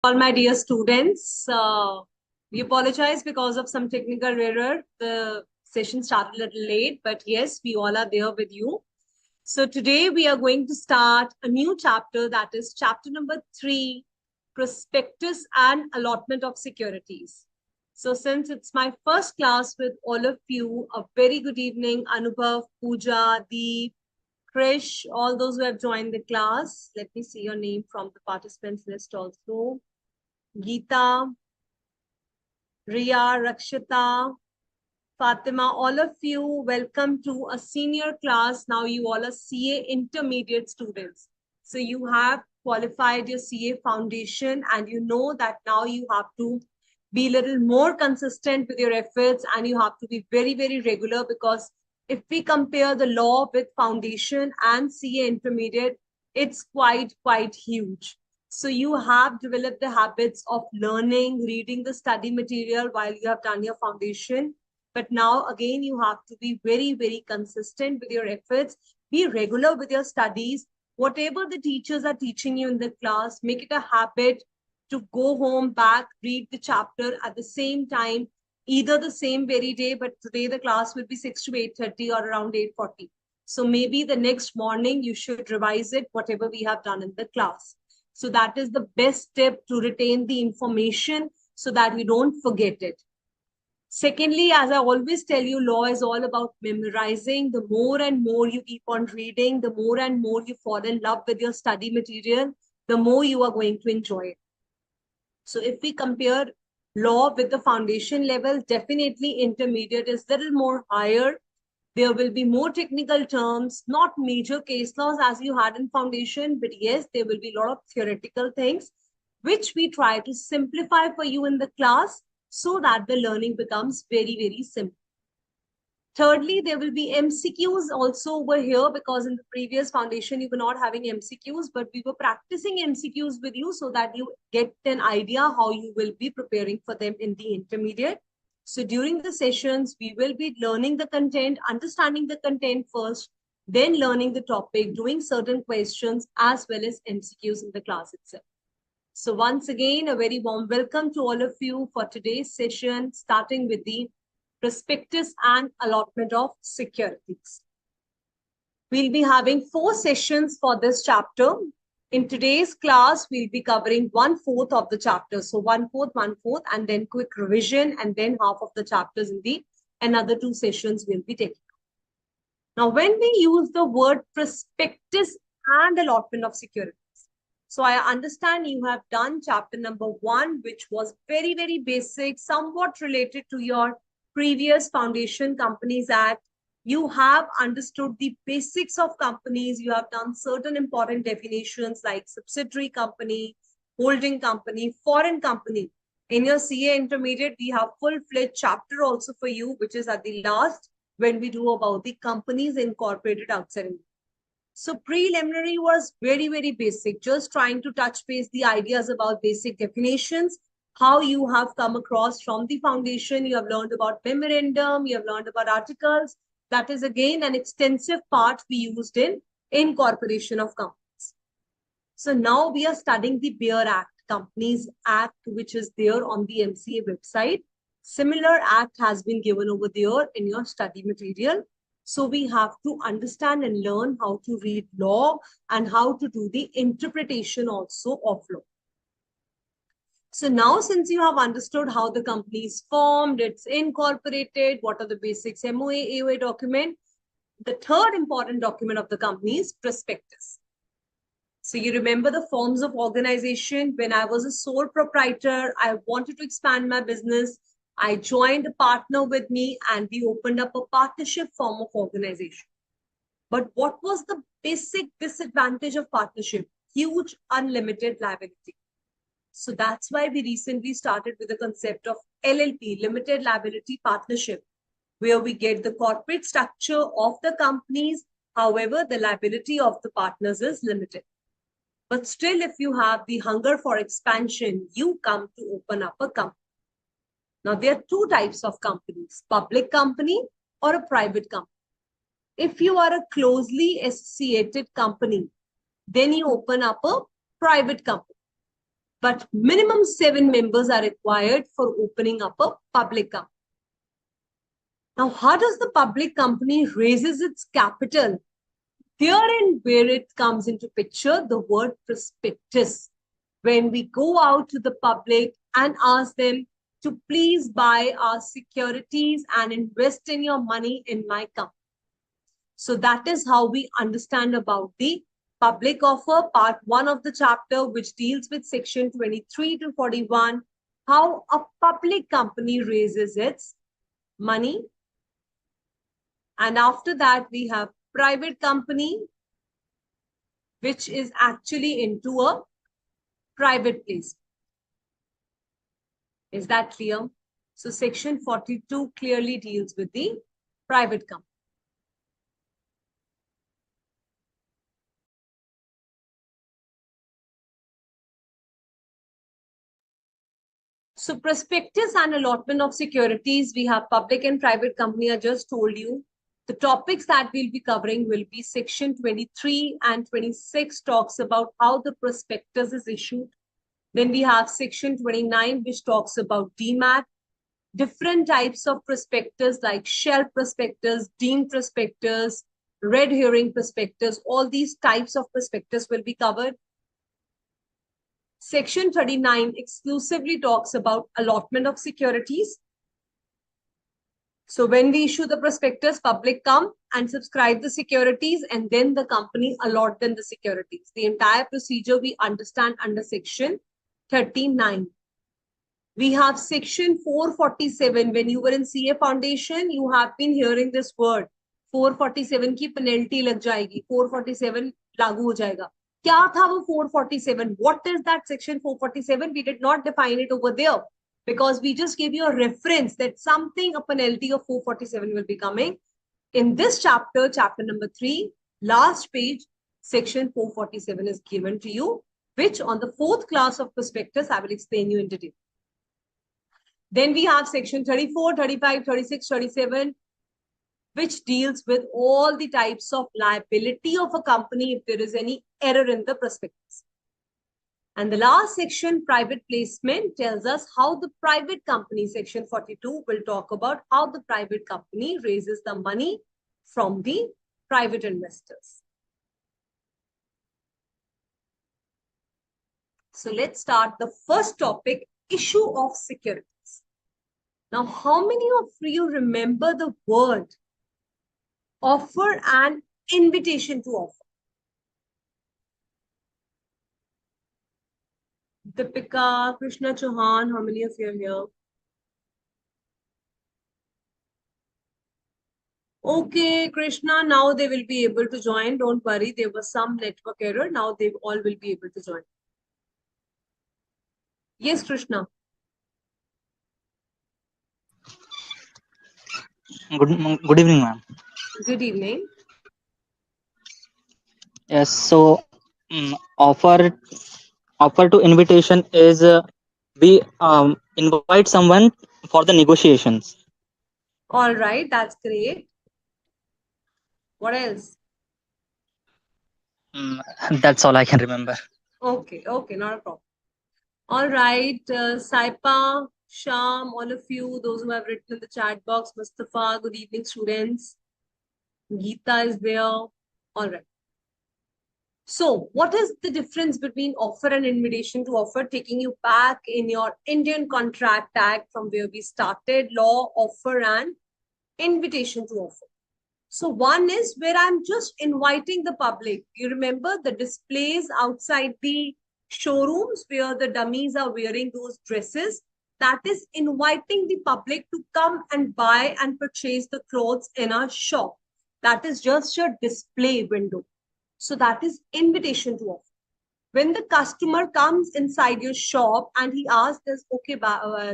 All my dear students, we apologize because of some technical error. The session started a little late, but yes, we all are there with you. So today we are going to start a new chapter, that is chapter number 3, Prospectus and Allotment of Securities. So since it's my first class with all of you, a very good evening, Anubhav, Pooja, Deep, Krish, all those who have joined the class. Let me see your name from the participants list also. Geeta, Riya, Rakshita, Fatima, all of you, welcome to a senior class. Now you all are CA intermediate students. So you have qualified your CA foundation and you know that now you have to be a little more consistent with your efforts and you have to be very, very regular, because if we compare the law with foundation and CA intermediate, it's quite huge. So you have developed the habits of learning, reading the study material while you have done your foundation. But now again, you have to be very, very consistent with your efforts. Be regular with your studies. Whatever the teachers are teaching you in the class, make it a habit to go home, back, read the chapter at the same time, either the same very day, but today the class will be 6 to 8:30 or around 8:40. So maybe the next morning you should revise it, whatever we have done in the class. So that is the best step to retain the information so that we don't forget it. Secondly, as I always tell you, law is all about memorizing. The more and more you keep on reading, the more and more you fall in love with your study material, the more you are going to enjoy it. So if we compare law with the foundation level, definitely intermediate is a little more higher. There will be more technical terms, not major case laws as you had in foundation, but yes, there will be a lot of theoretical things, which we try to simplify for you in the class so that the learning becomes very, very simple. Thirdly, there will be MCQs also over here, because in the previous foundation, you were not having MCQs, but we were practicing MCQs with you so that you get an idea how you will be preparing for them in the intermediate. So during the sessions, we will be learning the content, understanding the content first, then learning the topic, doing certain questions, as well as MCQs in the class itself. So once again, a very warm welcome to all of you for today's session, starting with the Prospectus and Allotment of Securities. We'll be having 4 sessions for this chapter. In today's class, we'll be covering 1/4 of the chapter. So 1/4, and then quick revision, and then half of the chapters in the another 2 sessions we'll be taking. Now, when we use the word prospectus and allotment of securities, so I understand you have done chapter number 1, which was very, very basic, somewhat related to your previous Foundation Companies Act. You have understood the basics of companies. You have done certain important definitions like subsidiary company, holding company, foreign company. In your CA intermediate, we have full-fledged chapter also for you, which is at the last when we do about the companies incorporated outside India. So preliminary was very, very basic, just trying to touch base the ideas about basic definitions, how you have come across from the foundation. You have learned about memorandum, you have learned about articles. That is again an extensive part we used in incorporation of companies. So now we are studying the BEAR Act, Companies Act, which is there on the MCA website. Similar act has been given over there in your study material. So we have to understand and learn how to read law and how to do the interpretation also of law. So now, since you have understood how the company is formed, it's incorporated, what are the basics, MOA, AOA document, the third important document of the company is prospectus. So you remember the forms of organization. When I was a sole proprietor, I wanted to expand my business. I joined a partner with me and we opened up a partnership form of organization. But what was the basic disadvantage of partnership? Huge unlimited liability. So that's why we recently started with the concept of LLP, Limited Liability Partnership, where we get the corporate structure of the companies. However, the liability of the partners is limited. But still, if you have the hunger for expansion, you come to open up a company. Now, there are 2 types of companies, public company or a private company. If you are a closely associated company, then you open up a private company. but minimum 7 members are required for opening up a public company. Now, how does the public company raises its capital? Herein where it comes into picture, the word prospectus. When we go out to the public and ask them to please buy our securities and invest in your money in my company. So that is how we understand about the public offer, part 1 of the chapter, which deals with section 23 to 41, how a public company raises its money. And after that, we have private company, which is actually into a private place. Is that clear? So section 42 clearly deals with the private company. So prospectus and allotment of securities, we have public and private company. I just told you. The topics that we'll be covering will be section 23 and 26 talks about how the prospectus is issued. Then we have section 29, which talks about DMAT, different types of prospectus like shelf prospectus, deemed prospectus, red herring prospectus. All these types of prospectus will be covered. Section 39 exclusively talks about allotment of securities. So when we issue the prospectus, public come and subscribe the securities, and then the company allot them the securities. The entire procedure we understand under section 39. We have section 447. When you were in CA Foundation, you have been hearing this word. 447 की penalty लग जाएगी. 447 लागू हो जाएगा. क्या था वो 447? What is that section 447? We did not define it over there because we just gave you a reference that something, a penalty of 447 will be coming. In this chapter, chapter number 3, last page, section 447 is given to you, which on the 4th class of prospectus, I will explain you in detail. Then we have section 34, 35, 36, 37, which deals with all the types of liability of a company if there is any error in the prospectus. And the last section, private placement, tells us how the private company, section 42, will talk about how the private company raises the money from the private investors. So let's start the first topic, issue of securities. Now, how many of you remember the word offer and invitation to offer? Deepika, Krishna Chauhan, how many of you are here? Okay, Krishna, now they will be able to join. Don't worry, there was some network error. Now they all will be able to join. Yes, Krishna. Good evening, ma'am. Good evening. Yes, so offer to invitation is we invite someone for the negotiations. All right, that's great. What else? That's all I can remember. Okay, not a problem. All right, Saipa, Sham, all of you, those who have written in the chat box, Mustafa, good evening, students. Geeta is there. All right. So what is the difference between offer and invitation to offer? Taking you back in your Indian Contract Act from where we started, law, offer and invitation to offer. So one is where I'm just inviting the public. You remember the displays outside the showrooms where the dummies are wearing those dresses? That is inviting the public to come and buy and purchase the clothes in our shop. That is just a display window. So that is invitation to offer. When the customer comes inside your shop and he asks us, okay,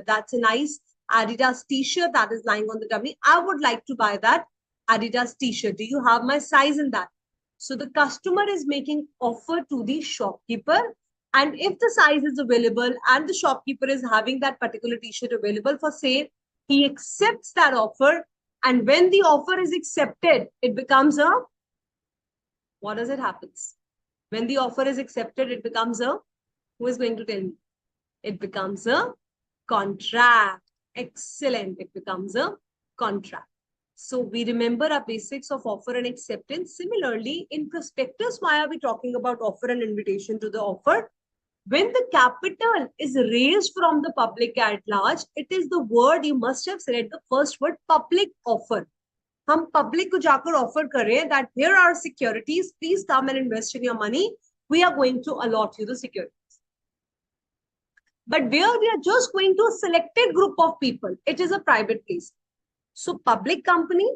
that's a nice Adidas t-shirt that is lying on the dummy. I would like to buy that Adidas t-shirt. Do you have my size in that? So the customer is making offer to the shopkeeper. And if the size is available and the shopkeeper is having that particular t-shirt available for sale, he accepts that offer. And when the offer is accepted, it becomes a, what does it happens? When the offer is accepted, it becomes a, who is going to tell me? It becomes a contract. Excellent. It becomes a contract. So we remember our basics of offer and acceptance. Similarly, in prospectus, why are we talking about offer and invitation to the offer? When the capital is raised from the public at large, it is the word you must have said, the first word, public offer. हम public को जाकर offer कर रहे हैं that here are securities, please come and invest in your money. We are going to allot you the securities. But where we are just going to a selected group of people, it is a private place. So public company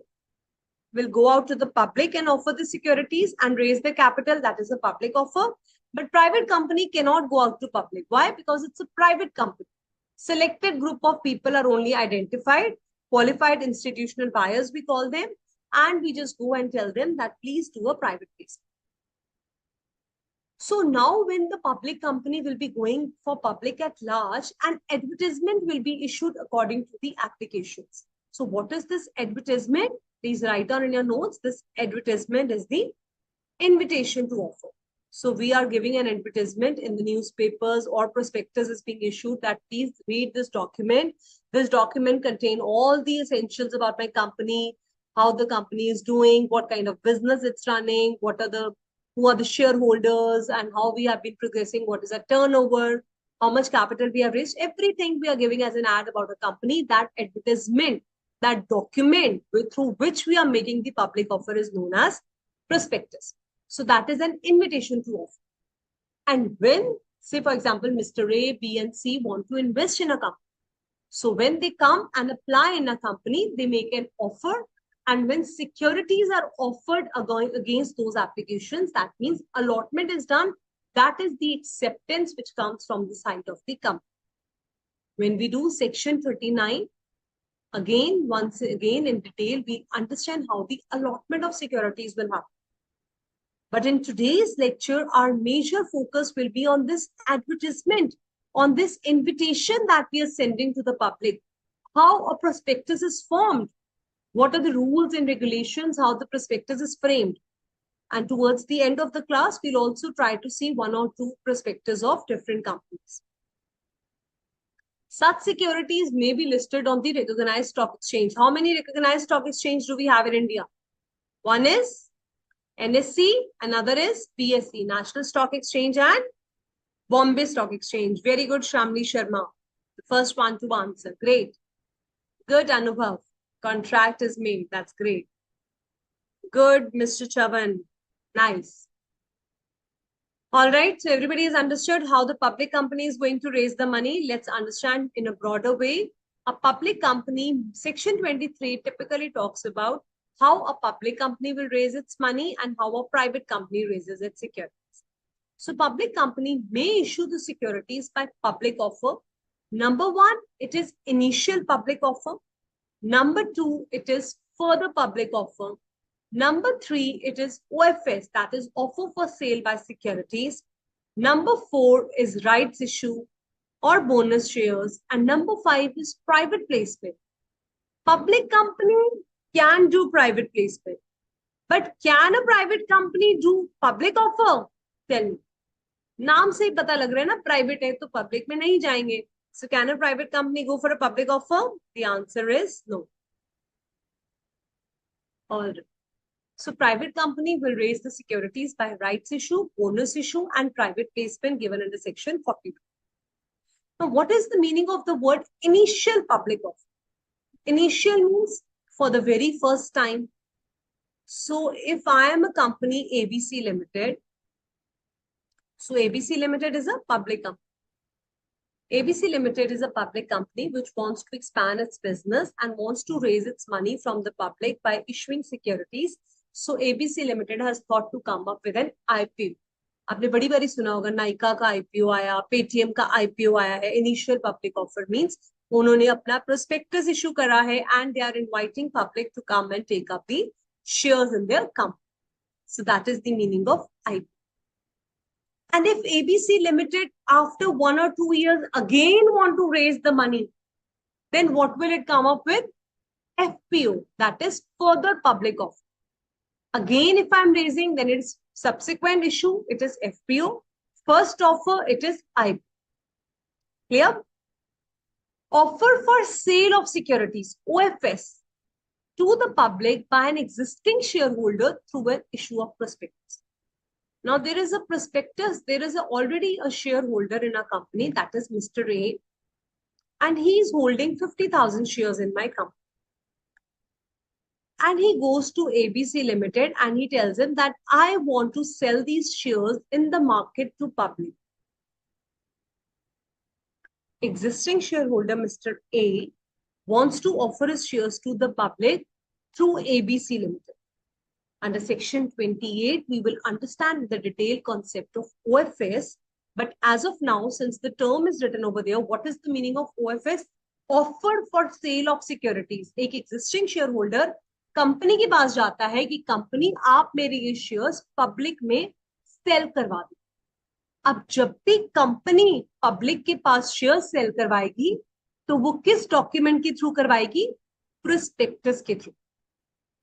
will go out to the public and offer the securities and raise the capital. That is a public offer. But private company cannot go out to public. Why? Because it's a private company. Selected group of people are only identified, qualified institutional buyers, we call them. And we just go and tell them that please do a private placement. So now when the public company will be going for public at large, an advertisement will be issued according to the applications. So what is this advertisement? Please write down in your notes. This advertisement is the invitation to offer. So we are giving an advertisement in the newspapers or prospectus is being issued that please read this document. This document contains all the essentials about my company, how the company is doing, what kind of business it's running, who are the shareholders and how we have been progressing, what is our turnover, how much capital we have raised, everything we are giving as an ad about a company. That advertisement, that document through which we are making the public offer is known as prospectus. So that is an invitation to offer. And when, say for example, Mr. A, B and C want to invest in a company. So when they come and apply in a company, they make an offer. And when securities are offered against those applications, that means allotment is done. That is the acceptance which comes from the side of the company. When we do section 39, once again in detail, we understand how the allotment of securities will happen. But in today's lecture, our major focus will be on this advertisement, on this invitation that we are sending to the public, how a prospectus is formed, what are the rules and regulations, how the prospectus is framed. And towards the end of the class, we'll also try to see one or two prospectus of different companies. Such securities may be listed on the recognized stock exchange. How many recognized stock exchange do we have in India? One is NSE, another is BSE, National Stock Exchange, and Bombay Stock Exchange. Very good, Shamli Sharma. The first one to answer. Great. Good, Anubhav. Contract is made. That's great. Good, Mr. Chavan. Nice. All right, so everybody has understood how the public company is going to raise the money. Let's understand in a broader way. A public company, section 23 typically talks about how a public company will raise its money and how a private company raises its securities. So public company may issue the securities by public offer. Number one, it is initial public offer. Number two, it is further public offer. Number three, it is OFS, that is offer for sale by securities. Number four is rights issue or bonus shares. And number five is private placement. Public company can do private placement. But can a private company do public offer? Tell me. नाम से ही पता लग रहा है ना private है तो public में नहीं जाएंगे. So can a private company go for a public offer? The answer is no. All right. So private company will raise the securities by rights issue, bonus issue, and private placement given under section 42. Now, what is the meaning of the word initial public offer? Initial means for the very first time. So if I am a company ABC Limited, so ABC Limited is a public company. ABC Limited is a public company which wants to expand its business and wants to raise its money from the public by issuing securities. So ABC Limited has thought to come up with an IPO. आपने बड़ी बारी सुना होगा नाइका का IPO आया, Paytm का IPO आया है. Initial public offer means उन्होंने अपना prospectus issue करा है and they are inviting public to come and take up the shares in their company. So that is the meaning of IPO. And if ABC Limited after 1 or 2 years again want to raise the money, then what will it come up with? FPO, that is further public offer. Again, if I'm raising, then it's subsequent issue, it is FPO. First offer, it is IPO. Clear? Offer for sale of securities, OFS, to the public by an existing shareholder through an issue of prospectus. Now, there is a prospectus, there is already a shareholder in a company, that is Mr. A, and he is holding 50,000 shares in my company. And he goes to ABC Limited and he tells him that I want to sell these shares in the market to public. Existing shareholder Mr. A wants to offer his shares to the public through ABC Limited. Under section 28, we will understand the detailed concept of OFS. But as of now, since the term is written over there, what is the meaning of OFS? Offer for sale of securities. एक existing shareholder company के पास जाता है कि company आप मेरे ये shares public में cell करवा दो. अब जब भी कंपनी पब्लिक के पास शेयर सेल करवाएगी तो वो किस डॉक्यूमेंट के थ्रू करवाएगी? प्रोस्पेक्टस के through.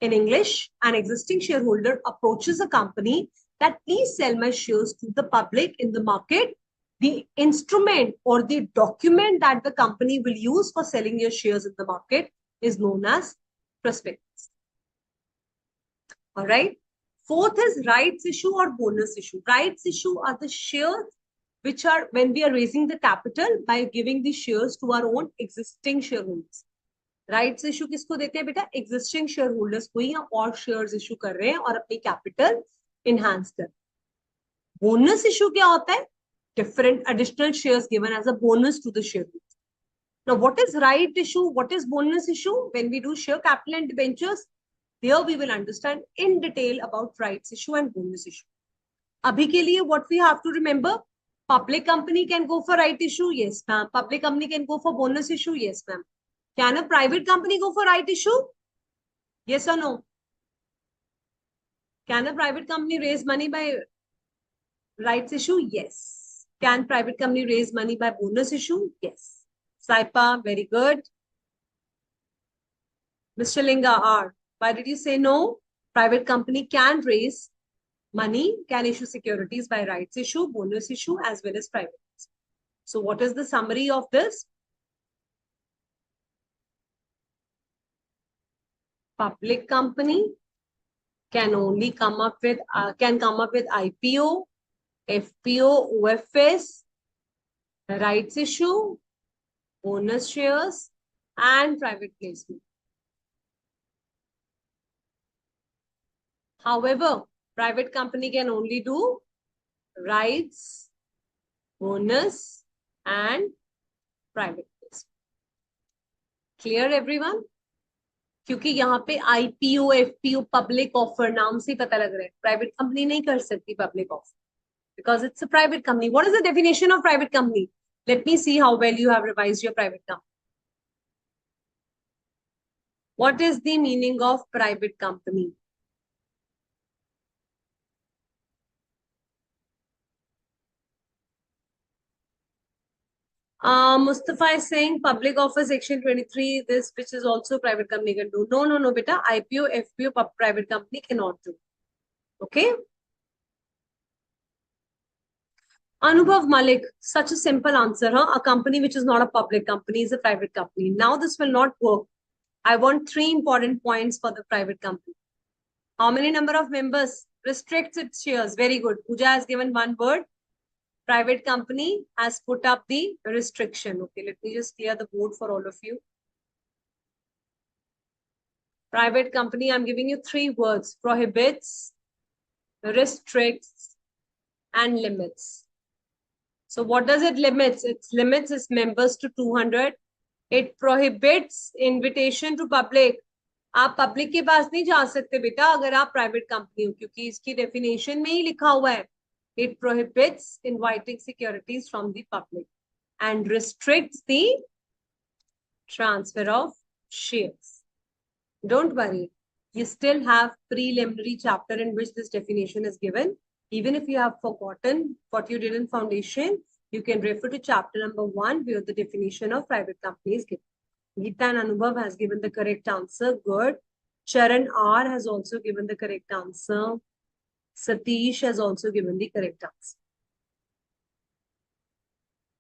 In English, an existing shareholder approaches a company that please sell my shares to the public in the market. The instrument or the document that the company will use for selling your shares in the market is known as prospectus. All right. Fourth is rights issue or bonus issue. Rights issue are the shares which are when we are raising the capital by giving the shares to our own existing shareholders. Rights issue किसको देते हैं बेटा? Existing share holders को ही हम और shares issue कर रहे हैं और अपनी कैपिटल इनहांस कर. बोनस इशू क्या होता है? Different additional shares given as a bonus to the shareholders. Now what is right issue, what is bonus issue? When we do share capital and debentures, there we will understand in detail about rights issue and bonus issue. अभी के लिए what we have to remember, public company can go for right issue, yes ma'am. Public company can go for bonus issue, yes ma'am. Can a private company go for right issue? Yes or no? Can a private company raise money by rights issue? Yes. Can private company raise money by bonus issue? Yes. Saipa, very good. Mr. Linga R, why did you say no? Private company can raise money, can issue securities by rights issue, bonus issue, as well as private. So what is the summary of this? Public company can only come up with IPO, FPO, OFS, rights issue, bonus shares, and private placement. However, private company can only do rights, bonus, and private placement. Clear everyone? क्योंकि यहाँ पे IPO, FPO, public offer नाम से पता लग रहा है private company नहीं कर सकती public offer because it's a private company. What is the definition of private company? Let me see how well you have revised your private company. What is the meaning of private company? Mustafa is saying public offer section 23, this which is also private company can do. No, beta. IPO, FPO, private company cannot do. Okay. Anubhav Malik, such a simple answer, huh? A company which is not a public company is a private company. Now this will not work. I want 3 important points for the private company. How many number of members? Restricts its shares. Very good. Pooja has given one word. Private company has put up the restriction. Okay, let me just clear the board for all of you. Private company, I'm giving you 3 words. Prohibits, restricts, and limits. So what does it limits? It limits its members to 200. It prohibits invitation to public. आप public के पास नहीं जा सकते बेटा अगर आप private company हो, क्योंकि इसकी डेफिनेशन में ही लिखा हुआ है. It prohibits inviting securities from the public and restricts the transfer of shares. Don't worry, you still have preliminary chapter in which this definition is given. Even if you have forgotten what you did in foundation, you can refer to chapter number 1 where the definition of private company is given. Geeta and Anubhav has given the correct answer. Good. Charan R has also given the correct answer. Satish has also given the correct answer.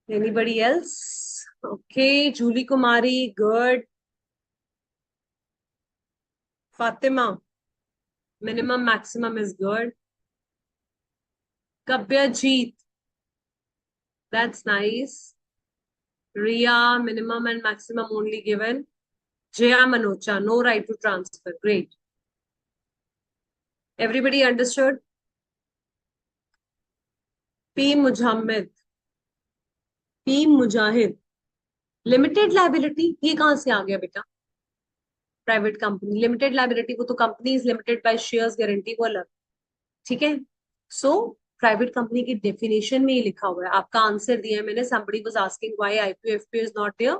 Anybody else? Okay, Julie Kumari, good. Fatima, minimum maximum is good. Kabyajit, that's nice. Ria, minimum and maximum only given. Jaya Manocha, no right to transfer. Great. Everybody understood? P. Mujahid. P. Mujahid. Limited liability, ये कहाँ से आ गया बेटा? Private company limited liability, वो तो company is limited by shares guarantee को अलग, ठीक है. सो प्राइवेट कंपनी की डेफिनेशन में ही लिखा हुआ है, आपका आंसर दिया है मैंने. somebody was asking why IPO is not there.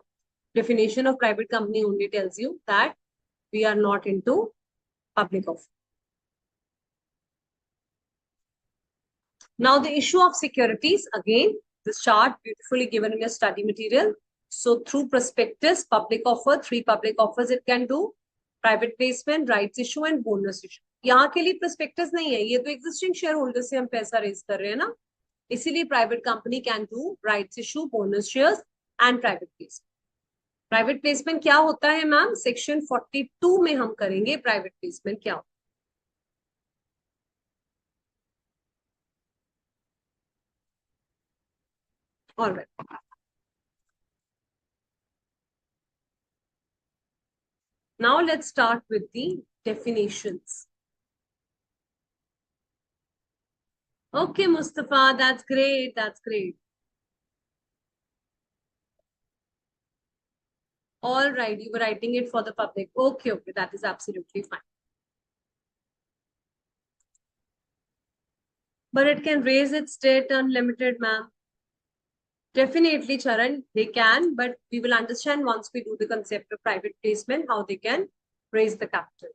Definition of private company only tells you that we are not into public offer. Now the issue of securities, again this chart beautifully given in your study material. So through prospectus, public offer, 3 public offers it can do: private placement, rights issue and bonus issue. यहाँ के लिए prospectus नहीं है, ये तो existing shareholder से हम पैसा रेज कर रहे हैं ना, इसीलिए private company can do rights issue, bonus shares and private placement. Private placement क्या होता है मैम? सेक्शन 42 में हम करेंगे प्राइवेट प्लेसमेंट क्या होता है. All right. Now let's start with the definitions. Okay, Mustafa, that's great. That's great. All right, you were writing it for the public. Okay, okay, that is absolutely fine. But it can raise its debt unlimited, ma'am. Definitely, Charan, they can, but we will understand once we do the concept of private placement, how they can raise the capital.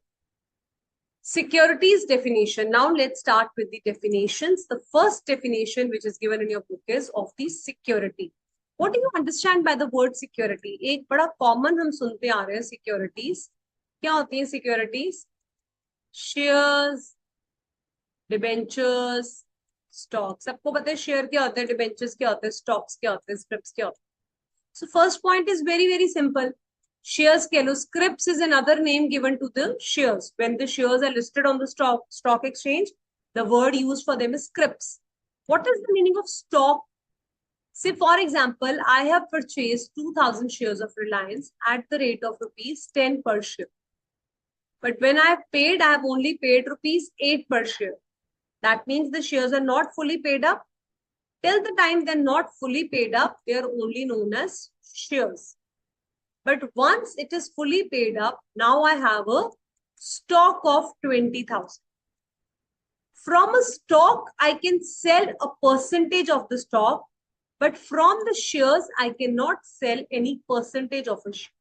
Securities definition. Now let's start with the definitions. The first definition which is given in your book is of the security. What do you understand by the word security? एक बड़ा common हम सुनते आ रहे हैं securities. क्या होती हैं securities? Shares, debentures, stocks. सबको पता है शेयर क्या होता है, debentures क्या होता है, stocks क्या होता है, scrips क्या होता है. So first point is very, very simple. Shares keh lo. Scrips is another name given to the shares. When the shares are listed on the stock exchange, the word used for them is scrips. What is the meaning of stock? Say, for example, I have purchased 2,000 shares of Reliance at the rate of ₹10 per share. But when I have paid, I have only paid ₹8 per share. That means the shares are not fully paid up. Till the time they're not fully paid up, they are only known as shares. But once it is fully paid up, now I have a stock of 20,000. From a stock, I can sell a percentage of the stock, but from the shares, I cannot sell any percentage of a share.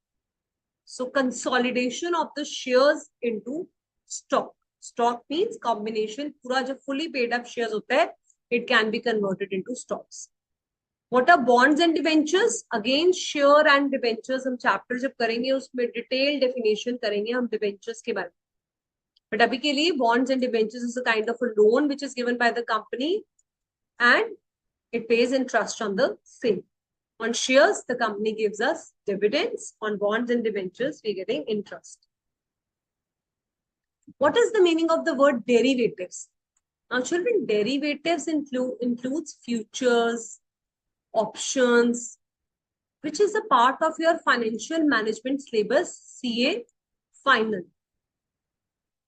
So consolidation of the shares into stock. Stock means combination. पूरा जो fully paid up shares होता है, it can be converted into stocks. What are bonds and debentures? Again, share and debentures हम chapter जब करेंगे उसमें detailed definition करेंगे हम debentures के बारे में. But अभी के लिए bonds and debentures is a kind of a loan which is given by the company and it pays interest on the same. On shares, the company gives us dividends. On bonds and debentures, we're getting interest. What is the meaning of the word derivatives? Now, children, derivatives includes futures, options, which is a part of your financial management syllabus CA final.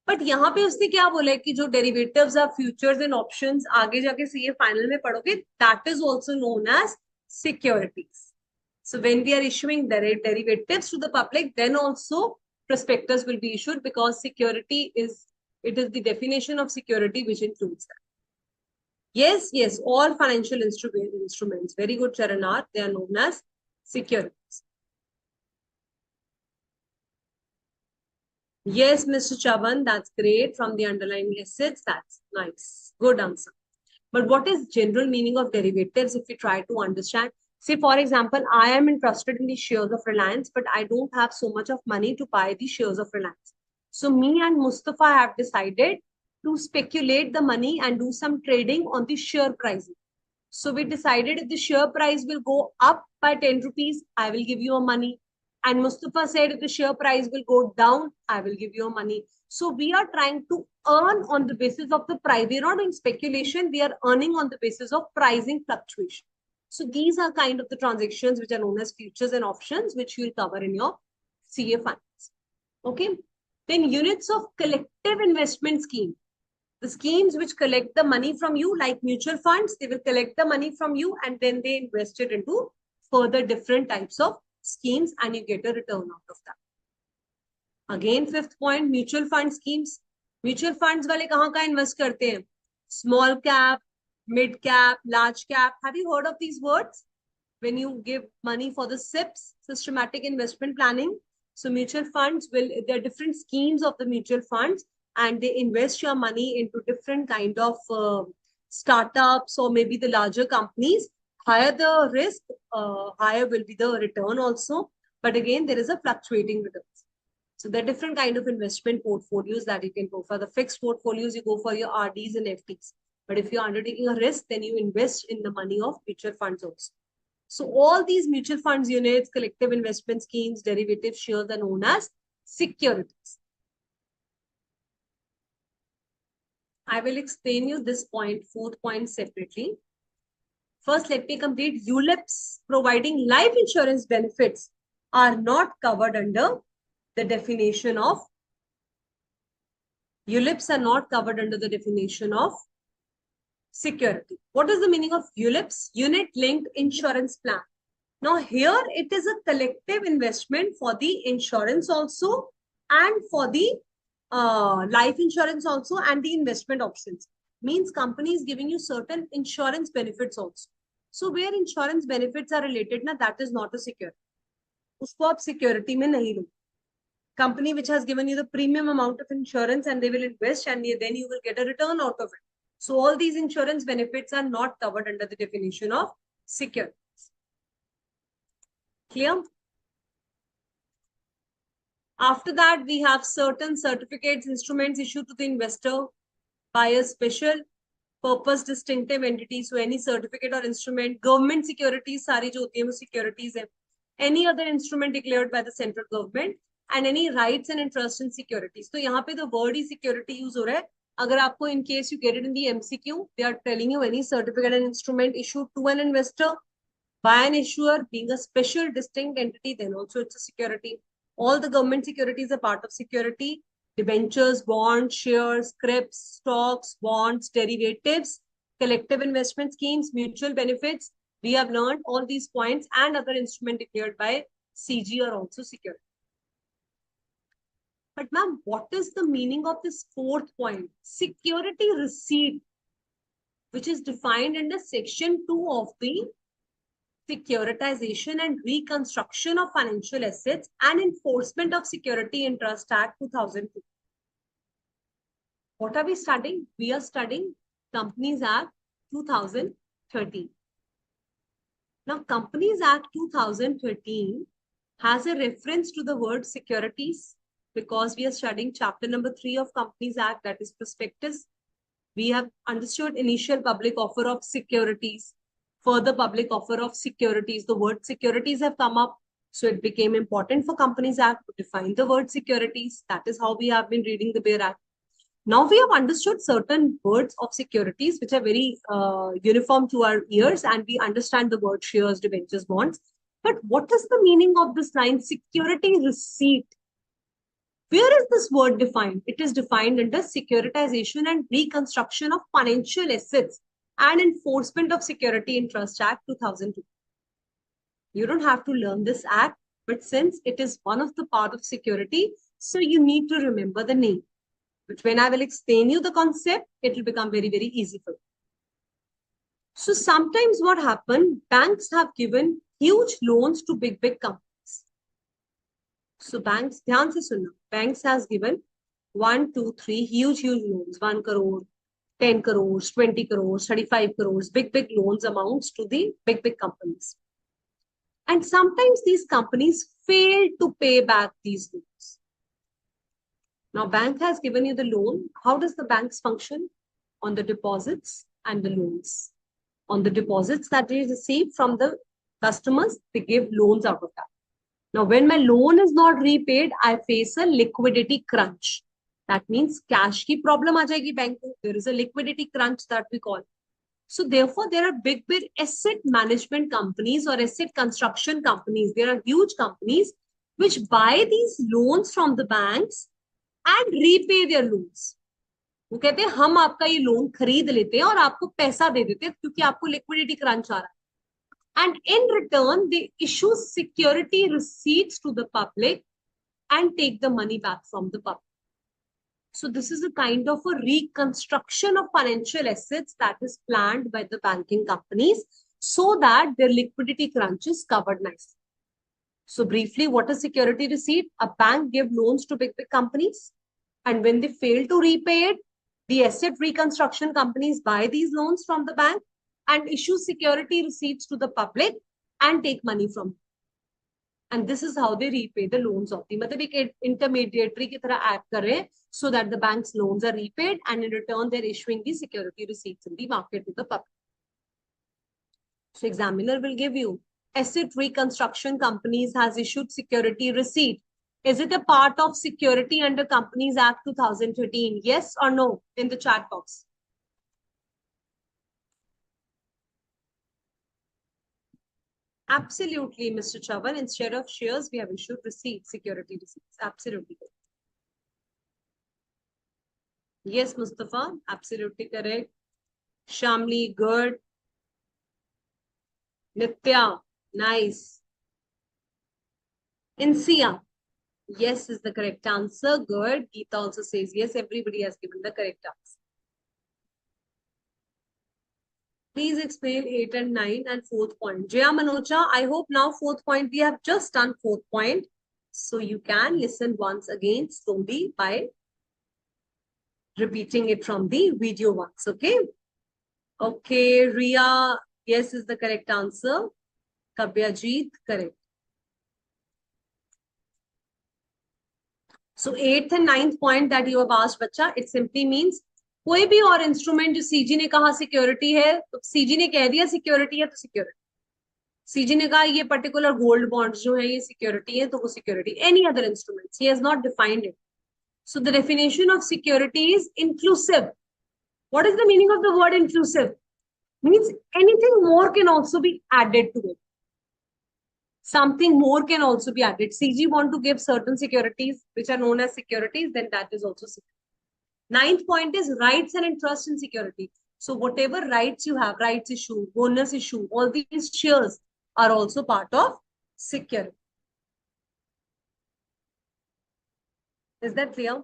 But यहाँ पे उसने क्या बोला है कि जो derivatives are futures and options आगे जाके CA final में पढ़ोगे, that is also known as securities. So when we are issuing derivatives to the public, then also prospectus will be issued because security is the definition of security which includes that. Yes, all financial instruments. Very good, Charanar. They are known as securities. Yes, Mr. Chavan, that's great. From the underlying assets, that's nice. Good answer. But what is general meaning of derivatives if we try to understand? Say, for example, I am interested in the shares of Reliance, but I don't have so much of money to buy the shares of Reliance. So me and Mustafa have decided to speculate the money and do some trading on the share pricing. So we decided if the share price will go up by 10 rupees, I will give you a money. And Mustafa said if the share price will go down, I will give you a money. So we are trying to earn on the basis of the price. We are not doing speculation. We are earning on the basis of pricing fluctuation. So these are kind of the transactions which are known as futures and options, which you will cover in your CA finance. Okay. Then units of collective investment scheme. The schemes which collect the money from you, like mutual funds, they will collect the money from you and then they invest it into further different types of schemes and you get a return out of that. Again, fifth point, mutual fund schemes. Mutual funds wale kahan ka invest karte hain? Small cap, mid cap, large cap. Have you heard of these words? When you give money for the SIPs, systematic investment planning. So mutual funds there are different schemes of the mutual funds and they invest your money into different kind of startups or maybe the larger companies. Higher the risk, higher will be the return also. But again, there is a fluctuating returns. So there are different kind of investment portfolios that you can go for. The fixed portfolios, you go for your RDs and FDs. But if you're undertaking a risk, then you invest in the money of mutual funds also. So all these mutual funds units, collective investment schemes, derivative shares are known as securities. I will explain you this point, fourth point separately. First, let me complete. ULIPs providing life insurance benefits are not covered under the definition of ULIPs are not covered under the definition of security. What is the meaning of ULIPs? Unit linked insurance plan. Now here it is a collective investment for the insurance also and for the life insurance also and the investment options. Means company is giving you certain insurance benefits also. So where insurance benefits are related, na, that is not a security. उसको आप security में नहीं लो. Company which has given you the premium amount of insurance and they will invest and then you will get a return out of it. So all these insurance benefits are not covered under the definition of securities. Clear? After that, we have certain certificates, instruments issued to the investor by a special purpose distinctive entity. So any certificate or instrument, government securities, सारी जो होती है वो securities है. Any other instrument declared by the central government and any rights and interest in securities. तो यहाँ पे the word he security use हो रहा है. अगर आपको in case you get it in the MCQ, they are telling you any certificate and instrument issued to an investor by an issuer being a special distinct entity, then also it's a security. All the government securities are part of security. Debentures, bonds, shares, scrips, stocks, bonds, derivatives, collective investment schemes, mutual benefits. We have learned all these points and other instruments declared by CG are also security. But ma'am, what is the meaning of this fourth point? Security receipt, which is defined under section 2 of the Securitization and Reconstruction of Financial Assets and Enforcement of Security and Trust Act 2002. What are we studying? We are studying Companies Act 2013. Now, Companies Act 2013 has a reference to the word securities because we are studying chapter number 3 of Companies Act, that is prospectus. We have understood initial public offer of securities, further public offer of securities. The word securities have come up. So it became important for Companies Act to define the word securities. That is how we have been reading the Bear Act. Now we have understood certain words of securities which are very uniform to our ears and we understand the word shares, debentures, bonds. But what is the meaning of this line security receipt? Where is this word defined? It is defined under Securitization and Reconstruction of Financial Assets and Enforcement of Security and Trust Act 2002. You don't have to learn this act, but since it is one of the part of security, so you need to remember the name. But when I will explain you the concept, it will become very, very easy for you. So sometimes what happened, banks have given huge loans to big companies. So banks, ध्यान से सुनना, banks has given 1, 2, 3 huge loans, 1 crore, 10 crores, 20 crores, 35 crores, big loans amounts to the big companies. And sometimes these companies fail to pay back these loans. Now, bank has given you the loan. How does the banks function? On the deposits and the loans. On the deposits that they receive from the customers, they give loans out of that. Now, when my loan is not repaid, I face a liquidity crunch. That means cash ki problem aa jayegi bank ko. There is a liquidity crunch that we call. So therefore, there are big asset management companies or asset construction companies. There are huge companies which buy these loans from the banks and repay their loans. वो कहते हैं हम आपका ये loan खरीद लेते हैं और आपको पैसा दे देते हैं क्योंकि आपको लिक्विडिटी क्रंच आ रहा है. And in return, they issue security receipts to the public and take the money back from the public. So this is a kind of a reconstruction of financial assets that is planned by the banking companies so that their liquidity crunch is covered nicely. So briefly, what is security receipt? A bank gives loans to big companies, and when they fail to repay it, the asset reconstruction companies buy these loans from the bank and issue security receipts to the public and take money from them. And this is how they repay the loans of the, मतलब एक intermediary की तरह act कर रहे हैं so that the bank's loans are repaid and in return they're issuing the security receipts in the market to the public. So examiner will give you asset reconstruction companies has issued security receipt. Is it a part of Security under Companies Act 2013? Yes or no in the chat box. Absolutely, Mr. Chavan. Instead of shares, we have issued receipts, security receipts. Absolutely. Yes, Mustafa. Absolutely correct. Shamli, good. Nitya, nice. Insia, yes is the correct answer. Good. Geeta also says yes. Everybody has given the correct answer. Please explain 8 and 9 and 4th point. Jaya Manocha, I hope now 4th point, we have just done 4th point. So you can listen once again slowly by repeating it from the video once, okay? Okay, Ria, yes is the correct answer. Kabyajit, correct. So 8th and 9th point that you have asked, bacha, it simply means कोई भी और instrument जो CG ने कहा security है तो CG ने कह दिया सिक्योरिटी है तो सिक्योरिटी. सीजी ने कहा ये पर्टिकुलर गोल्ड बॉन्ड्स जो है ये सिक्योरिटी है तो वो security. Any other instruments, he has not defined it. So the definition of security is inclusive. What is the meaning of the word inclusive? Means anything more can also be added to it. Something more can also be added. CG want to give certain securities which are known as securities, then that is also security. 9th point is rights and interest in security. So whatever rights you have, rights issue, bonus issue, all these shares are also part of security. Is that clear?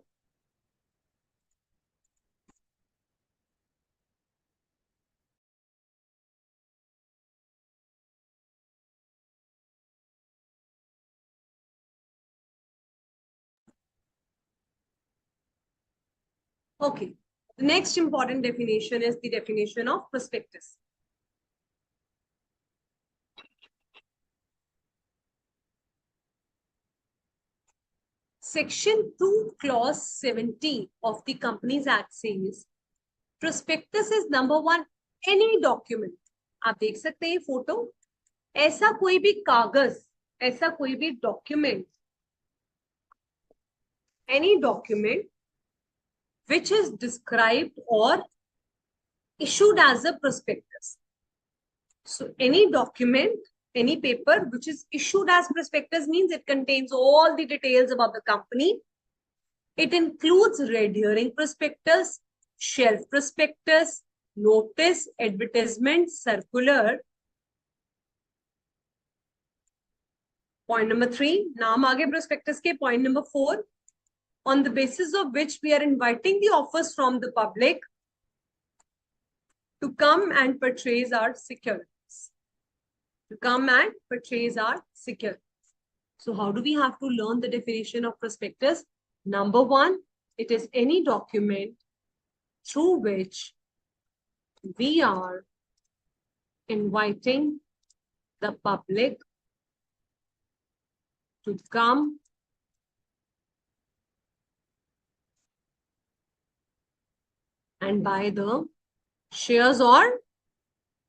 Okay. The next important definition is the definition of prospectus. Section 2, clause 70 of the Companies Act says, prospectus is number 1, any document. आप देख सकते हैं photo. ऐसा कोई भी कागज, ऐसा कोई भी document, any document which is described or issued as a prospectus. So any document, any paper which is issued as prospectus means it contains all the details about the company. It includes red herring prospectus, shelf prospectus, notice, advertisement, circular. Point number 3, naam aage prospectus ke. Point number 4, on the basis of which we are inviting the offers from the public to come and purchase our securities. To come and purchase our securities. So how do we have to learn the definition of prospectus? Number 1, it is any document through which we are inviting the public to come and buy the shares or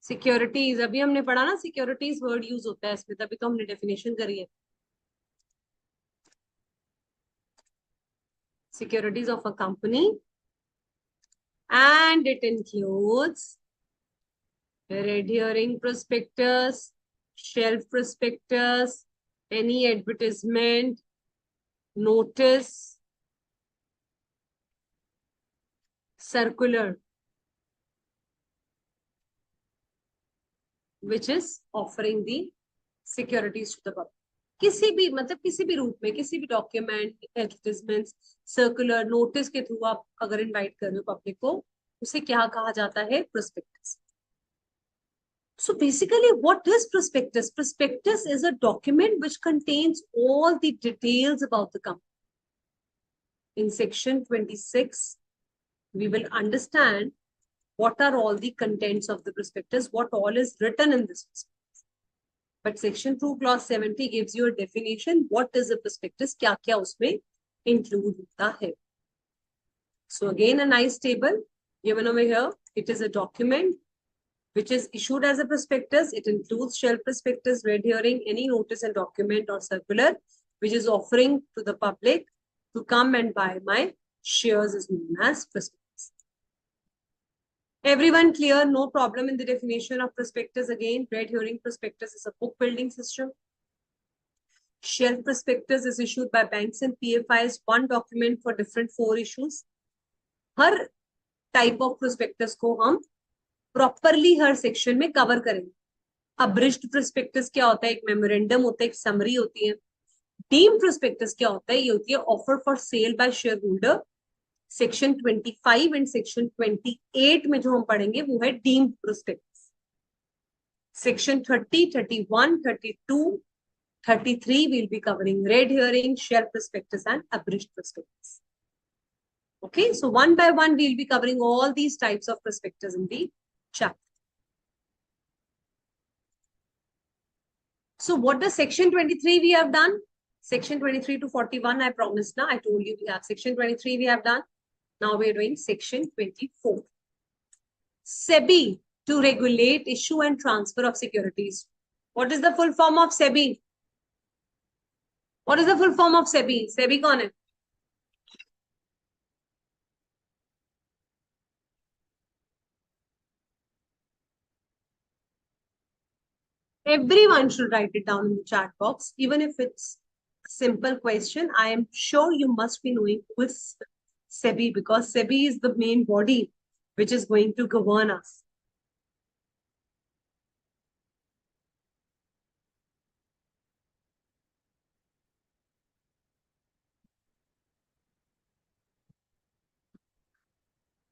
securities अभी हमने पढ़ा ना, securities word use होता है इसमें, तभी तो हमने डेफिनेशन करी है. Securities of a company, and it includes red herring prospectus, shelf prospectus, any advertisement, notice, circular, which is offering the securities to the public. किसी भी मतलब किसी भी रूप में, किसी भी डॉक्यूमेंट, एडवर्टाइजमेंट, सर्कुलर, नोटिस के थ्रू आप अगर इनवाइट कर रहे हो पब्लिक को, उसे क्या कहा जाता है? Prospectus. So basically, what is prospectus? Prospectus is a document which contains all the details about the company. In section 26, we will understand what are all the contents of the prospectus, what all is written in this prospectus. But section 2 clause 70 gives you a definition. What is a prospectus? क्या क्या उसमें include होता है. So again, a nice table given over here. It is a document which is issued as a prospectus. It includes shelf prospectus, red herring, any notice and document or circular which is offering to the public to come and buy my shares is known as prospectus. Everyone clear? No problem in the definition of prospectus. Again, red herring prospectus is a book building system. Shelf prospectus is issued by banks and PFIs, one document for different 4 issues. Her type of prospectus को हम properly हर section में cover करेंगे. अब्रिज्ड prospectus क्या होता है? एक memorandum होता है, एक समरी होती है. डीम्ड प्रोस्पेक्टस क्या होता है? ये होती है offer for sale by shareholder. Section 25 एंड सेक्शन 28 में जो हम पढ़ेंगे वो है deemed prospectus. Section 30, 31, 32, 33 we'll be covering red herring, shelf prospectus and abridged prospectus. Okay, so one by one we'll be covering all these types of prospectus in the chapter. So what does section 23 we have done? Section 23 to 41, I promised now. I told you we have section 23 we have done. Now we are doing section 24. SEBI to regulate issue and transfer of securities. What is the full form of SEBI? What is the full form of SEBI? SEBI कौन है? Everyone should write it down in the chat box, even if it's a simple question. I am sure you must be knowing who is SEBI, because SEBI is the main body which is going to govern us.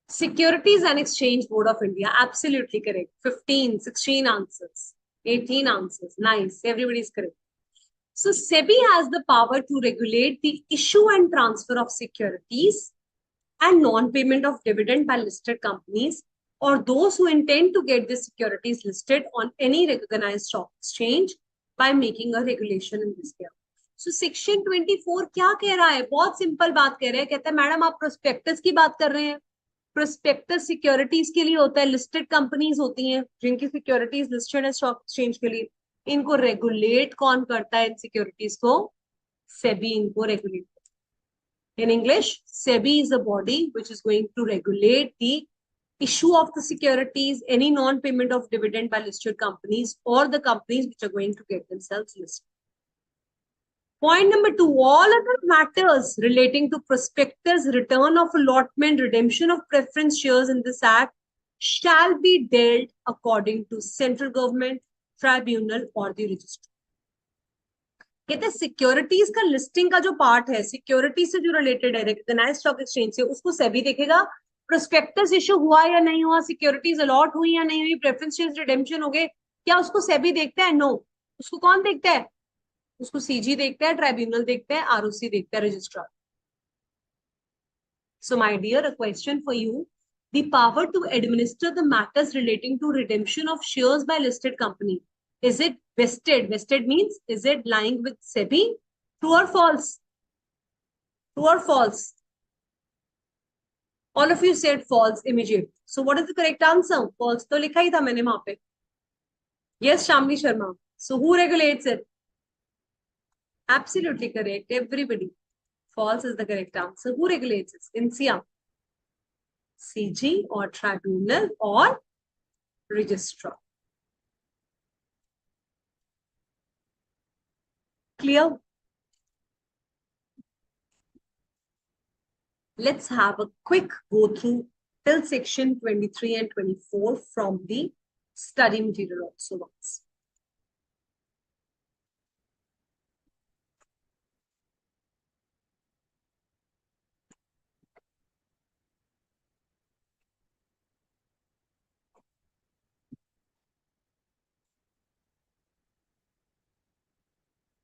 Securities and Exchange Board of India. Absolutely correct. 15, 16 answers, 18 answers. Nice. Everybody is correct. So SEBI has the power to regulate the issue and transfer of securities and non-payment of dividend by listed companies or those who intend to get the securities listed on any recognized stock exchange by making a regulation in this area. So section 24 क्या कह रहा है? बहुत simple बात कह रहा है. कहता है मैडम आप प्रोस्पेक्टस की बात कर रहे हैं. प्रोस्पेक्टस सिक्योरिटीज के लिए होता है, लिस्टेड कंपनीज होती हैं जिनकी सिक्योरिटीज लिस्टेड है स्टॉक एक्सचेंज के लिए. इनको रेगुलेट कौन करता है? इन सिक्योरिटीज को सेबी इनको regulate. In English, SEBI is a body which is going to regulate the issue of the securities, any non-payment of dividend by listed companies or the companies which are going to get themselves listed. Point number 2, all other matters relating to prospectus, return of allotment, redemption of preference shares in this act shall be dealt according to central government, tribunal or the registrar. कहते हैं securities का listing का जो part है, security से जो related है recognised stock exchange से, उसको सेबी देखेगा. प्रोस्पेक्टस इशू हुआ या नहीं हुआ, सिक्योरिटीज अलॉट हुई या नहीं हुई, प्रेफरेंस शेयर्स रिडेम्पशन हो गए, क्या उसको सेबी देखता है? नो. उसको कौन देखता है? उसको सीजी देखता है, ट्राइब्यूनल देखता है, आरओसी देखता है, registrar. So my dear, a question for you. The power to administer the matters relating to redemption of shares by listed company, is it vested? Vested means, is it lying with SEBI? True or false? True or false? All of you said false immediately. So what is the correct answer? False तो लिखा ही था मैंने वहां पे. Yes, Shamli Sharma. So who regulates it? Absolutely correct. Everybody. False is the correct answer. Who regulates it? INSEAD, CG or tribunal or registrar. Clear? Let's have a quick go through till section 23 and 24 from the study material also once.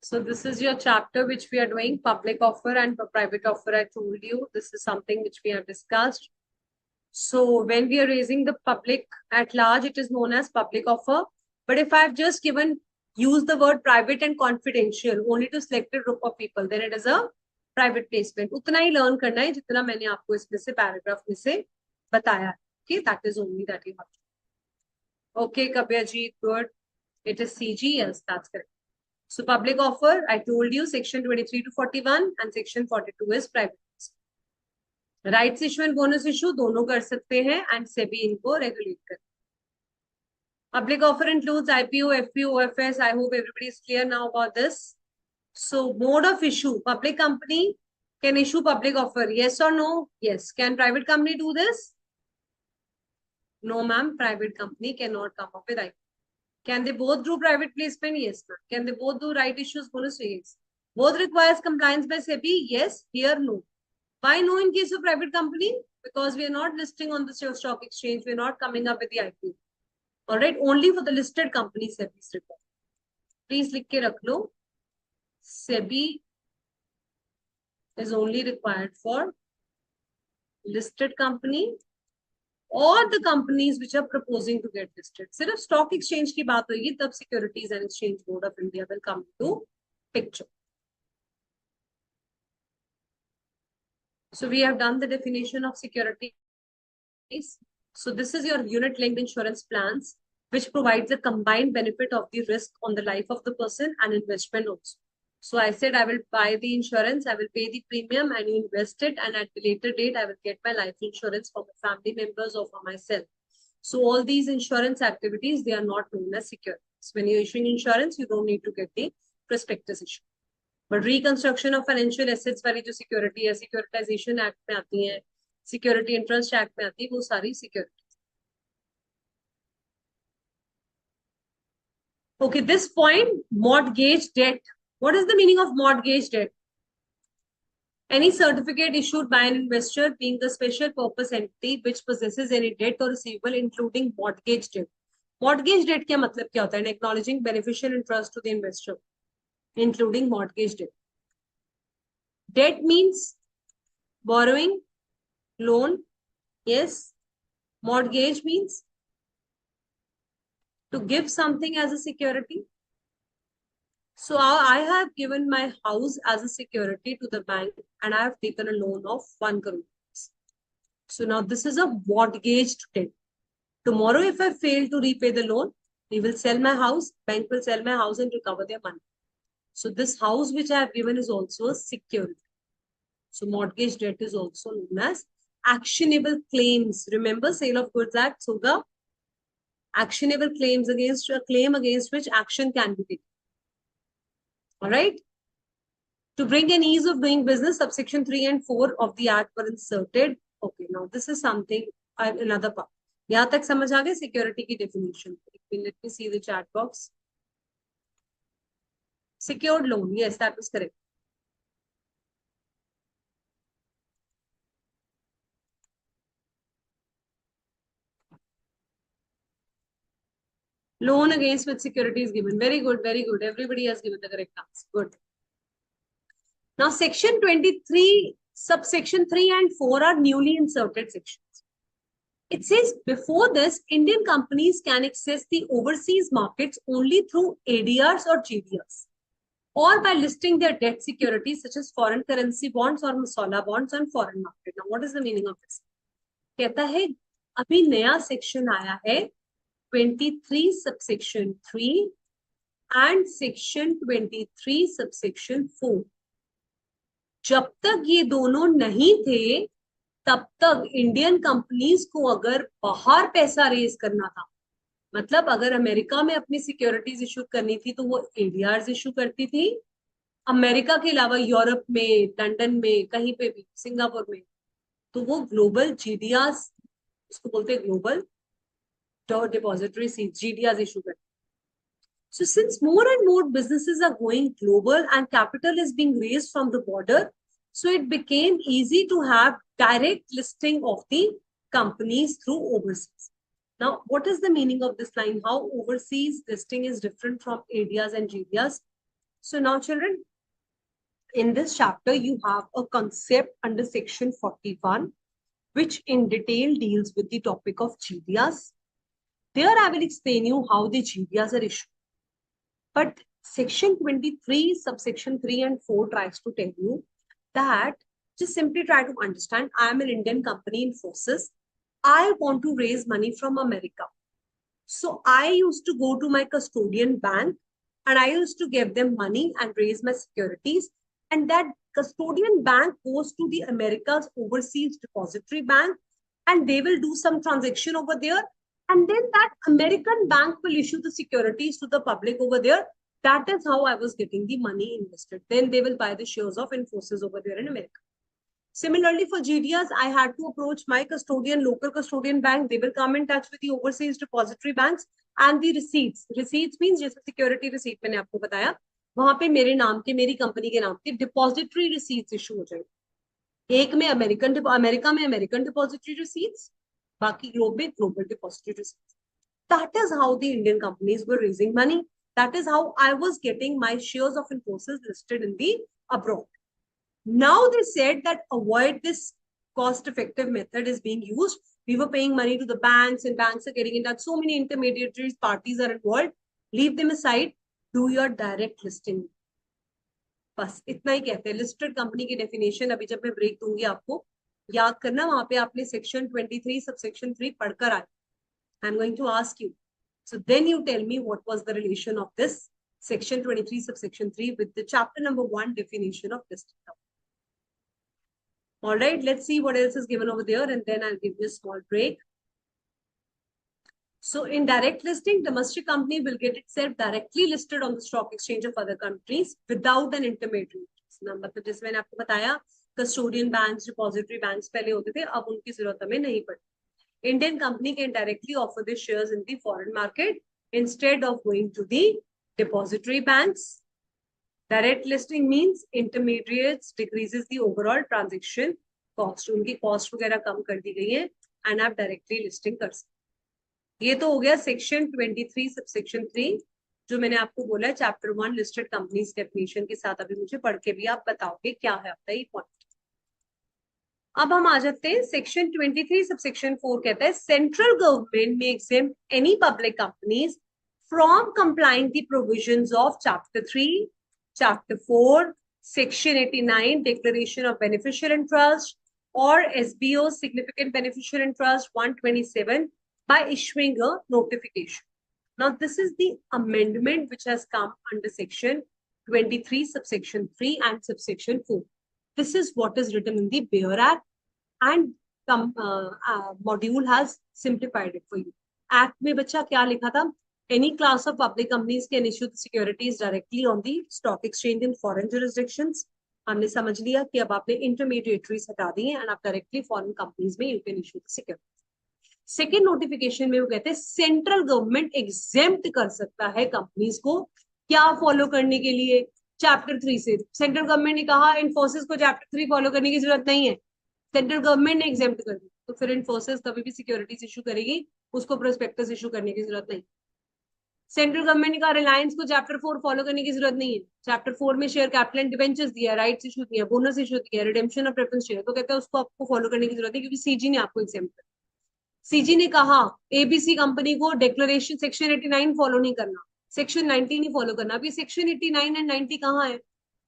So this is your chapter which we are doing, public offer and private offer. I told you this is something which we have discussed. So when we are raising the public at large, it is known as public offer. But if I have just use the word private and confidential only to selected group of people, then it is a private placement. उतना ही learn करना है जितना मैंने आपको इसमें से paragraph में से बताया. Okay, that is only that you have to. Okay, Kabyajit, good. It is CG, yes, that's correct. So public offer, I told you, section 23 to 41 and section 42 is private. Rights issue and bonus issue दोनों कर सकते हैं and SEBI इनको regulate कर. Public offer includes IPO, FPO, OFS. I hope everybody is clear now about this. So mode of issue, public company can issue public offer. Yes or no? Yes. Can private company do this? No, ma'am. Private company cannot come up with IPO. Can they both do private placement? Yes, ma'am. Can they both do right issues, bonus? Yes. Both requires compliance by SEBI? Yes. Here, no. Why no in case of private company? Because we are not listing on the stock exchange. We are not coming up with the IPO. All right. Only for the listed companies SEBI is required. Please लिख के रख लो. SEBI is only required for listed company or the companies which are proposing to get listed. सिर्फ stock exchange की बात होगी तब Securities and Exchange Board of India will come to picture. So we have done the definition of securities. So this is your unit linked insurance plans, which provides a combined benefit of the risk on the life of the person and investment also. So I said I will buy the insurance, I will pay the premium and you invest it, and at the later date, I will get my life insurance for my family members or for myself. So all these insurance activities, they are not known as securities. When you're issuing insurance, you don't need to get the prospectus issue. But reconstruction of financial assets वाली जो security है, securitization act में आती है, security interest act में आती है, वो सारी security. Okay, this point, mortgage debt. What is the meaning of mortgage debt? Any certificate issued by an investor being the special purpose entity which possesses any debt or receivable, including mortgage debt. Mortgage debt क्या मतलब क्या होता है? Acknowledging beneficial interest to the investor, including mortgage debt. Debt means borrowing, loan. Yes. Mortgage means to give something as a security. So I have given my house as a security to the bank and I have taken a loan of 1 crore. So now this is a mortgaged debt. Tomorrow, if I fail to repay the loan, we will sell my house, bank will sell my house and recover their money. So this house which I have given is also a security. So mortgage debt is also known as actionable claims. Remember, Sale of Goods Act, Soga? Actionable claims against a claim against which action can be taken. All right. To bring an ease of doing business, subsection 3 and 4 of the Act were inserted. Okay, now this is something, another part. यहाँ तक समझ आ गए security की definition. Let me see the chat box. Secured loan, yes, that is correct. Loan against which security is given. Very good, very good. Everybody has given the correct answer. Good. Now, section 23, subsection 3 and 4 are newly inserted sections. It says before this, Indian companies can access the overseas markets only through ADRs or GDRs, or by listing their debt securities such as foreign currency bonds or masala bonds on foreign market. Now, what is the meaning of this? कहता है अभी नया section आया है 23 subsection 3 and section 23 subsection 4. जब तक ये दोनों नहीं थे तब तक इंडियन कंपनीज को अगर बाहर पैसा रेज करना था, मतलब अगर अमेरिका में अपनी सिक्योरिटीज इशू करनी थी तो वो एडीआर इशू करती थी, अमेरिका के अलावा यूरोप में, लंदन में, कहीं पे भी, सिंगापुर में, तो वो ग्लोबल जीडीआर, उसको बोलते हैं global depository seat, GDR issue करती. So since more and more businesses are going global and capital is being raised from the border, so it became easy to have direct listing of the companies through overseas. Now, what is the meaning of this line? How overseas listing is different from ADRs and GDRs? So now, children, in this chapter, you have a concept under section 41, which in detail deals with the topic of GDRs. There I will explain you how the GDRs are issued. But section 23, subsection 3 and 4 tries to tell you that just simply try to understand, I am an Indian company in forces. I want to raise money from America. So I used to go to my custodian bank and I used to give them money and raise my securities. And that custodian bank goes to the America's overseas depository bank and they will do some transaction over there. And then that American bank will issue the securities to the public over there. That is how I was getting the money invested. Then they will buy the shares of Infosys over there in America. Similarly, for GDRs, I had to approach my custodian, local custodian bank. They will come in touch with the overseas depository banks and the receipts. Receipts means जैसे security receipt मैंने आपको बताया, वहां पे मेरे नाम के, मेरी कंपनी के नाम के depository receipts issue हो जाएंगे. एक में अमेरिका में अमेरिकन depository receipts, बाकी ग्लोब में global depository receipts. That is how the Indian companies were raising money. That is how I was getting my shares of Infosys listed in the abroad. Now they said that avoid this cost-effective method is being used. We were paying money to the banks and banks are getting in touch. So many intermediaries, parties are involved. Leave them aside. Do your direct listing. बस इतना ही कहते हैं. Listed company की definition अभी जब मैं break दूंगी आपको याद करना, वहां पे आपने सेक्शन 23 सबसेक्शन 3 पढ़कर आए. I am going to ask you. So then you tell me what was the relation of this section 23 subsection 3 with the chapter number 1 definition of listed company. All right, let's see what else is given over there and then I'll give you a small break. So in direct listing, domestic company will get itself directly listed on the stock exchange of other countries without an intermediary. मतलब जैसे मैंने आपको बताया, custodian banks, depository banks पहले होते थे, अब उनकी जरूरत हमें नहीं पड़ती. Indian company can directly offer the shares in the foreign market instead of going to the depository banks. Direct listing means intermediates decreases the overall transaction cost. उनकी cost वगैरह कम कर दी गई है and आप directly listing कर सकते. ये तो हो गया section 23 subsection 3 जो मैंने आपको बोला है chapter 1 listed companies definition के साथ. अभी मुझे पढ़ के भी आप बताओगे क्या है आपका ये पॉइंट. अब हम आ जाते हैं सेक्शन 23 सबसेक्शन 4 कहता है सेंट्रल गवर्नमेंट में exempt any public companies from complying the provisions of chapter 3, chapter 4, section 89 declaration of beneficial interest or SBO significant beneficial interest 127 by issuing a notification. Now this is the amendment which has come under section 23 subsection 3 and subsection 4. This is what is written in the Bear Act and module has simplified it for you. Act में बच्चा क्या लिखा था? Any class of public companies can issue the securities directly on the stock exchange in foreign jurisdictions. हमने समझ लिया कि अब आपने intermediaries हटा दिए and आप directly foreign companies में you can issue the securities. Second notification में वो कहते हैं सेंट्रल गवर्नमेंट exempt कर सकता है कंपनीज को क्या फॉलो करने के लिए? चैप्टर 3 से. सेंट्रल गवर्नमेंट ने कहा इन्फोसिस को चैप्टर 3 फॉलो करने की जरूरत नहीं है, सेंट्रल गवर्नमेंट ने एग्जेम्प्ट कर दी, तो फिर इन्फोसिस कभी भी सिक्योरिटीज इशू करेगी, उसको प्रोस्पेक्टस इशू करने की जरूरत नहीं. सेंट्रल गवर्नमेंट ने कहा रिलायंस को चैप्टर 4 फॉलो करने की जरूरत नहीं है, चैप्टर 4 में शेयर कैपिटल एंड डिबेंचर्स दिया, राइट्स इशू दिया, बोनस इशू दिया, रिडेम्पशन ऑफ प्रेफरेंस शेयर, तो कहते हैं उसको आपको फॉलो करने की जरूरत है क्योंकि सीजी ने आपको एग्जेम्प्ट कर. सीजी ने कहा एबीसी कंपनी को डिक्लेरेशन सेक्शन 89 फॉलो नहीं करना, सेक्शन 90 नहीं फॉलो करना. अभी सेक्शन 89 एंड 90 कहाँ है?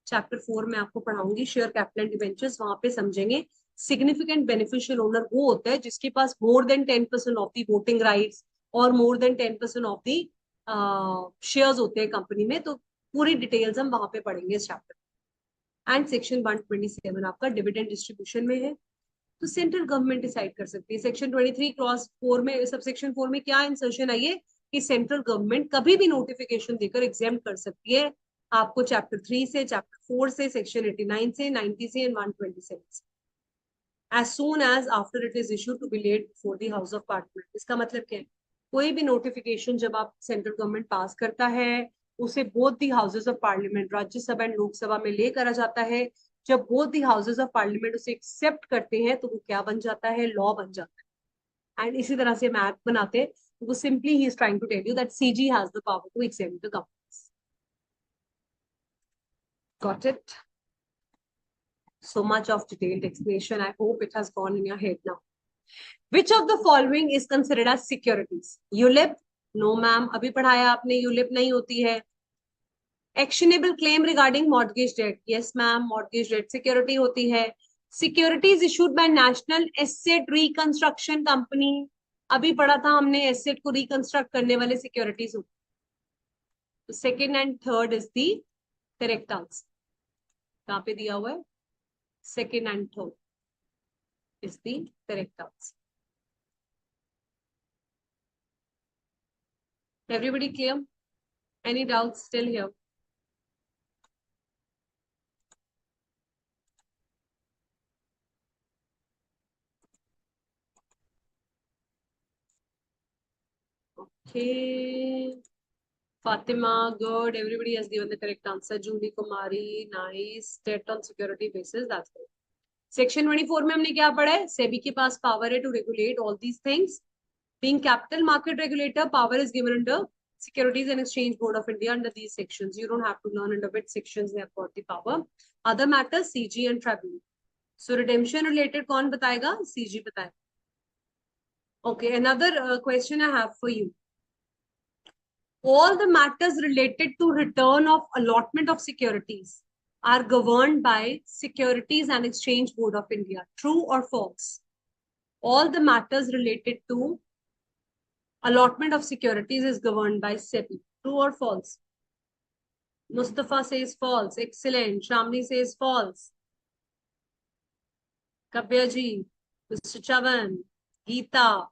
चैप्टर 4 में आपको पढ़ाऊंगी शेयर कैपिटल एंड डिबेंचर्स, वहां पे समझेंगे. सिग्निफिकेंट बेनिफिशियल ओनर वो होता है जिसके पास more than 10% of the voting rights और more than 10% of the shares होते हैं कंपनी में, तो पूरी डिटेल्स हम वहां पे पढ़ेंगे इस चैप्टर। एंड सेक्शन 127 आपका डिविडेंड डिस्ट्रीब्यूशन में है, तो सेंट्रल गवर्नमेंट डिसाइड कर सकती है। सेक्शन 23 क्रॉस 4 में, सब सेक्शन 4 में क्या इंसर्शन आई है कि सेंट्रल गवर्नमेंट कभी भी नोटिफिकेशन देकर एग्जाम कर सकती है आपको चैप्टर 3 से, चैप्टर 4 से, सेक्शन 89 से, 90 से एंड 127 से, as soon as after it is issued to be laid before the House of Parliament। इसका मतलब क्या है, कोई भी नोटिफिकेशन जब आप सेंट्रल गवर्नमेंट पास करता है, उसे both the houses of parliament, Rajya Sabha and Lok Sabha में ले करा जाता है। जब both the houses of parliament उसे एक्सेप्ट करते हैं तो वो क्या बन जाता है, लॉ बन जाता है। एंड इसी तरह से हम एक्ट बनाते हैं, तो वो सिंपली ही is trying to tell you that CG has the power to exempt the companies. Got it? So much of detailed explanation. I hope it has gone in your head now. Which of the following is considered as securities? ULIP? No ma'am, अभी पढ़ाया आपने, ULIP नहीं होती है। Actionable claim regarding mortgage debt? Yes ma'am, mortgage debt security होती है। Securities issued by National Asset Reconstruction Company? अभी पढ़ा था हमने, एसेट को रिकंस्ट्रक्ट करने वाले सिक्योरिटीज होती है। तो second and third is the correct answer. कहाँ पे दिया हुआ है? Second and third is the correct answer. Everybody clear? Any doubts still here? Okay. Fatima, good. Everybody has given the correct answer. Julie Kumari, nice. Debt on security basis, that's good. Section 24 में हमने क्या पढ़ा है? सेबी के पास power है to regulate all these things. Being capital market regulator, power is given under Securities and Exchange Board of India under these sections. You don't have to learn under which sections they have got the power. Other matters, CG and tribunal. So redemption related कौन बताएगा? CG बताएगा. Okay, another question I have for you. All the matters related to return of allotment of securities are governed by Securities and Exchange Board of India. True or false? All the matters related to allotment of securities is governed by SEBI. True or false? Mustafa says false. Excellent. Shamni says false. Kabya ji, Mr. Chavan, Geeta,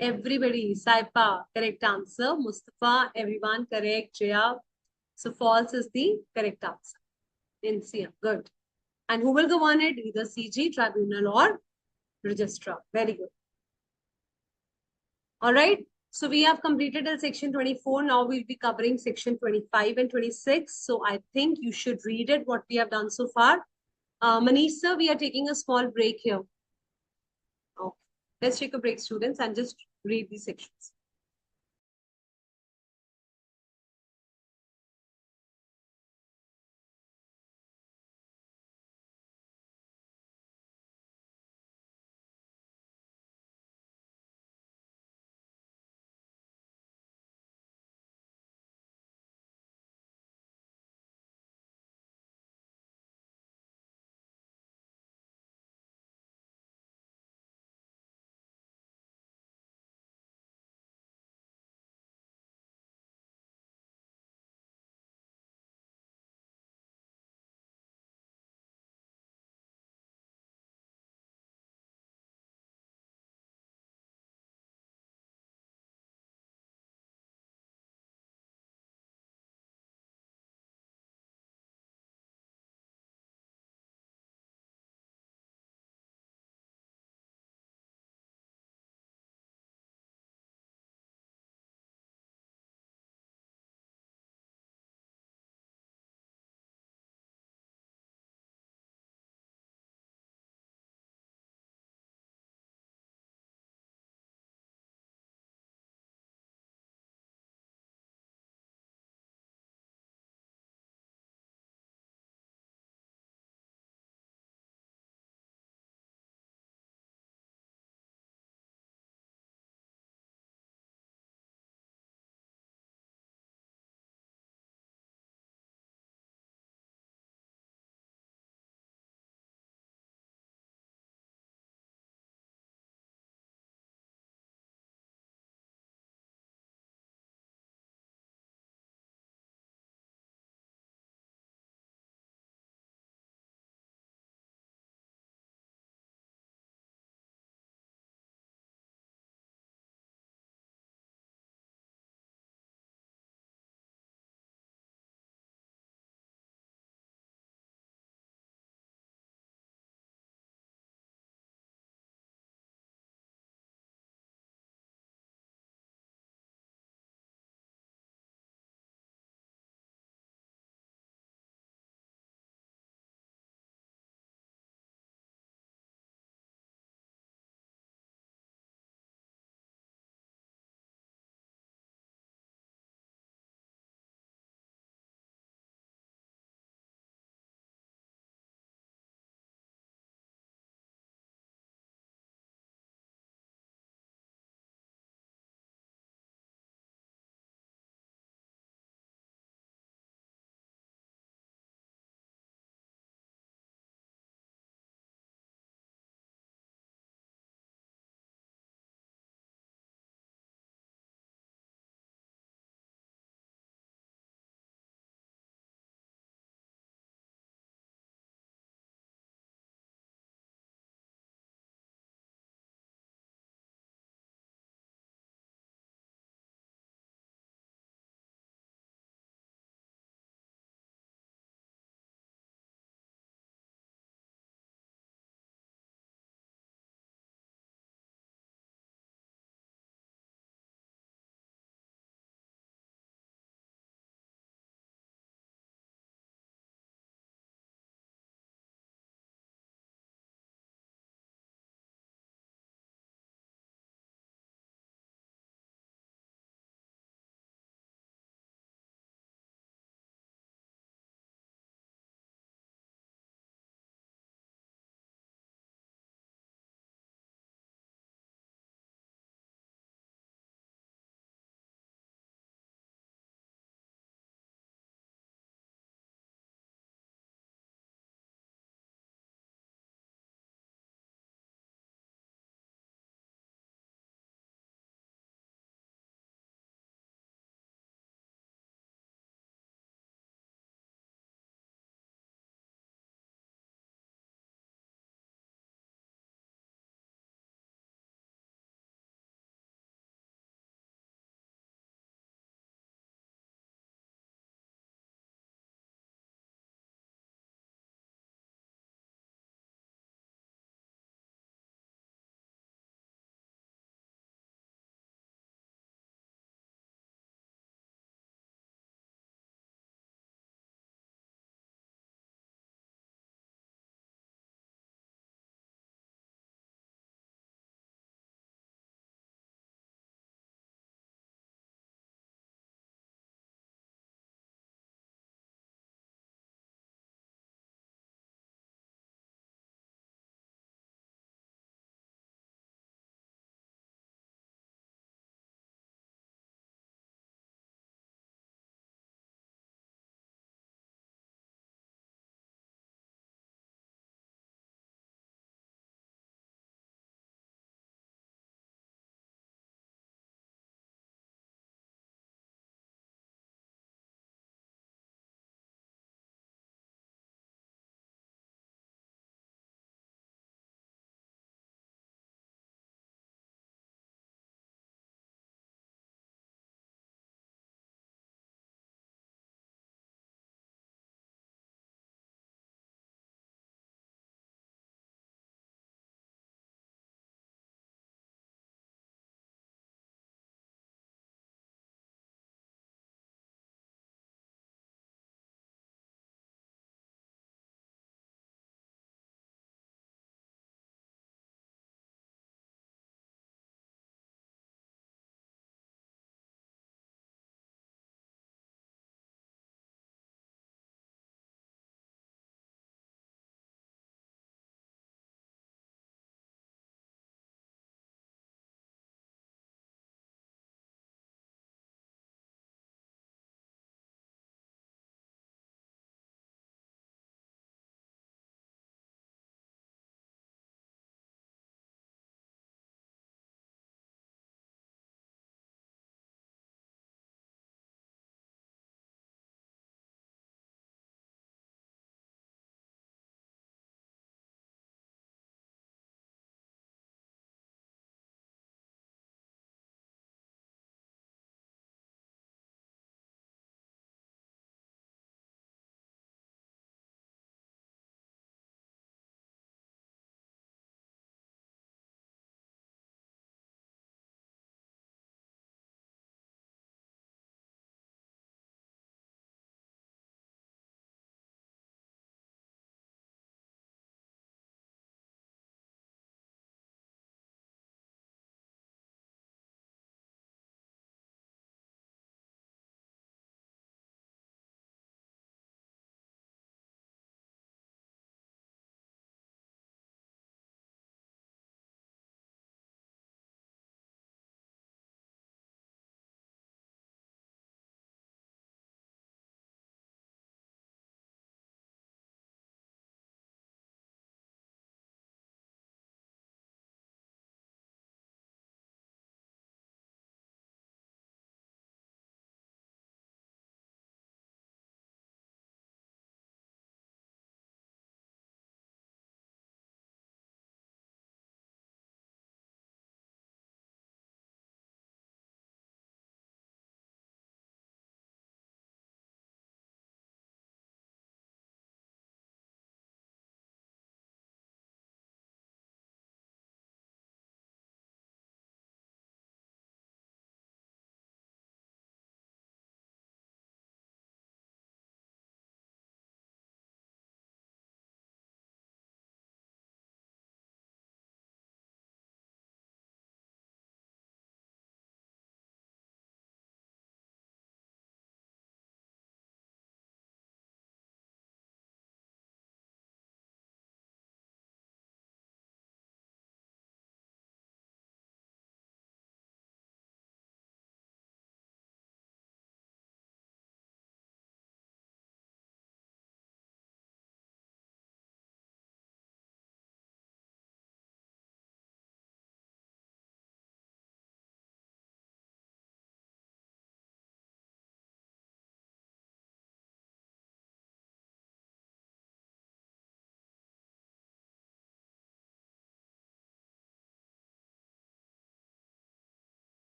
everybody, Saipa, correct answer. Mustafa, everyone correct. Jaya. So false is the correct answer. NCM, good. And who will govern it? Either CG, tribunal or registrar. Very good. All right. So we have completed till section 24. Now we'll be covering section 25 and 26. So I think you should read it, what we have done so far. Manish sir, we are taking a small break here. Okay. Let's take a break, students, and just read these sections.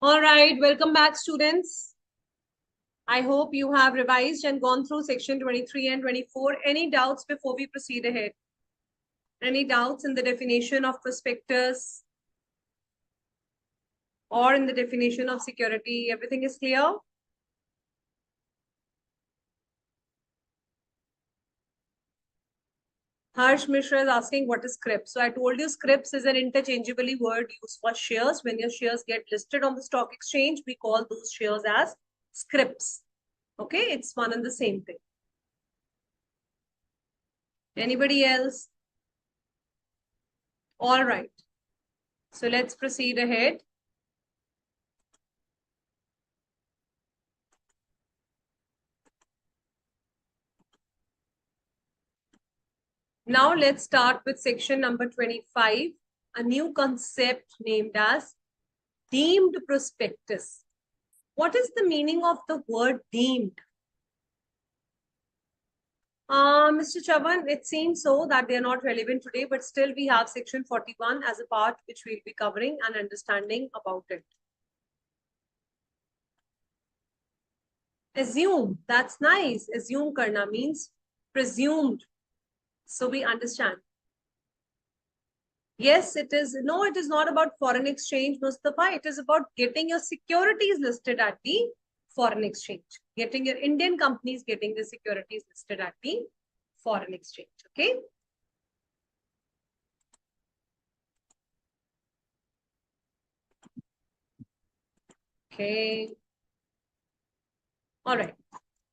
All right, welcome back, students. I hope you have revised and gone through section 23 and 24. Any doubts before we proceed ahead? Any doubts in the definition of prospectus or in the definition of security? Everything is clear? Harsh Mishra is asking what is script. So I told you scripts is an interchangeably word used for shares. When your shares get listed on the stock exchange, we call those shares as scripts. Okay, it's one and the same thing. Anybody else? All right. So let's proceed ahead. Now let's start with section number 25, a new concept named as deemed prospectus. What is the meaning of the word deemed? Mr. Chavan, it seems so that they are not relevant today, but still we have section 41 as a part which we'll be covering and understanding about it. Assume, that's nice. Assume karna means presumed. So we understand. Yes, it is. No, it is not about foreign exchange, Mustafa. It is about getting your securities listed at the foreign exchange. Getting your Indian companies getting the securities listed at the foreign exchange. Okay. Okay. All right.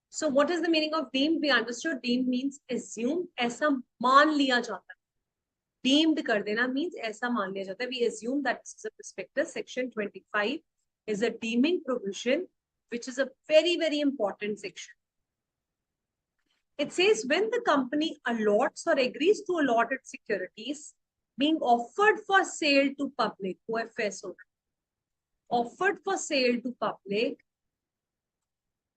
So what is the meaning of deemed? We understood deemed means assume. ऐसा मान लिया जाता है. Deemed कर देना means ऐसा मान लिया जाता है. We assume that this is a prospectus. Section 25 is a deeming provision, which is a very, very important section. It says when the company allots or agrees to allot its securities being offered for sale to public, OFS, offered for sale to public,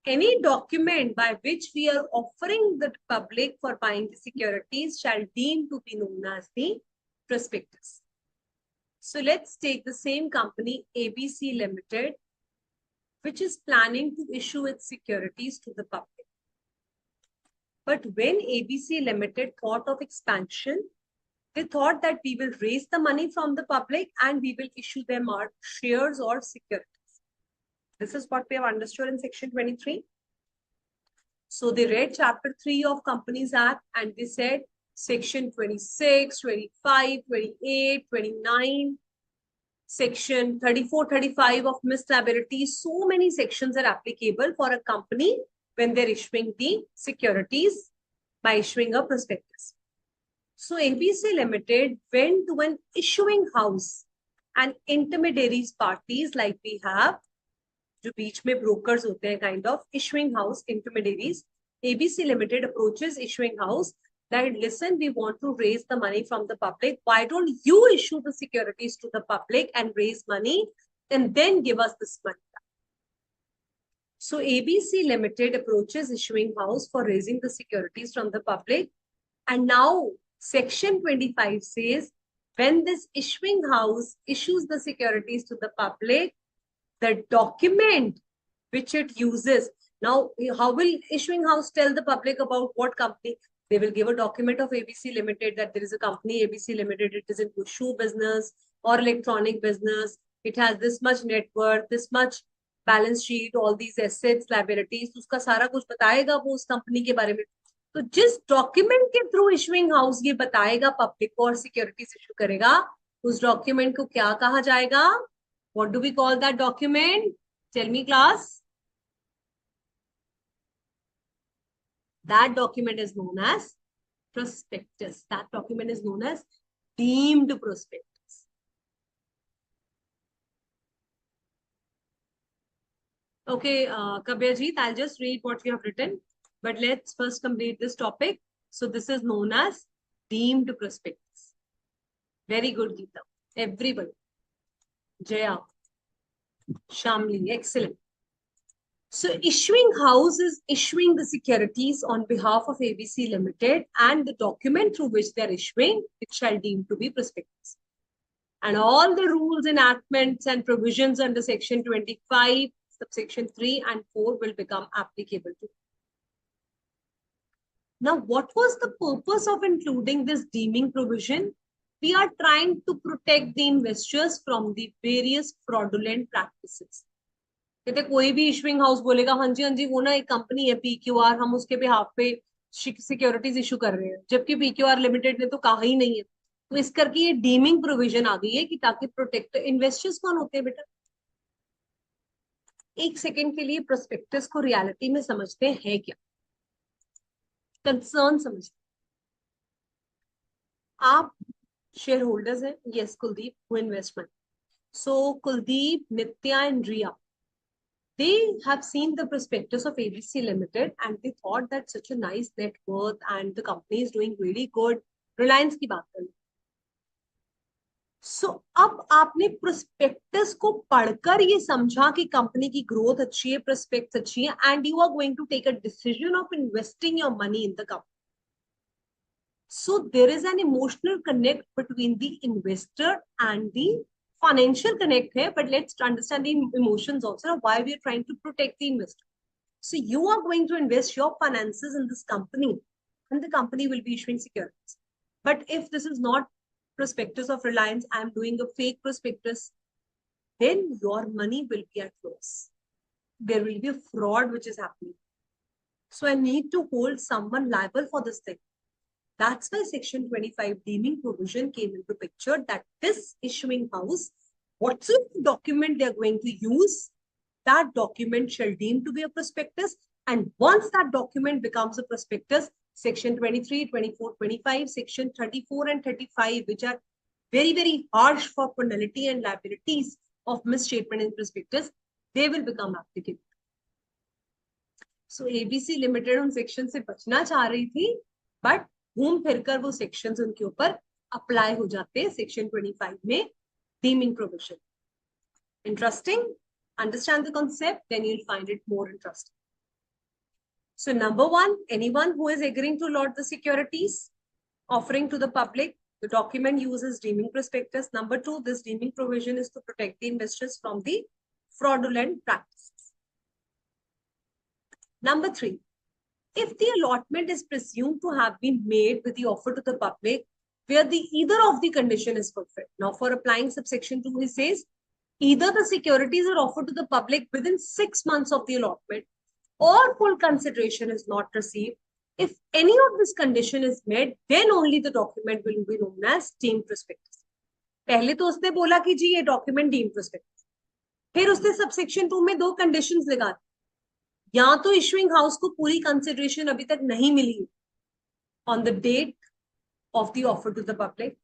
any document by which we are offering the public for buying the securities shall deem to be known as the prospectus. So let's take the same company, ABC Limited, which is planning to issue its securities to the public. But when ABC Limited thought of expansion, they thought that we will raise the money from the public and we will issue them our shares or securities. This is what we have understood in section 23. So they read chapter 3 of Companies Act and they said section 26, 25, 28, 29, section 34, 35 of missed liabilities. So many sections are applicable for a company when they're issuing the securities by issuing a prospectus. So ABC Limited went to an issuing house and intermediaries parties like we have, जो बीच में brokers होते हैं, kind of issuing house intermediaries. ABC Limited approaches issuing house that, listen, we want to raise the money from the public. Why don't you issue the securities to the public and raise money and then give us this money? So ABC Limited approaches issuing house for raising the securities from the public. And now section 25 says, when this issuing house issues the securities to the public, the document which it uses. Now, how will issuing house tell the public about what company? They will give a document of ABC Limited that there is a company, ABC Limited, it is in shoe business or electronic business. It has this much net worth, this much balance sheet, all these assets, liabilities. उसका सारा कुछ बताएगा वो उस company के बारे में. तो जिस डॉक्यूमेंट के थ्रू इशुइंग हाउस ये बताएगा पब्लिक को और सिक्योरिटीज इशू करेगा, उस डॉक्यूमेंट को क्या कहा जाएगा? What do we call that document? Tell me, class. That document is known as prospectus. That document is known as deemed prospectus. Okay, Kabirjeet, I'll just read what you have written. But let's first complete this topic. So this is known as deemed prospectus. Very good, Geeta. Everybody. Jaya, Shamli, excellent. So issuing house is issuing the securities on behalf of ABC Limited and the document through which they are issuing, it shall deem to be prospectus. And all the rules, enactments, and provisions under Section 25, subsection 3 and 4 will become applicable to. Now, what was the purpose of including this deeming provision? We are trying to protect the investors from the various fraudulent practices. कहते कोई भी issuing house बोलेगा हाँ जी वो ना एक company है PQR, हम उसके बिहाफ पे सिक्योरिटीज इशू कर रहे हैं, जबकि PQR लिमिटेड ने तो कहा ही नहीं है। तो इस करके ये डीमिंग प्रोविजन आ गई है कि ताकि प्रोटेक्ट इन्वेस्टर्स कौन होते हैं बेटा। एक सेकेंड के लिए प्रोस्पेक्टस को रियलिटी में समझते हैं क्या, कंसर्न समझते। आप शेयर होल्डर्स हैं, yes Kuldeep, who investment. So Kuldeep, Nitya and Riya, they have seen the prospectus of ABC Limited and they thought that such a nice net worth and the company is doing really good. Reliance की बात करें। So अब आपने prospectus को पढ़कर ये समझा कि कंपनी की ग्रोथ अच्छी है, prospects अच्छी है, and you are going to take a decision of investing your money in the company. So there is an emotional connect between the investor and the financial connect here, but let's understand the emotions also, why we are trying to protect the investor. So you are going to invest your finances in this company and the company will be issuing securities. But if this is not prospectus of Reliance, I am doing a fake prospectus, then your money will be at loss. There will be a fraud which is happening. So I need to hold someone liable for this thing. That's why Section 25 deeming provision came into picture, that this issuing house, whatsoever document they are going to use, that document shall deem to be a prospectus. And once that document becomes a prospectus, Section 23, 24, 25, Section 34 and 35, which are very, very harsh for penalty and liabilities of misstatement in prospectus, they will become applicable. So ABC Limited उन section से बचना चाह रही थी, but घूम फिरकर वो sections उनके ऊपर अप्लाई हो जाते हैं सेक्शन 25 में dimming provision. Interesting? Understand the concept, then you'll find it more interesting. So number one, anyone who is agreeing to allot the securities offering to the public, the document uses deeming prospectus. Number two, this deeming provision is to protect the investors from the fraudulent practices. Number three, if the allotment is presumed to have been made with the offer to the public, where either of the condition is fulfilled. Now, for applying subsection 2, he says, either the securities are offered to the public within 6 months of the allotment or full consideration is not received. If any of this condition is met, then only the document will be known as deemed prospectus. पहले तो उसने बोला कि जी ये document deemed prospectus, फिर उसने subsection 2 में दो conditions लगा दी। या तो issuing house को पूरी consideration अभी तक नहीं मिली on the date of the offer to the public,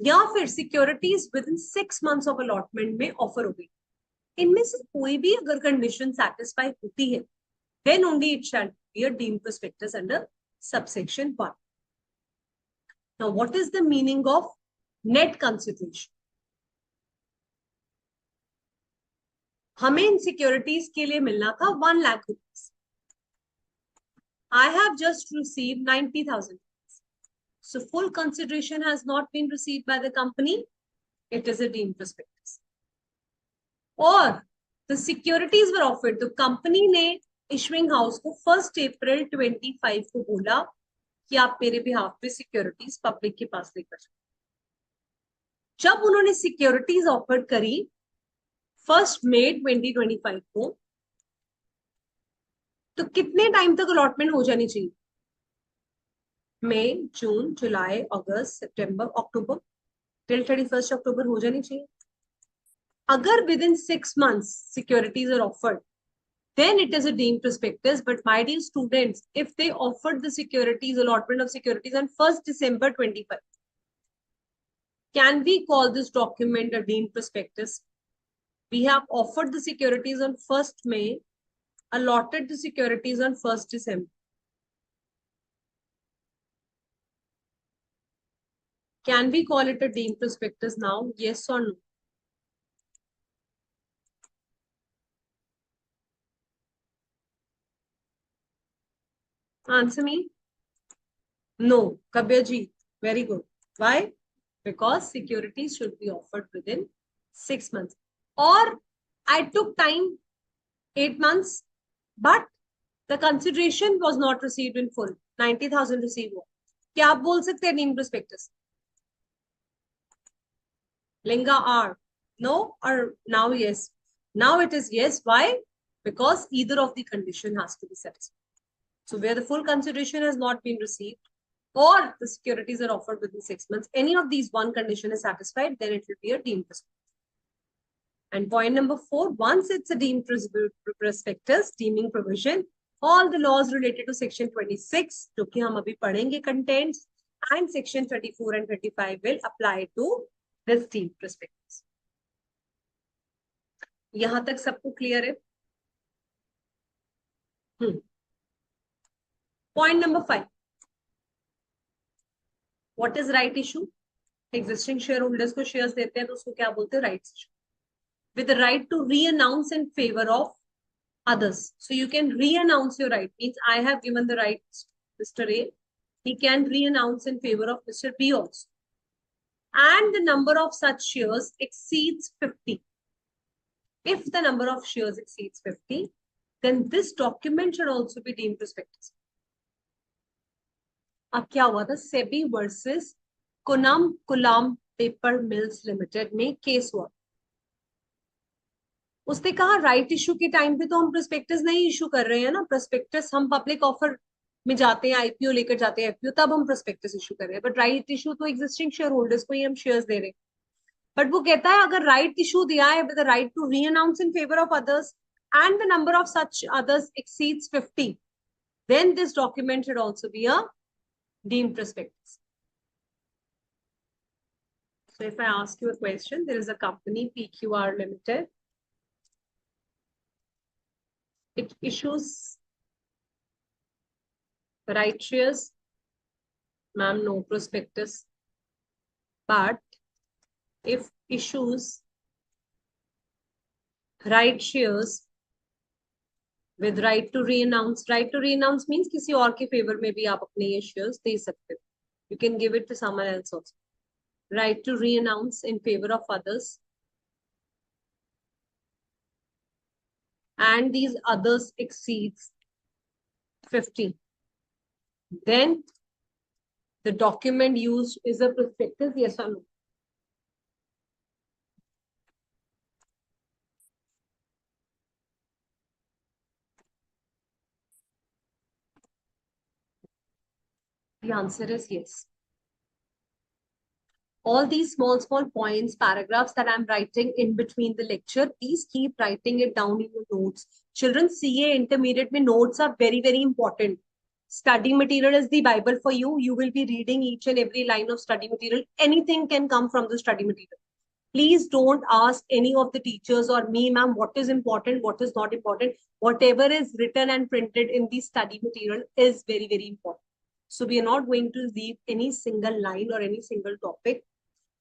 या फिर securities within 6 months of allotment में offer हो गई। इनमें से कोई भी अगर condition satisfy होती है, then only it shall be a deemed prospectus under subsection 1. Now, what is the meaning of net consideration? हमें इन सिक्योरिटीज के लिए मिलना था 1 lakh rupees. I have just received 90,000. So full consideration has not been received by the company. It is a deemed prospectus. Or the securities were offered. The company ने issuing house को 1 April 25 को बोला कि आप मेरे बिहाफ पे securities public के पास लेकर जाओ। जब उन्होंने सिक्योरिटीज ऑफर करी 1 May 2025 को, तो कितने टाइम तक अलॉटमेंट हो जानी चाहिए? मई, जून, जुलाई, अगस्त, सितंबर, अक्टूबर, टिल 31 अक्टूबर हो जानी चाहिए। अगर within 6 months securities are offered, then it is a deemed prospectus. But my dear students, if they offered the securities, allotment of securities on 1 December 25, can we call this document a deemed prospectus? We have offered the securities on 1 May, allotted the securities on 1 December. Can we call it a deemed prospectus now? Yes or no? Answer me. No. Kabyajit, very good. Why? because securities should be offered within 6 months. Or I took time 8 months, but the consideration was not received in full. 90,000 received हुआ. क्या आप बोल सकते हैं deemed prospectus? Linga R. No or now yes. Now it is yes. Why? Because either of the condition has to be satisfied. So where the full consideration has not been received or the securities are offered within 6 months, any of these one condition is satisfied, then it will be a deemed prospectus. And point number 4, once it's a deemed prospectus, deeming provision, all the laws related to section 26, जो कि हम अभी पढ़ेंगे contents, and section 34 and 35 will apply to this deemed prospectus. यहाँ तक सबको clear है? Point number 5. What is right issue? Existing shareholders को shares देते हैं तो उसको क्या बोलते हैं? Rights issue. With the right to re-announce in favor of others. So you can re-announce your right. Means I have given the right to Mr. A. He can re-announce in favor of Mr. B also. And the number of such shares exceeds 50. If the number of shares exceeds 50, then this document should also be deemed prospectus. अब क्या हुआ था? SEBI versus कुलाम paper mills limited में case हुआ. उसने कहा right issue के time पे तो हम प्रोस्पेक्टस नहीं इशू कर रहे हैं ना. प्रोस्पेक्टस हम पब्लिक ऑफर में जाते हैं, आईपीओ लेकर जाते हैं एफपीओ, तब हम प्रोस्पेक्टस इशू कर रहे हैं. बट राइट इशू तो एक्जिस्टिंग शेयर होल्डर्स को ही हम शेयर्स दे रहे हैं. बट वो कहता है अगर राइट इशू दिया है with the right to renounce in favour of others and the number of such others exceeds 50, then this document should also be a deemed prospectus. So if I ask you a question, there is a company PQR Limited. It issues right shares. Ma'am, no prospectus. But if issues right shares with right to re-announce means किसी और के favor में भी आप अपने ये shares दे सकते हो. You can give it to someone else also. Right to re-announce in favor of others. And these others exceeds 50. Then the document used is a prospectus, yes or no? The answer is yes. All these small points, paragraphs that I'm writing in between the lecture, please keep writing it down in your notes. Children, CA intermediate में notes are very, very important. Study material is the Bible for you. You will be reading each and every line of study material. Anything can come from the study material. Please don't ask any of the teachers or me, ma'am, what is important, what is not important. Whatever is written and printed in the study material is very, very important. So we are not going to leave any single line or any single topic.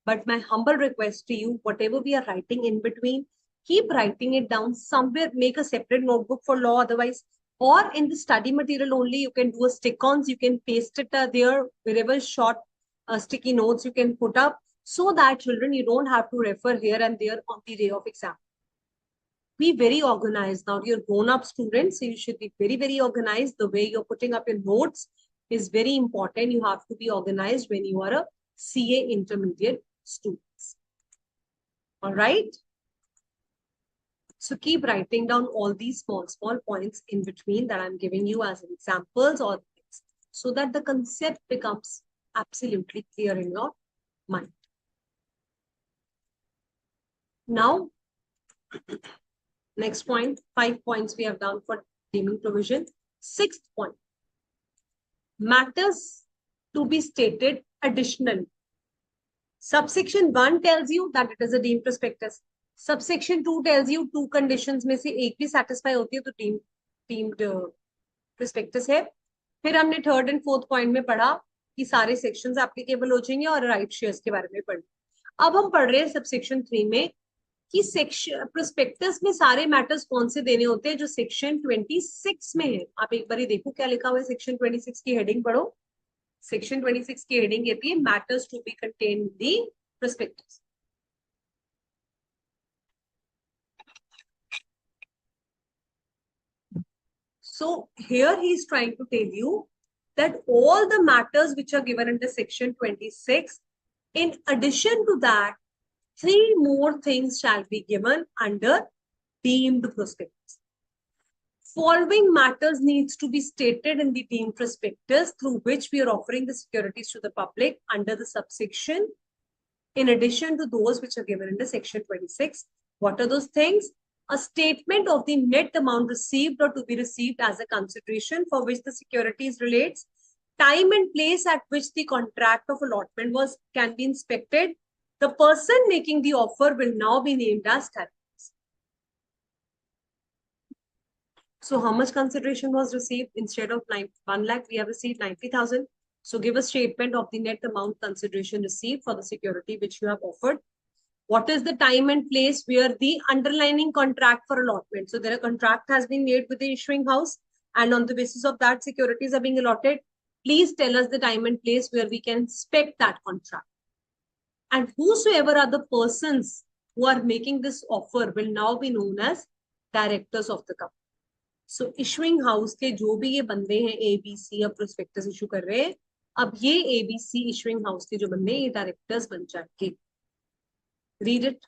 But my humble request to you, whatever we are writing in between, keep writing it down somewhere, make a separate notebook for law otherwise, or in the study material only, you can do a stick-ons, you can paste it there, wherever short sticky notes you can put up, so that children, you don't have to refer here and there on the day of exam. Be very organized. Now you're grown-up students, so you should be very, very organized. The way you're putting up your notes is very important. You have to be organized when you are a CA intermediate students. All right. So keep writing down all these small points in between that I'm giving you as examples or things, so that the concept becomes absolutely clear in your mind. Now, next point, 5 points we have done for deeming provision. 6th point, matters to be stated additionally. Subsection 1 tells you that it is a deemed prospectus. Subsection 2 tells you 2 conditions में से एक भी satisfy होती है तो deemed prospectus है. फिर हमने 3rd and 4th point में पढ़ा कि सारे sections applicable हो जाएंगे और right shares के बारे में पढ़. अब हम पढ़ रहे हैं subsection 3 में कि section prospectus में सारे matters कौन से देने होते हैं जो section 26 में है. आप एक बार ही देखो क्या लिखा हुआ है section 26 की heading पढ़ो. Section 26 की heading कहती है matters to be contained in the prospectus. So here he is trying to tell you that all the matters which are given under section 26, in addition to that, 3 more things shall be given under deemed prospectus. Following matters needs to be stated in the deemed prospectus through which we are offering the securities to the public under the subsection, in addition to those which are given under section 26. What are those things? A statement of the net amount received or to be received as a consideration for which the securities relates, time and place at which the contract of allotment can be inspected. The person making the offer will now be named as director. So how much consideration was received? Instead of 1 lakh, we have received 90,000. So give a statement of the net amount consideration received for the security which you have offered. What is the time and place where the underlying contract for allotment? So there a contract has been made with the issuing house, and on the basis of that, securities are being allotted. Please tell us the time and place where we can inspect that contract. And whosoever are the persons who are making this offer will now be known as directors of the company. So issuing house के जो भी ये बंदे हैं ABC या prospectus issue कर रहे हैं, अब ये ABC issuing house के जो बंदे हैं ये directors बन जाएंगे. Read it.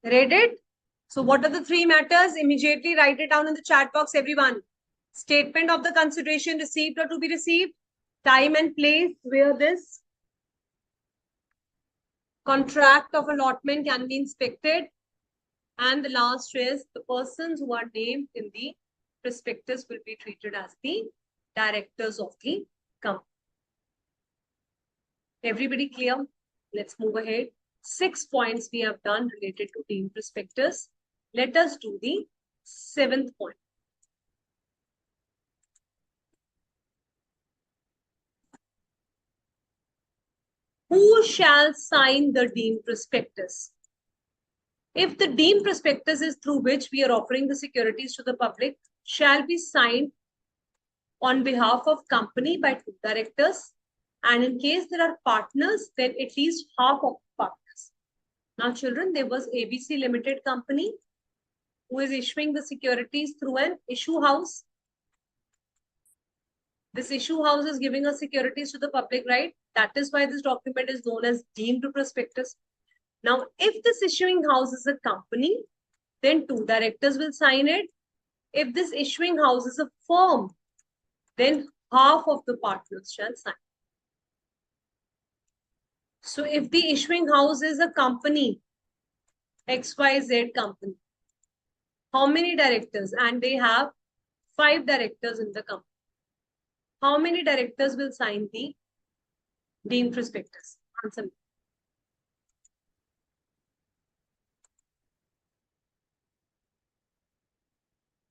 Read it? So what are the 3 matters? Immediately write it down in the chat box, everyone. Statement of the consideration received or to be received, time and place where this contract of allotment can be inspected, and the last is the persons who are named in the prospectus will be treated as the directors of the company. Everybody clear? Let's move ahead. 6 points we have done related to deemed prospectus. Let us do the 7th point. Who shall sign the deemed prospectus? If the deemed prospectus is through which we are offering the securities to the public, shall be signed on behalf of company by 2 directors, and in case there are partners, then at least half of partners. Now, children, there was ABC Limited Company who is issuing the securities through an issue house. This issue house is giving us securities to the public, right? That is why this document is known as deemed prospectus. Now, if this issuing house is a company, then 2 directors will sign it. If this issuing house is a firm, then half of the partners shall sign. So if the issuing house is a company, XYZ company, how many directors? And they have 5 directors in the company. How many directors will sign the deemed prospectus? Answer me.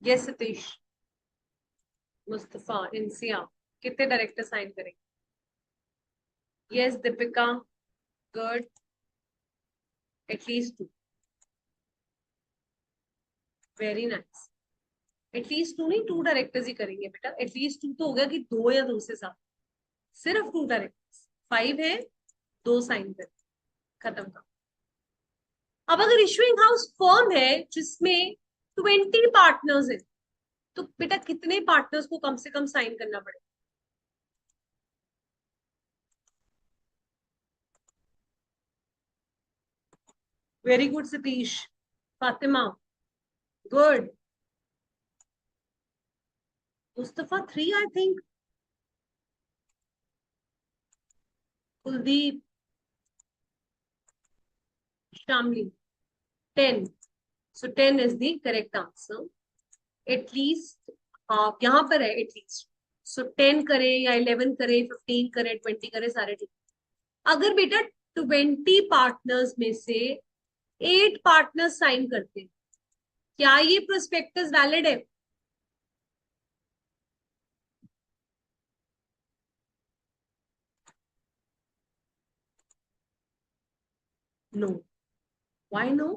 Yes, Satish. Mustafa, Insia. कितने director sign करेंगे? Yes, Deepika. Good. At least 2. Very nice. At least 2 नहीं, 2 directors ही करेंगे बेटा. At least 2 तो हो गया कि 2 या 2 से ज्यादा. सिर्फ 2 डायरेक्टर्स. 5 है, 2 साइन करें. खत्म का. अब अगर इशुइंग हाउस फर्म है जिसमें 20 पार्टनर्स है, तो बेटा कितने पार्टनर्स को कम से कम साइन करना पड़ेगा? Very good Satish. Fatima, good. Mustafa 3, I think. Kuldeep, Shamli, 10. So 10 is the correct answer. At least, हाँ यहाँ पर है at least. So 10 करे या 11 करे, 15 करे, 20 करे, सारे ठीक. अगर बेटा 20 पार्टनर्स में से 8 पार्टनर्स साइन करते हैं, क्या ये प्रोस्पेक्टस वैलिड है? No. Why no?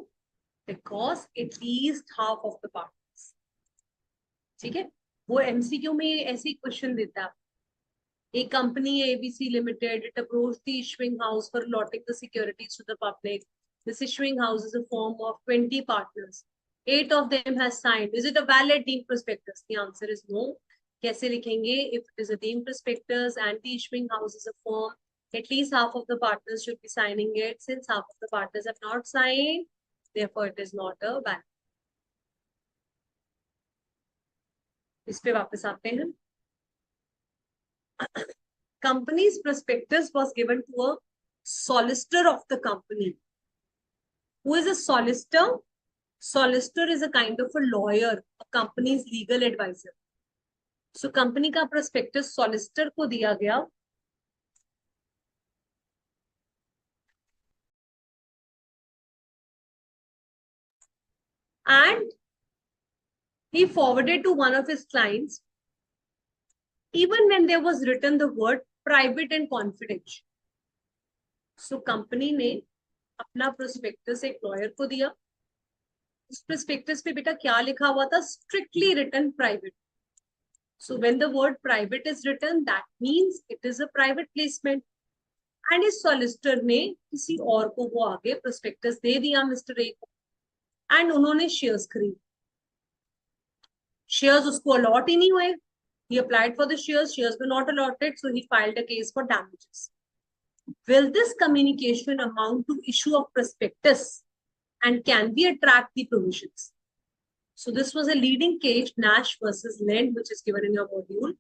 Because at least half of the partners. ठीक है, वो एमसीक्यू में ऐसे ही क्वेश्चन देता है. A company ABC Limited, it approached the issuing house for allotting the securities to the public. This issuing house is a firm of 20 partners. 8 of them has signed. Is it a valid deemed prospectus? The answer is no. कैसे लिखेंगे? If it is a deemed prospectus and the issuing house is a firm, at least half of the partners should be signing it. Since half of the partners have not signed, therefore it is not a valid. इस पे वापस आते हैं. Company's prospectus was given to a solicitor of the company. Who is a solicitor? Solicitor is a kind of a lawyer, a company's legal advisor. So company का prospectus solicitor को दिया गया. And he forwarded to one of his clients, even when there was written the word private and confidential. So company ने अपना prospectus एक lawyer को दिया. उस prospectus पे बेटा क्या लिखा हुआ था? Strictly written private. So when the word private is written, that means it is a private placement. And इस solicitor ने किसी और को वो आगे prospectus दे दिया मिस्टर ए को. And उन्होंने shares खरीद. Shares उसको allot ही नहीं हुए. He applied for the shares. Shares were not allotted, so he filed a case for damages. Will this communication amount to issue of prospectus? And can we attract the provisions? So this was a leading case, Nash versus Lend, which is given in your module.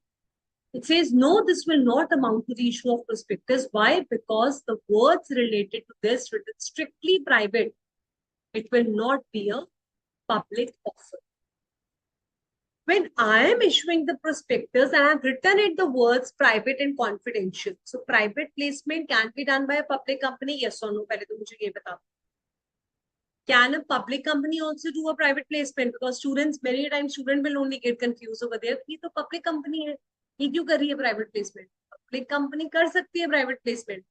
It says, no, this will not amount to the issue of prospectus. Why? Because the words related to this written strictly private. It will not be a public offer. When I am issuing the prospectus and I have written it the words private and confidential. So private placement can be done by a public company, yes or no? पहले तो मुझे ये बता. Can a public company also do a private placement? Because students, many times student will only get confused over there. ये तो public company है, ये क्यों कर रही है private placement? Public company कर सकती है private placement.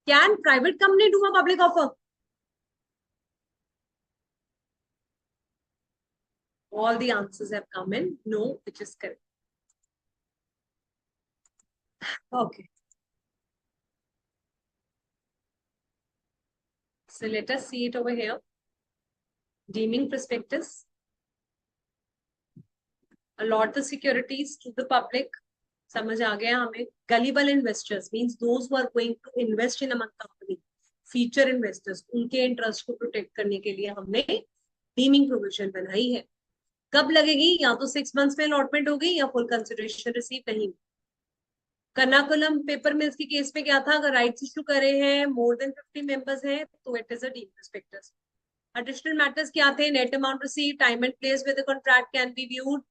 Can private company do a public offer? All the answers have come in no, which is correct. Okay. So let us see it over here. Deeming prospectus. Allot the securities to the public. समझ आ गया हमें. Gullible investors means those who are going to invest in a company. Feature investors, उनके interest को protect करने के लिए हमने dimming provision बनाई है. कब लगेगी? या तो 6 months में अलॉटमेंट हो गई या फुल कंसिडरेशन रिसीव नहीं. कर्नाकुलम पेपर मिल्स की केस में क्या था? अगर राइट्स इशू करे हैं, मोर देन 50 मेंबर्स हैं, तो it is a deemed prospectus. Additional matters क्या थे? Net amount receive, time and place with the contract can be viewed,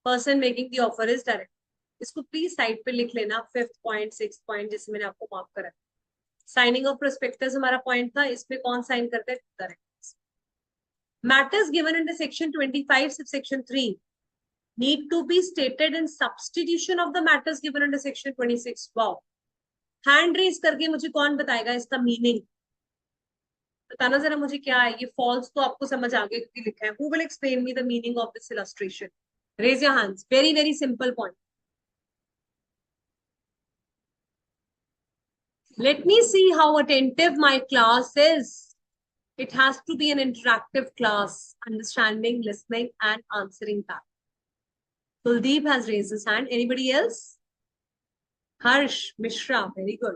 person making the offer is direct. इसको प्लीज साइड पे लिख लेना. 5th पॉइंट, 6th पॉइंट जिसमें मैंने आपको mark करा. साइनिंग ऑफ प्रोस्पेक्टस हमारा पॉइंट था. इसमें कौन साइन करता है? Direct. Matters given under section 25 subsection 3 need to be stated in substitution of the matters given under section 26. Wow. Hand raise करके मुझे कौन बताएगा इसका मीनिंग? बताना जरा मुझे क्या है ये. फॉल्स तो आपको समझ आ गया क्योंकि लिखा है. Who will explain me the meaning of this illustration? Raise your hands. Very, very simple point. Let me see how attentive my class is. It has to be an interactive class. Understanding, listening, and answering back. Kuldeep has raised his hand. Anybody else? Harsh Mishra, very good.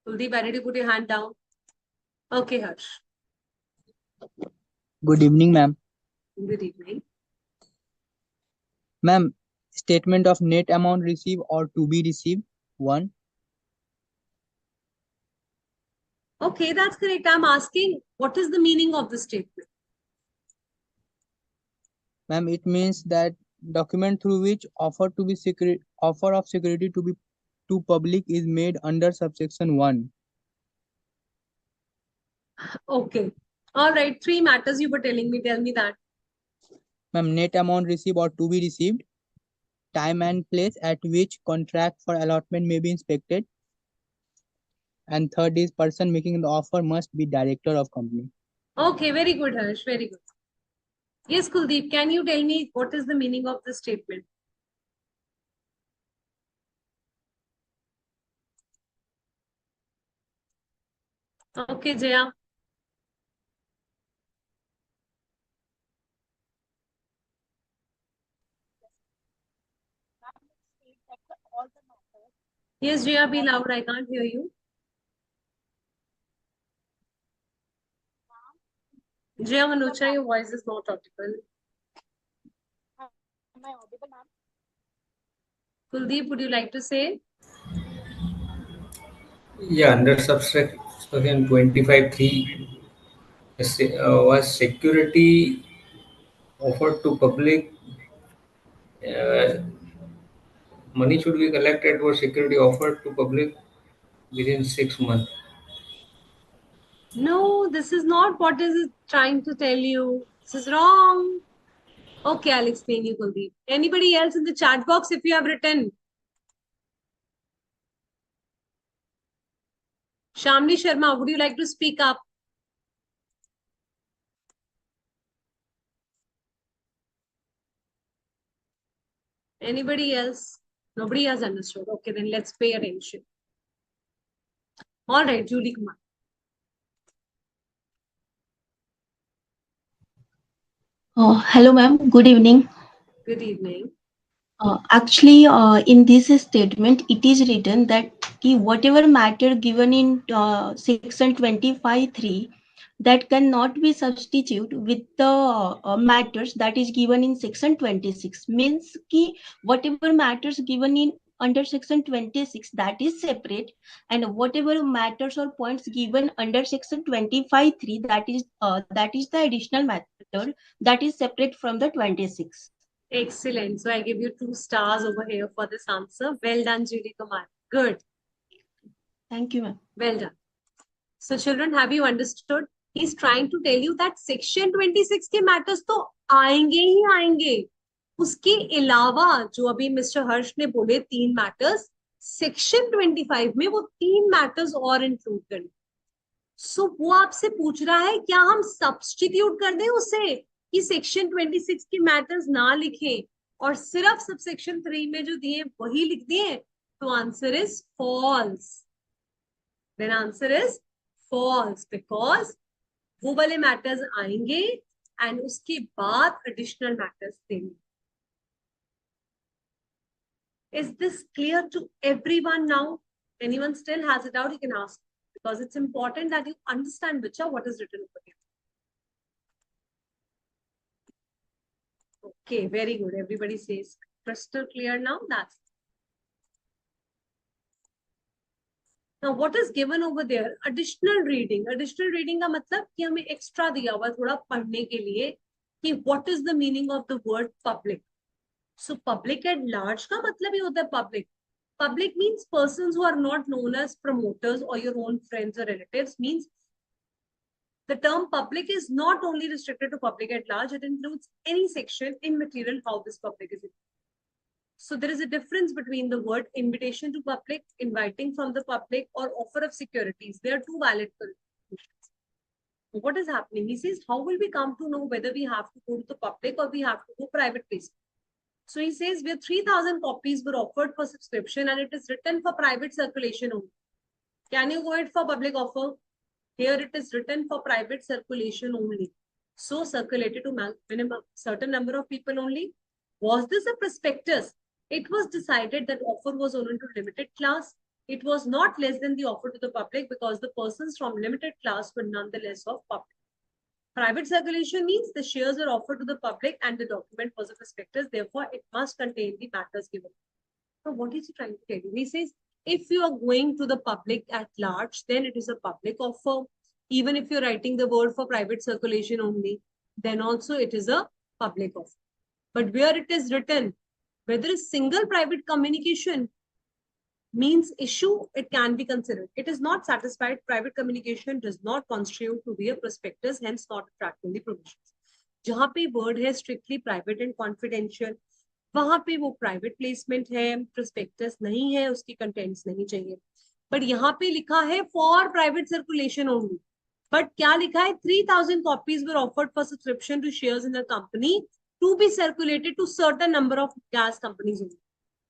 Kuldeep, I need to put your hand down. Okay, Harsh. Good evening, ma'am. Good evening. Ma'am, statement of net amount received or to be received. 1. Okay, that's correct. I'm asking, what is the meaning of the statement? Ma'am, it means that document through which offer of security to public is made under subsection 1. Okay. All right. Three matters you were telling me. Tell me that. Ma'am, net amount received or to be received, time and place at which contract for allotment may be inspected, and third is person making the offer must be director of company. Okay, very good, Harsh. Very good. Yes, Kuldeep, can you tell me what is the meaning of the statement? Okay, Jaya. Yes, Jaya, be loud. I can't hear you. Jaya Manucha, your voice is not audible. Kuldeep, would you like to say? Yeah, under subsection 25(3) was security offered to public. Uh, Money should be collected for security offered to public within 6 months. No, this is not what is it trying to tell you. This is wrong. Okay, I'll explain you, Kuldeep. Anybody else in the chat box if you have written? Shamli Sharma, would you like to speak up? Anybody else? Nobody has understood. Okay, then let's pay attention. All right, Julie Kumar. Hello, ma'am. Good evening. Good evening. Actually, in this statement, it is written that whatever matter given in section 25(3) that cannot be substituted with the matters that is given in section 26 means whatever matters given in under section 26 that is separate, and whatever matters or points given under section 25(3 that is the additional matter that is separate from the 26. Excellent. So I give you 2 stars over here for this answer. Well done, Julie Kumar. Good. Thank you, ma'am. Well done. So children, have you understood? He's trying to tell you that section 26 के matters तो आएंगे ही आएंगे. उसके अलावा जो अभी mister हर्ष ने बोले 3 matters, section 25 में वो 3 matters और include करें. So वो आपसे पूछ रहा है क्या हम substitute कर दें उसे कि section 26 के matters ना लिखें और सिर्फ subsection 3 में जो दिए वही लिख दिए. तो answer is false. Then answer is false because वो वाले matters आएंगे and उसके बाद additional matters देंगे. Is this clear to everyone now? Anyone still has it out, you can ask. Because it's important that you understand, Bicha, what is written over here. Okay, very good. Everybody says crystal clear now. That's now what is given over there? Additional reading. Additional reading का मतलब कि हमें extra दिया हुआ थोड़ा पढ़ने के लिए कि what is the meaning of the word public. So public at large का मतलब ही होता है public. Public means persons who are not known as promoters or your own friends or relatives. Means the term public is not only restricted to public at large, it includes any section in material how this public is. So there is a difference between the word invitation to public, inviting from the public, or offer of securities. They are two valid conditions. What is happening? He says, how will we come to know whether we have to go to the public or we have to go private placement? So he says, where 3,000 copies were offered for subscription and it is written for private circulation only. Can you go it for public offer? Here it is written for private circulation only. So circulated to minimum certain number of people only. Was this a prospectus? It was decided that offer was only to limited class. It was not less than the offer to the public because the persons from limited class were nonetheless of public. Private circulation means the shares are offered to the public and the document was a prospectus. Therefore, it must contain the matters given. So what is he trying to tell you? He says, If you are going to the public at large, then it is a public offer. Even if you're writing the word for private circulation only, then also it is a public offer. But where it is written, whether a single private communication means issue, it can be considered. It is not satisfied. Private communication does not constitute to be a prospectus, hence not attracting the provisions. जहाँ पे word है strictly private and confidential, वहां पे वो private placement है, prospectus नहीं है, उसकी कंटेंट्स नहीं चाहिए. बट यहाँ पे लिखा है for private circulation only. But क्या लिखा है, 3000 copies were offered for subscription to shares in the company to be circulated to certain number of gas companies only.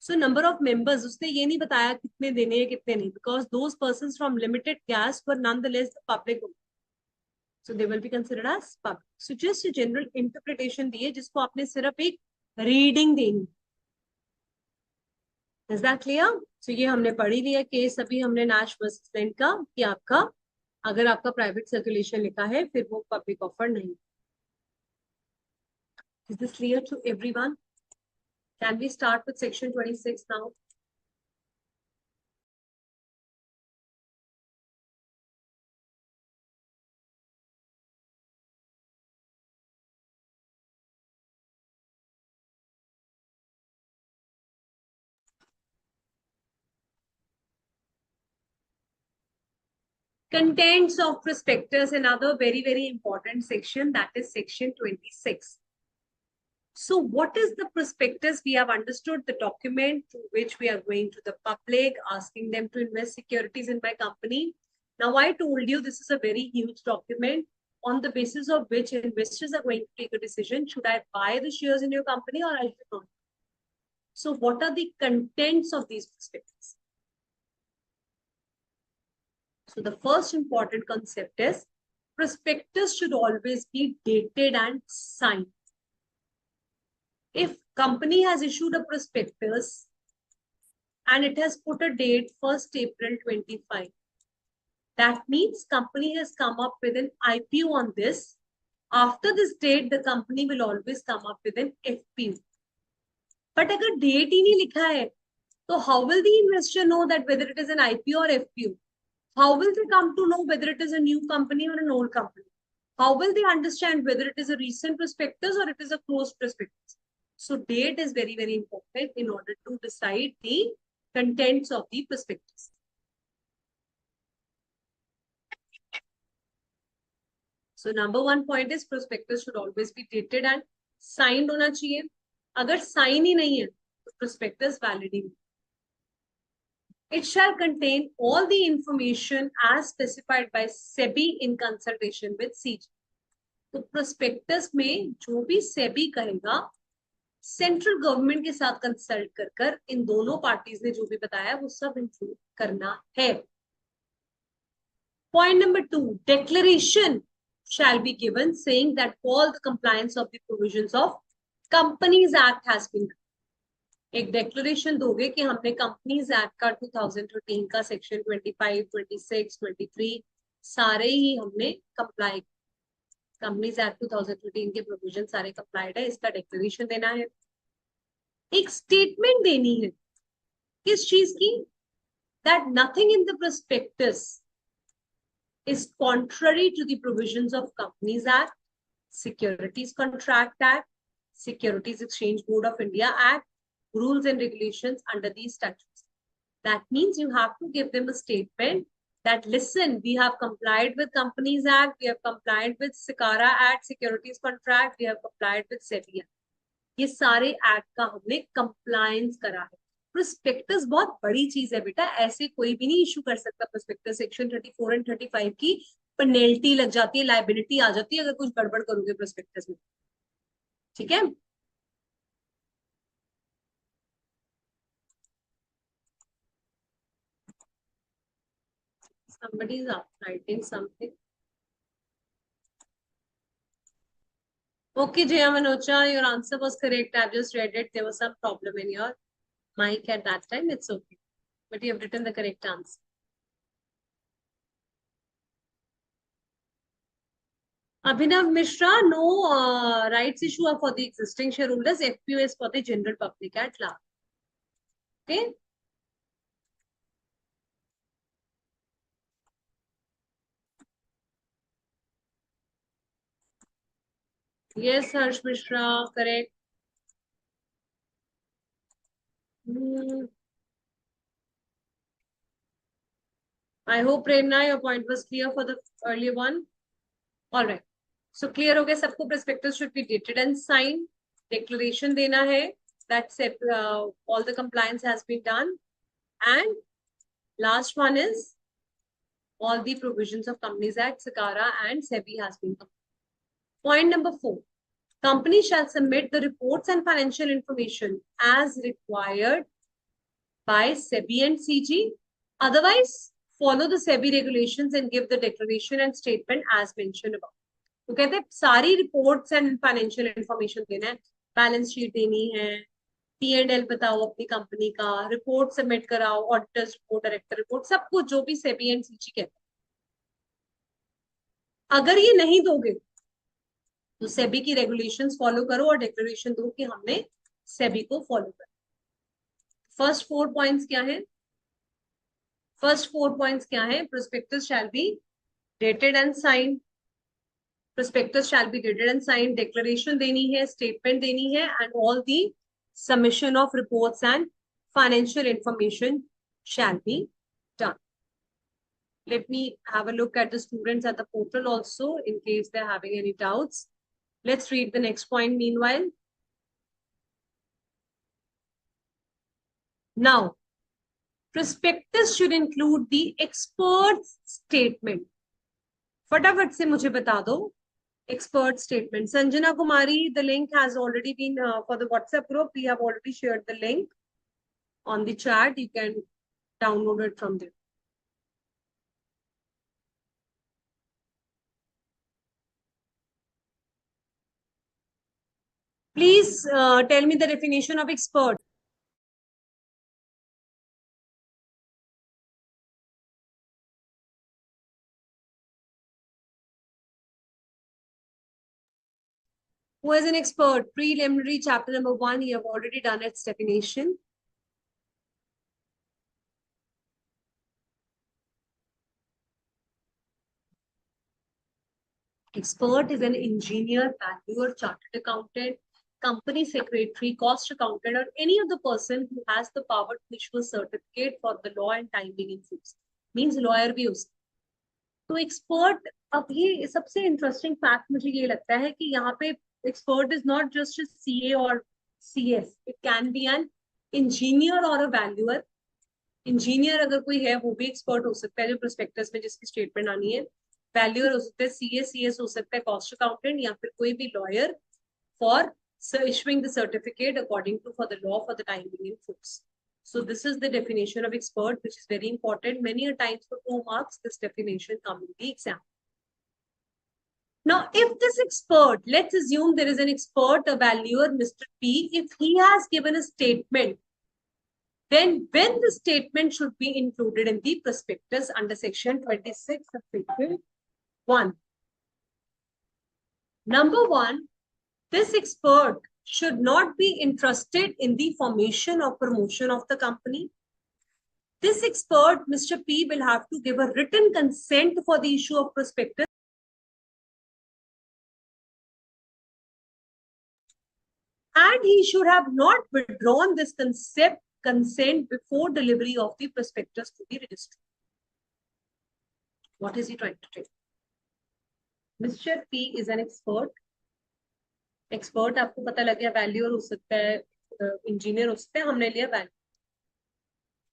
So number of members उसने ये नहीं बताया कितने देने हैं कितने नहीं, because those persons from limited gas were nonetheless the public only. So they will be considered as public. So just a general interpretation दी है जिसको आपने सिर्फ एक रीडिंग देनी. Is that clear? So ये हमने पढ़ी लिया केस अभी हमने नैश वर्सेस लेंट का कि आपका अगर आपका प्राइवेट सर्कुलेशन लिखा है फिर वो पब्लिक ऑफर नहीं. Is this clear to everyone? Can we start with section 26 now? Contents of prospectus, another very important section, that is section 26. So what is the prospectus? We have understood the document through which we are going to the public, asking them to invest securities in my company. Now I told you this is a very huge document on the basis of which investors are going to take a decision. Should I buy the shares in your company or I should not? So what are the contents of these prospectus? So the first important concept is prospectus should always be dated and signed. If company has issued a prospectus and it has put a date 1st April 25, that means company has come up with an IPO on this. After this date, the company will always come up with an FPO. But अगर date ही नहीं लिखा है, तो how will the investor know that whether it is an IPO or FPO? How will they come to know whether it is a new company or an old company? How will they understand whether it is a recent prospectus or it is a closed prospectus? So date is very important in order to decide the contents of the prospectus. So number one point is prospectus should always be dated and signed होना चाहिए. अगर sign ही नहीं है, तो prospectus valid ही नहीं. It shall contain all the information as specified by SEBI in consultation with CG. तो prospectus में जो भी SEBI करेगा, सेंट्रल गवर्नमेंट के साथ कंसल्ट कर इन दोनों पार्टीज ने जो भी बताया वो सब इंक्लूड करना है. Point number 2, declaration shall be given saying that all the compliance of the provisions of Companies Act has been done. एक डेक्लेरेशन दोगे कि हमने कंपनीज एक्ट का 2013 का सेक्शन 25, 26, 23 सारे ही हमने कंप्लाई, कंपनीज एक्ट 2013 के प्रोविजन सारे कंप्लाइड है, इसका डेक्लेरेशन देना है. एक स्टेटमेंट देनी है किस चीज की, that nothing in the prospectus is contrary to the provisions of Companies Act, Securities Contract Act, Securities Exchange Board of India Act, rules and regulations under these statutes. That means you have to give them a statement that, listen, we have complied with Companies Act, we have complied with SICARA Act, Securities Contract, we have complied with SEBI. ये सारे act का हमने compliance करा है. Prospectus बहुत बड़ी चीज है बेटा, ऐसे कोई भी नहीं इशू कर सकता प्रोस्पेक्टस. सेक्शन 34 एंड 35 की पेनल्टी लग जाती है, लायबिलिटी आ जाती है अगर कुछ गड़बड़ करोगे प्रोस्पेक्टस में. ठीक है. Somebody is writing something. Okay, Jaya Manocha, your answer was correct. I've just read it. There was some problem in your mic at that time. It's okay. But you have written the correct answer. Abhinav Mishra, no rights issue are for the existing shareholders. FPO is for the general public at large. Okay. Yes, Harsh Mishra, correct. I hope Prerna, your point was clear for the earlier one. All right. So clear हो गया सबको. Prospectus should be dated and signed. Declaration देना है that all the compliance has been done. And last one is all the provisions of Companies Act, SECARA and SEBI has been completed. Point number 4. Company shall submit the reports and financial information as required by SEBI and CG. Otherwise, follow the SEBI regulations and give the declaration and statement as mentioned above. तो कहते हैं सारी reports and financial information देना है, balance sheet देनी है, P&L बताओ अपनी कंपनी का, रिपोर्ट सबमिट कराओ, ऑडिटर्स रिपोर्ट, डायरेक्टर रिपोर्ट, सब कुछ जो भी सेबी एंड सीजी कहते हैं. अगर ये नहीं दोगे तो सेबी की रेगुलेशंस फॉलो करो और डिक्लेरेशन दो कि हमने सेबी को फॉलो करा. फर्स्ट 4 पॉइंट्स क्या है? फर्स्ट 4 पॉइंट्स क्या है? Prospectus shall be dated and signed. Prospectus shall be dated and signed. Declaration देनी है, statement देनी है, and all the submission of reports and financial information shall be done. Let me have a look at the students at the portal also in case they're having any doubts. Let's read the next point meanwhile. Now, prospectus should include the expert's statement. फटाफट से मुझे बता दो expert statement. Sanjana Kumari, the link has already been for the WhatsApp group. We have already shared the link on the chat. You can download it from there. Please tell me the definition of expert. Who is an expert? Preliminary chapter number 1. You have already done its definition. Expert is an engineer, valuer, chartered accountant, company secretary, cost accountant, or any other person who has the power to issue a certificate for the law and time being enforced. Means lawyer भी उसका. तो expert, अब ये सबसे interesting fact मुझे ये लगता है कि यहाँ पे expert is not just CA और CS. It can be an engineer और अ वैल्यूअर. इंजीनियर अगर कोई है वो भी एक्सपर्ट हो सकता है जो प्रोस्पेक्टस में जिसकी स्टेटमेंट आनी है. वैल्यूअर हो सकता है, सीएस हो सकता है, कॉस्ट अकाउंटेंट, या फिर कोई भी lawyer for issuing the certificate according to for the law for the time being in force. So this is the definition of expert, which is very important. Many a times for 2 marks, this definition comes in the exam. Now, if this expert, let's assume there is an expert, a valuer, Mr. P, if he has given a statement, then when the statement should be included in the prospectus under section 26 of section 1. Number 1, this expert should not be interested in the formation or promotion of the company. This expert, Mr. P, will have to give a written consent for the issue of prospectus. And he should have not withdrawn this consent before delivery of the prospectus to the registry. What is he trying to say? Mr. P is an expert. Expert, आपको पता लग गया, valuer हो सकता है, engineer हो सकता है, हमने लिया value.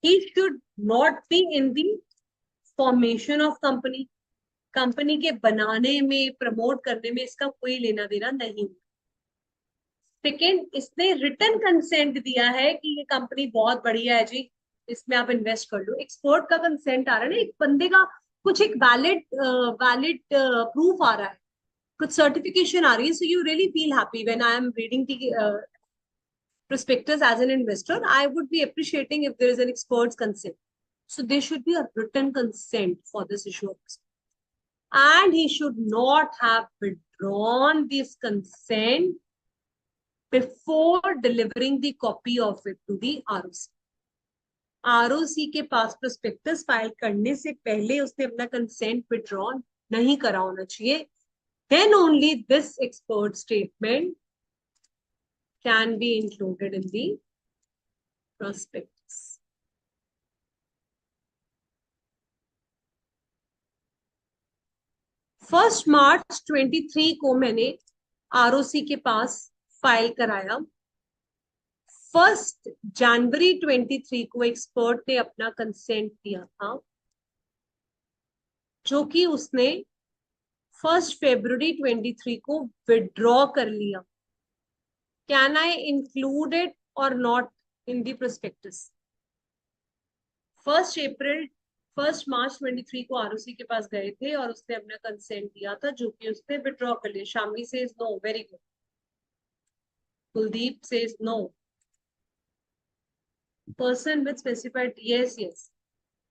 He should not be in the formation of company. Company के बनाने में, प्रमोट करने में इसका कोई लेना देना नहीं. सेकेंड, इसने रिटर्न कंसेंट दिया है कि ये कंपनी बहुत बढ़िया है जी, इसमें आप इन्वेस्ट कर लो. एक्सपर्ट का कंसेंट आ रहा है ना, एक बंदे का कुछ एक वैलिड प्रूफ आ रहा है, कुछ सर्टिफिकेशन आ रही है. So you really feel happy when I am reading the prospectus as an investor. I would be appreciating if there is an expert's consent. So there should be a written consent for this issue of expertise. And he should not have withdrawn this consent before delivering the copy of it to the ROC. ROC के पास prospectus file करने से पहले उसने अपना consent withdrawn नहीं करा होना चाहिए. then only this expert statement can be included in the prospectus. First March 23 को मैंने आरओसी के पास फाइल कराया. 1 जनवरी 23 को एक्सपर्ट ने अपना कंसेंट दिया था, जो कि उसने 1 फरवरी 23 को विड्रॉ कर लिया. कैन आई इंक्लूड इट और नॉट इन द प्रोस्पेक्टस? 1 मार्च 23 को आरओसी के पास गए थे और उसने अपना कंसेंट दिया था, जो कि उसने विड्रॉ कर लिया. Shamli says no. Very good. Kuldeep says no. Person with specified yes yes.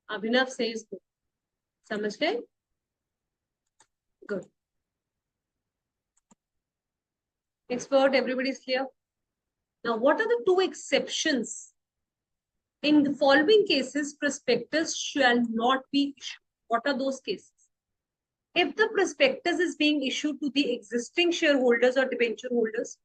Abhinav says no. समझ गए? Good. Expert, everybody is clear? Now, what are the two exceptions? In the following cases, prospectus shall not be issued. What are those cases? If the prospectus is being issued to the existing shareholders or debenture holders,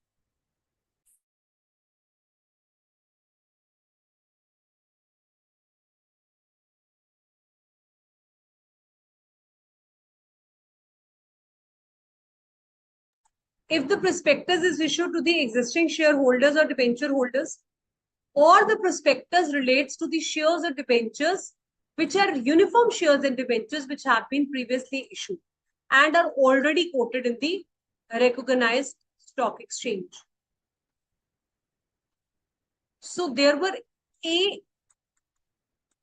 if the prospectus is issued to the existing shareholders or debenture holders, or the prospectus relates to the shares or debentures which are uniform shares and debentures which have been previously issued and are already quoted in the recognized stock exchange. So there were A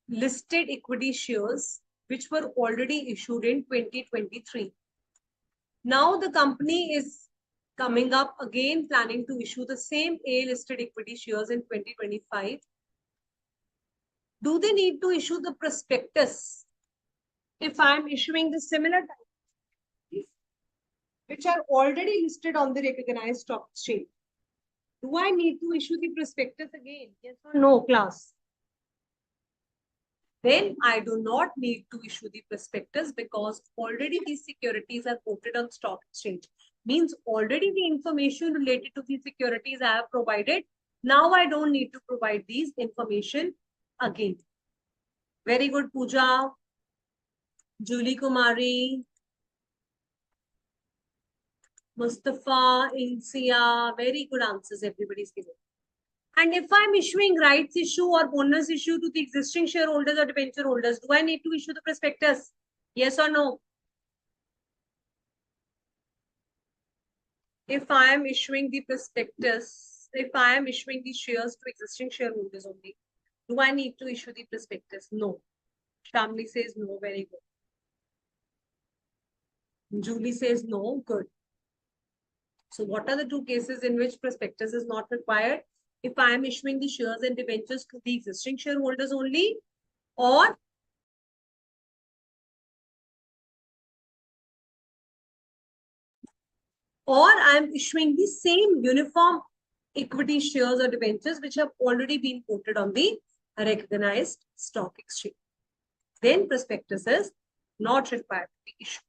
listed equity shares which were already issued in 2023. Now the company is coming up again, planning to issue the same A listed equity shares in 2025. Do they need to issue the prospectus if I am issuing the similar type which are already listed on the recognized stock exchange? Do I need to issue the prospectus again? Yes or no, class? Then I do not need to issue the prospectus because already these securities are quoted on stock exchange. Means already the information related to these securities I have provided. Now I don't need to provide these information again. Very good, Pooja. Julie Kumari. Mustafa, Insia. Very good answers everybody's given. And if I'm issuing rights issue or bonus issue to the existing shareholders or debenture holders, do I need to issue the prospectus? Yes or no? If I am issuing the prospectus, if I am issuing the shares to existing shareholders only, do I need to issue the prospectus? No. Shamli says no. Very good. Julie says no. Good. So what are the two cases in which prospectus is not required? If I am issuing the shares and debentures to the existing shareholders only, or I am issuing the same uniform equity shares or debentures which have already been quoted on the recognized stock exchange. Then prospectus is not required to be issued.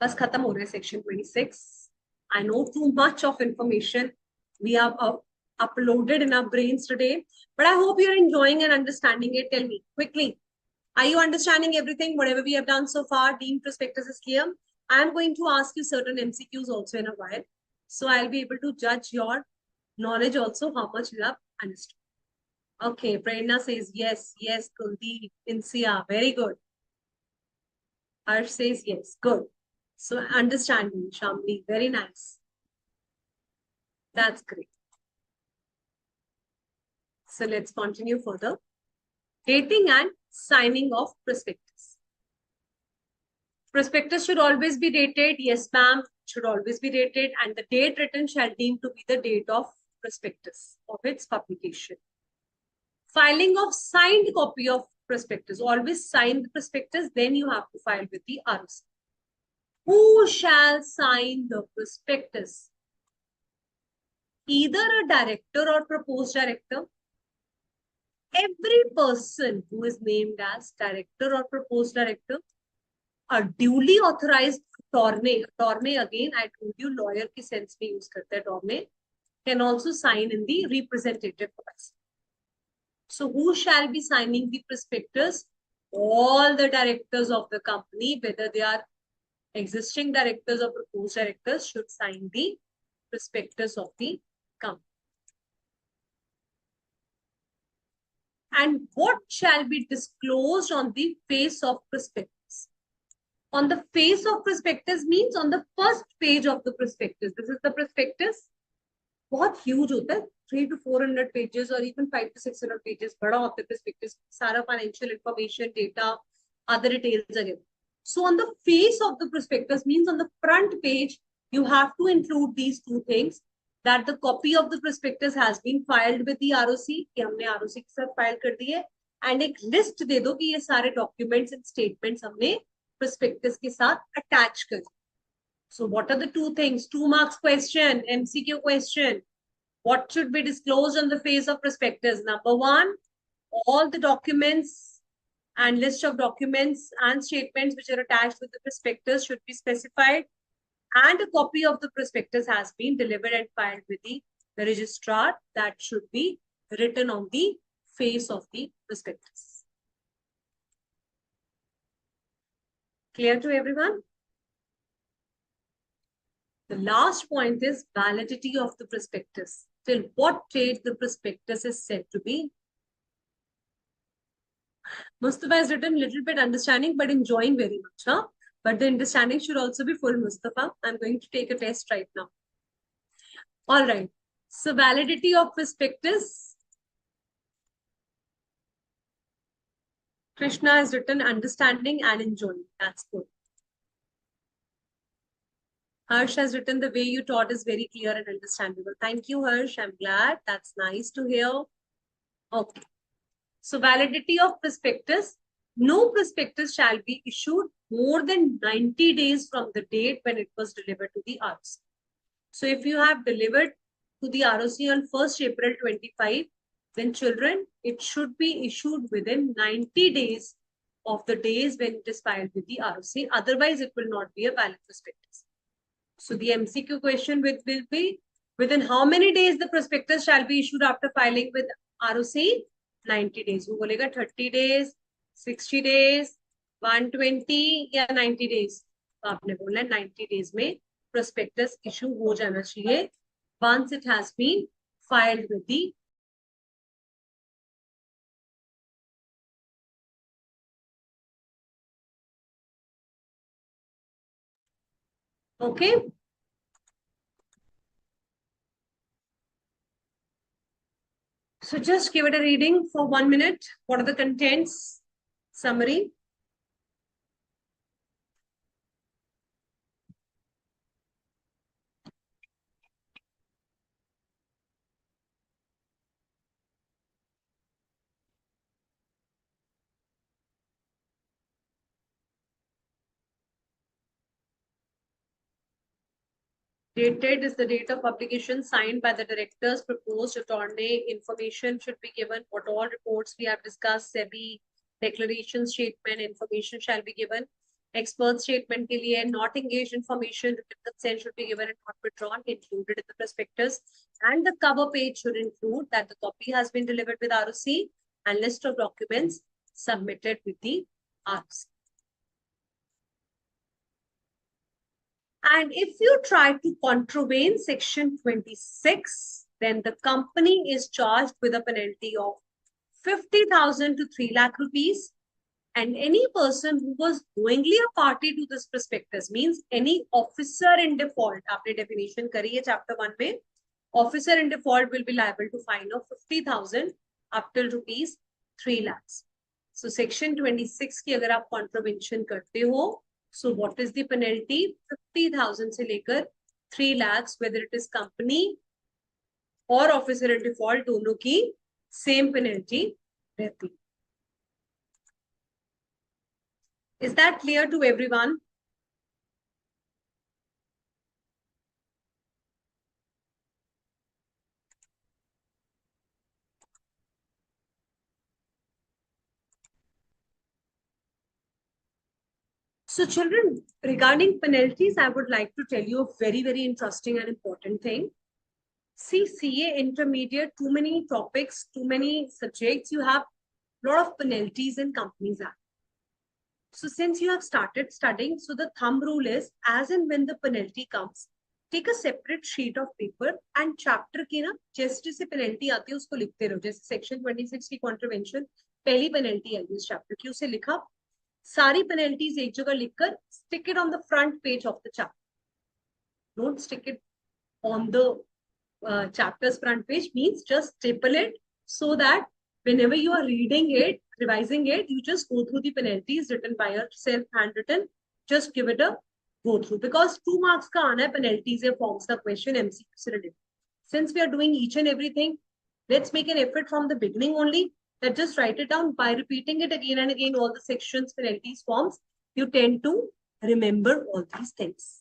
बस खत्म हो रहा है section 26. I know too much of information we have uploaded in our brains today, but I hope you're enjoying and understanding it. Tell me quickly, are you understanding everything, whatever we have done so far? Deemed prospectus is clear. I'm going to ask you certain MCQs also in a while, so I'll be able to judge your knowledge also, how much you have understood. Okay, Prerna says yes, yes. Kuldeep, Insia, very good. Harsh says yes, good. So understanding, Shamli, very nice. That's great. So let's continue further. Dating and signing of prospectus. Prospectus should always be dated. Yes, ma'am, should always be dated. And the date written shall deem to be the date of prospectus, of its publication. Filing of signed copy of prospectus. Always sign the prospectus, then you have to file with the ROC. Who shall sign the prospectus? either a director or proposed director. Every person who is named as director or proposed director, a duly authorized attorney again, I told you lawyer की sense में use करते हैं attorney, can also sign in the representative capacity. So who shall be signing the prospectus? All the directors of the company, whether they are existing directors or proposed directors, should sign the prospectus of the company. And what shall be disclosed on the face of prospectus? On the face of prospectus means on the first page of the prospectus. This is the prospectus. बहुत huge होता है, 300 to 400 pages or even 500 to 600 pages. बड़ा होता है prospectus. सारा financial information, data, other details again. So on the face of the prospectus means on the front page, you have to include these two things. That the copy of the prospectus has been filed with the ROC, कि हमने ROC के साथ file कर दी है, and एक list दे दो कि ये सारे documents and statements हमने prospectus के साथ attach कर. So what are the two things? 2 marks question, MCQ question. What should be disclosed on the face of prospectus? Number 1, all the documents and list of documents and statements which are attached with the prospectus should be specified. And a copy of the prospectus has been delivered and filed with the registrar. That should be written on the face of the prospectus. Clear to everyone? The last point is validity of the prospectus. Till what date the prospectus is said to be. Mustafa has written little bit understanding but enjoying very much. Huh? But the understanding should also be full, Mustafa. I'm going to take a test right now. All right. So validity of prospectus. Krishna has written understanding and enjoying. That's good. Harsh has written the way you taught is very clear and understandable. Thank you, Harsh. I'm glad. That's nice to hear. Okay. So validity of prospectus. No prospectus shall be issued more than 90 days from the date when it was delivered to the ROC. So if you have delivered to the ROC on 1st April 25, then children, it should be issued within 90 days of the days when it is filed with the ROC. Otherwise, it will not be a valid prospectus. So the MCQ question will be, within how many days the prospectus shall be issued after filing with ROC? 90 days. वो बोलेगा 30 days, 60 days, 120 या 90 days. तो आपने बोला 90 days में prospectus issue हो जाना चाहिए once it has been filed with the okay. So just give it a reading for 1 minute. What are the contents? Summary. Dated is the date of publication, signed by the directors, proposed attorney. Information should be given. What all reports we have discussed, SEBI, declaration statement, information shall be given. Expert statement के लिए not engaged information, written consent should be given and not withdrawn, included in the prospectus. And the cover page should include that the copy has been delivered with ROC and list of documents submitted with the ROC. And if you try to contravene section 26, then the company is charged with a penalty of 50,000 to 3 lakh rupees. And any person who was knowingly a party to this prospectus, means any officer in default, आपने definition करी है chapter 1 में, officer in default will be liable to fine of 50,000 up till rupees 3 lakhs. So section 26 की अगर आप contravention करते हो, so what is the penalty? 50,000 से लेकर 3 lakhs, whether it is company or officer in default, दोनों की same penalty रहती. Is that clear to everyone? So children, regarding penalties, I would like to tell you a very, very interesting and important thing. See, CA intermediate, too many topics, too many subjects, you have a lot of penalties in Companies Act. So since you have started studying, so the thumb rule is, as and when the penalty comes, take a separate sheet of paper and chapter के ना जैसे जैसे penalty आती है उसको लिखते रहो. जैसे section 26 की contravention पहली penalty आई इस chapter की, उसे लिखा. सारी penalties एक जगह लिखकर stick it on the front page of the chapter. Don't stick it on the chapter's front page, means just staple it so that whenever you are reading it, revising it, you just go through the penalties written by yourself, handwritten, just give it a go through, because 2 marks ka aana hai penalties ya forms ka question MCQ se related. Since we are doing each and everything, let's make an effort from the beginning only, that just write it down. By repeating it again and again, all the sections, penalties, forms, you tend to remember all these things.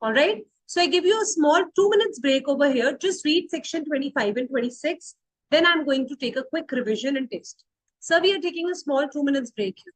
All right. So I give you a small 2 minutes break over here. Just read section 25 and 26. Then I'm going to take a quick revision and test. So we are taking a small 2 minutes break here.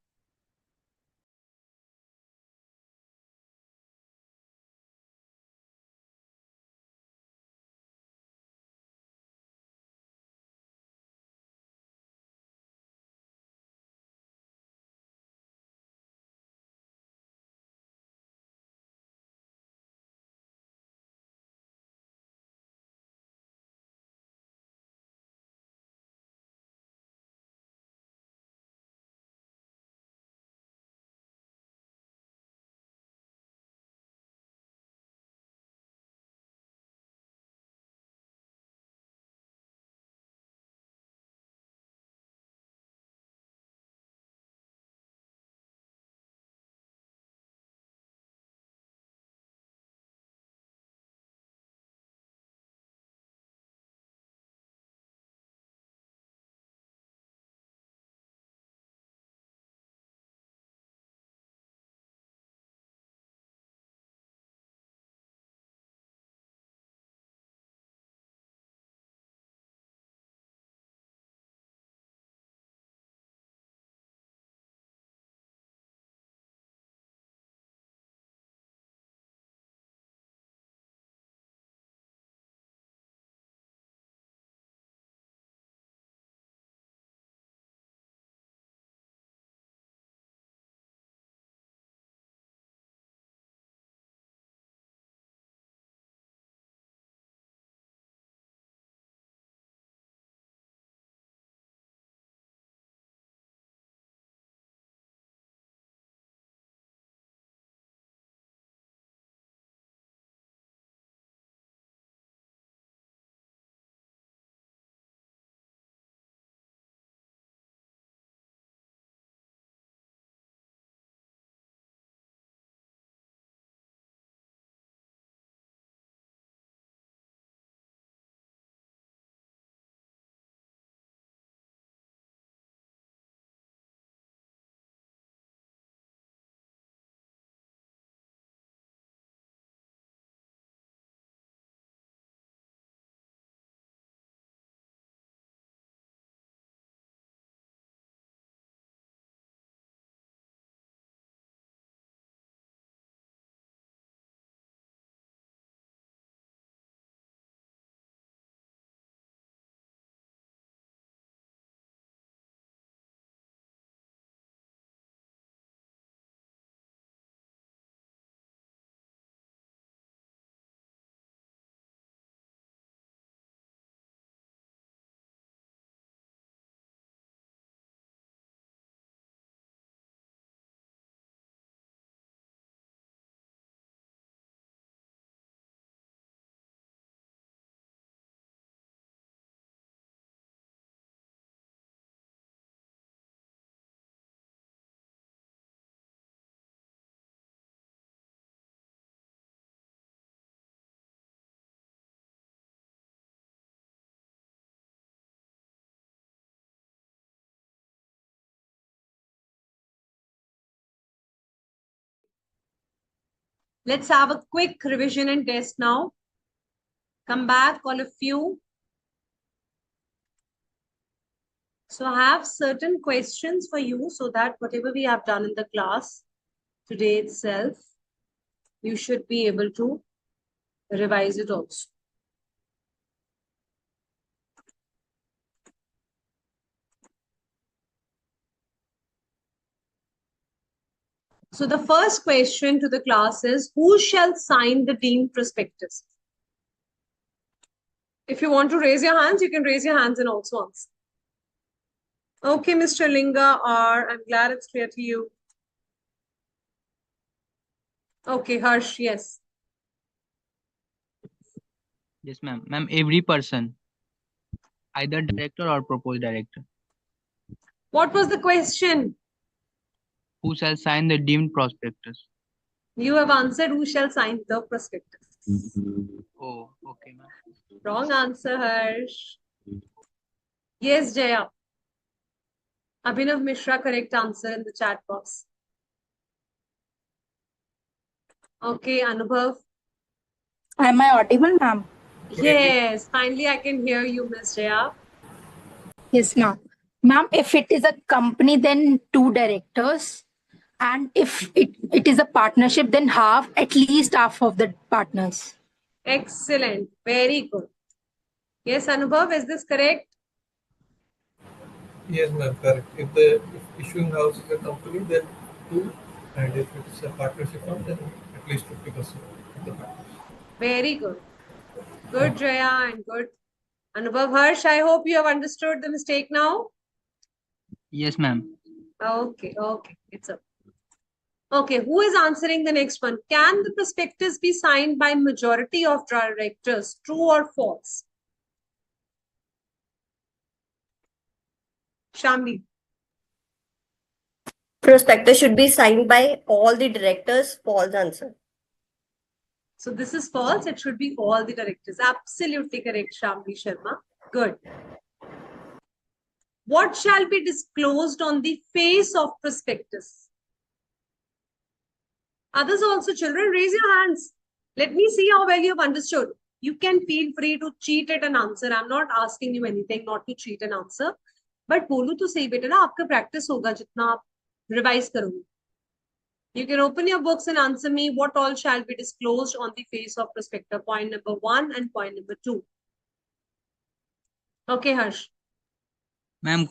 Let's have a quick revision and test now. Come back, all of you. So I have certain questions for you so that whatever we have done in the class, today itself, you should be able to revise it also. So the first question to the class is, who shall sign the deemed prospectus? If you want to raise your hands, you can raise your hands and also answer. Okay, Mr. Linga R, I'm glad it's clear to you. Okay, Harsh, yes. Yes, ma'am. Ma'am, every person, either director or proposed director, What was the question? who shall sign the deemed prospectus. You have answered, who shall sign the prospectus? Oh, okay, ma'am. Wrong answer, Harsh. Yes, Jaya. Abhinav Mishra, correct answer in the chat box. Okay, Anubhav. Am I audible, ma'am? Yes, finally I can hear you, Miss Jaya. Yes, ma'am. Ma'am, if it is a company, then two directors. And if it is a partnership, then at least half of the partners. Excellent. Very good. Yes, Anubhav, is this correct? Yes, ma'am, correct. If issuing house is a company, then two, and if it's a partnership firm, then at least 50% of the partners. Very good. Good, Jaya, and good. Anubhav, Harsh, I hope you have understood the mistake now. Yes, ma'am. Okay, it's up. Okay, who is answering the next one? Can the prospectus be signed by majority of directors? True or false? Shamli. Prospectus should be signed by all the directors. False answer. So this is false. It should be all the directors. Absolutely correct, Shamli Sharma. Good. What shall be disclosed on the face of prospectus? Others also, children, raise your hands. Let me see how well you have understood. You can feel free to cheat at an answer. I'm not asking you anything, not to cheat an answer. But बोलू तो सही बेटा ना, आपका practice होगा जितना आप revise करोगे. You can open your books and answer me what all shall be disclosed on the face of prospectus. Point number 1 and point number 2. Okay, Harsh. Ma'am,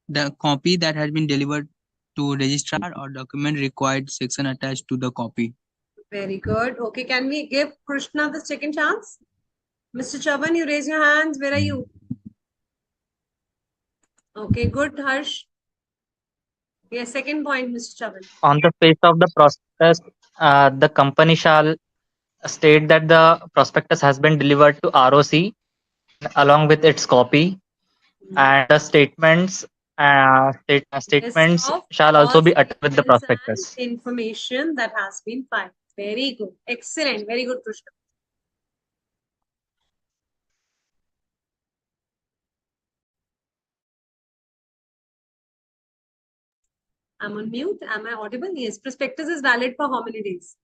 the copy that has been delivered to registrar or document required section attached to the copy. Very good. Okay, can we give Krishna the second chance? Mr. Chavan, you raise your hands. Where are you? Okay, good, Harsh. Yes, second point, Mr. Chavan. On the face of the prospectus, the company shall state that the prospectus has been delivered to ROC along with its copy, and the statements List of shall all also be attached with the statements and prospectus. information that has been filed. Very good. Excellent. Very good, Krishna. I'm on mute. Am I audible? Yes. Prospectus is valid for how many days?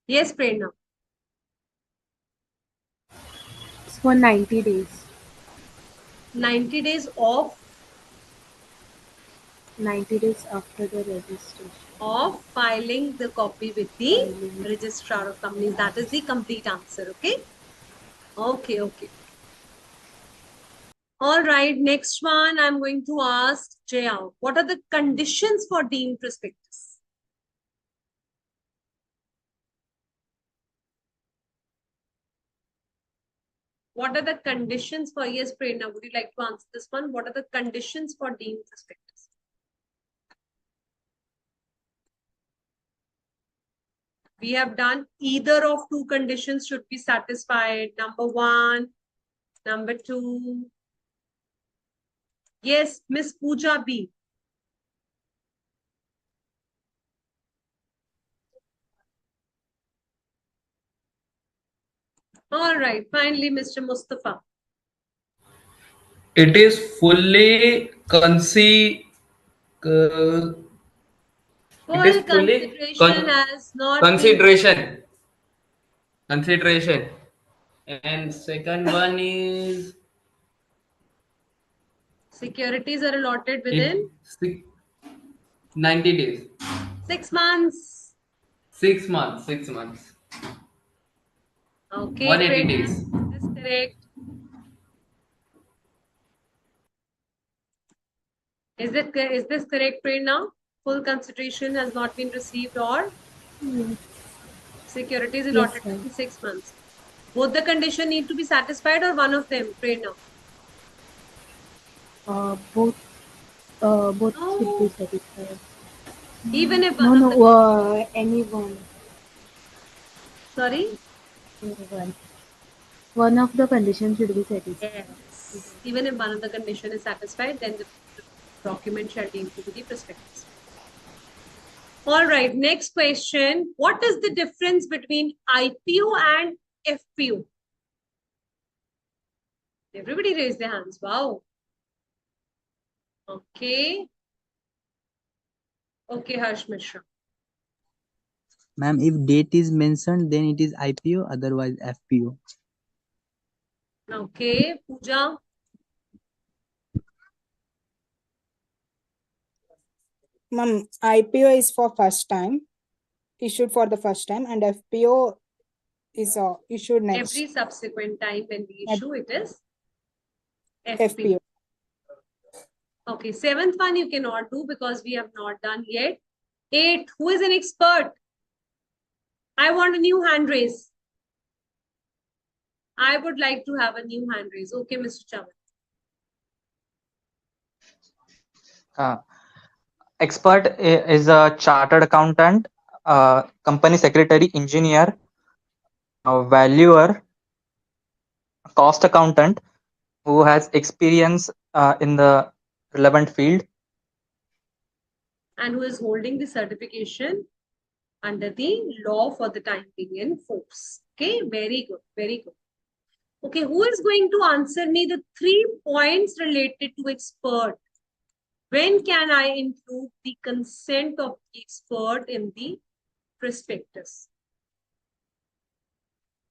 Yes, Prerna. It's for 90 days. 90 days of 90 days after the registration. Of filing the copy with the registrar of companies. That is the complete answer. Okay. Okay. All right. Next one, I'm going to ask Jaya. What are the conditions for deemed prospectus? What are the conditions for, yes, Prerna, would you like to answer this one? What are the conditions for deemed prospectus? We have done either of two conditions should be satisfied. Number 1, number 2. Yes, Miss Pooja B. All right, finally, Mr. Mustafa. It is fully Full it is fully consideration has not consideration. Consideration. And second one is securities are allotted it within 90 days. 6 months. 6 months. 6 months. Okay, 180 Prerna, days. is this correct? Is this correct, Prerna? Full consideration has not been received or securities Yes, allotted ma'am. in 6 months. Both the condition need to be satisfied or one of them, Prerna? Both should be No, satisfied. even if No, one of no, the conditions. anyone. Sorry? One. One of the conditions should be satisfied. Yes. Even if one of the condition is satisfied, then the document shall be included in the prospectus. All right, next question. What is the difference between IPO and FPO? Everybody raise their hands. Wow. Okay. Okay, Harsh Mishra. Ma'am, if date is mentioned, then it is IPO, otherwise FPO. Okay, Pooja. Ma'am, IPO is for first time, issued for the first time, and FPO is issued next. Every subsequent time when we issue, it is FPO. Okay, 7th one you cannot do because we have not done yet. 8, who is an expert? I want a new hand raise. I would like to have a new hand raise. Okay, Mr. Chavan. Expert is a chartered accountant, company secretary, engineer, valuer, cost accountant who has experience in the relevant field. And who is holding the certification under the law for the time being in force. Okay, very good, very good. Okay, who is going to answer me the 3 points related to expert? When can I include the consent of the expert in the prospectus?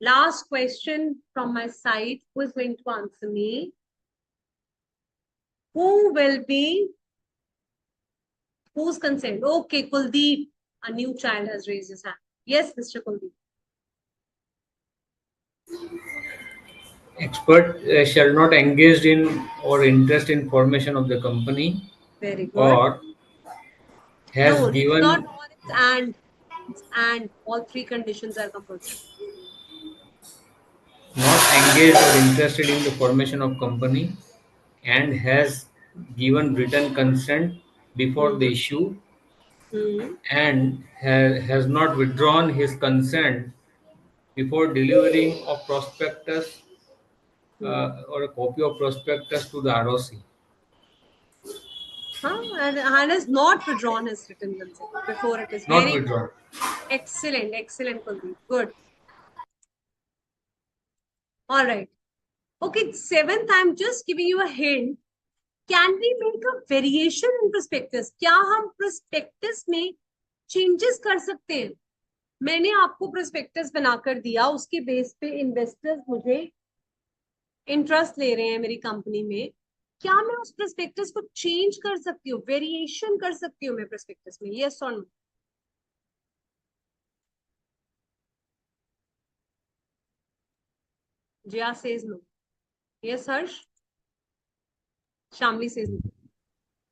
Last question from my side. Who is going to answer me? Who will be? Whose consent? Okay, Kuldeep. A new child has raised his hand. Yes, Mr. Kuldeep. Expert shall not engage in or interest in formation of the company. Very good. Or has no, given. It's not or, it's and. It's and. All 3 conditions are compulsory. Not engaged or interested in the formation of company and has given written consent before the issue and has not withdrawn his consent before delivering a prospectus or a copy of prospectus to the ROC. And has not withdrawn his written consent before it is. Not Very withdrawn. excellent, excellent, Kuldeep. Good. All right. Okay, 7th, I'm just giving you a hint. Can we make a variation in prospectus? क्या हम prospectus में changes कर सकते हैं? मैंने आपको prospectus बनाकर दिया, उसके बेस पे investors मुझे interest ले रहे हैं मेरी कंपनी में. क्या मैं उस prospectus को change कर सकती हूँ? Variation कर सकती हूँ मैं prospectus में? Yes or no? Jia says no. Yes, Harsh? Shamli says no.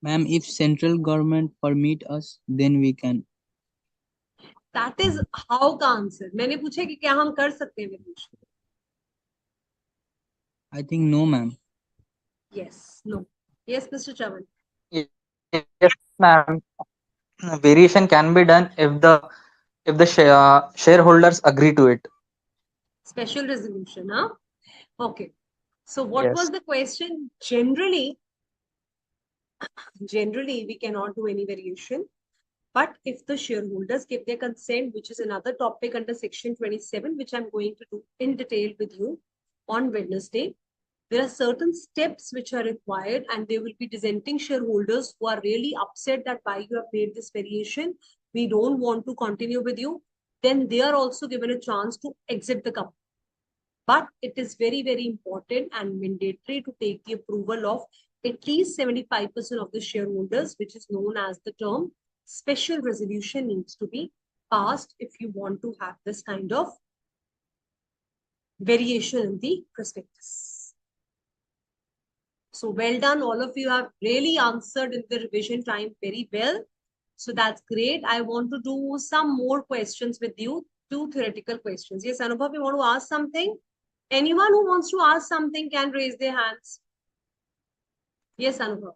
Ma'am, if central government permit us, then we can. That is how का answer. मैंने पूछा कि क्या हम कर सकते हैं variation? I think no, ma'am. Yes, no. Yes, Mr. Chavan. Yes, ma'am. Variation can be done if the shareholders agree to it. Special resolution, huh? Okay. So what Yes. was the question? Generally, we cannot do any variation. But if the shareholders give their consent, which is another topic under section 27, which I'm going to do in detail with you on Wednesday, there are certain steps which are required and they will be presenting shareholders who are really upset that why you have made this variation. We don't want to continue with you. Then they are also given a chance to exit the company. But it is very, very important and mandatory to take the approval of at least 75% of the shareholders, which is known as the term special resolution needs to be passed if you want to have this kind of variation in the prospectus. So well done, all of you have really answered in the revision time very well. So that's great. I want to do some more questions with you, 2 theoretical questions. Yes, Anubhav, you want to ask something? Anyone who wants to ask something can raise their hands. Yes, Anubhav.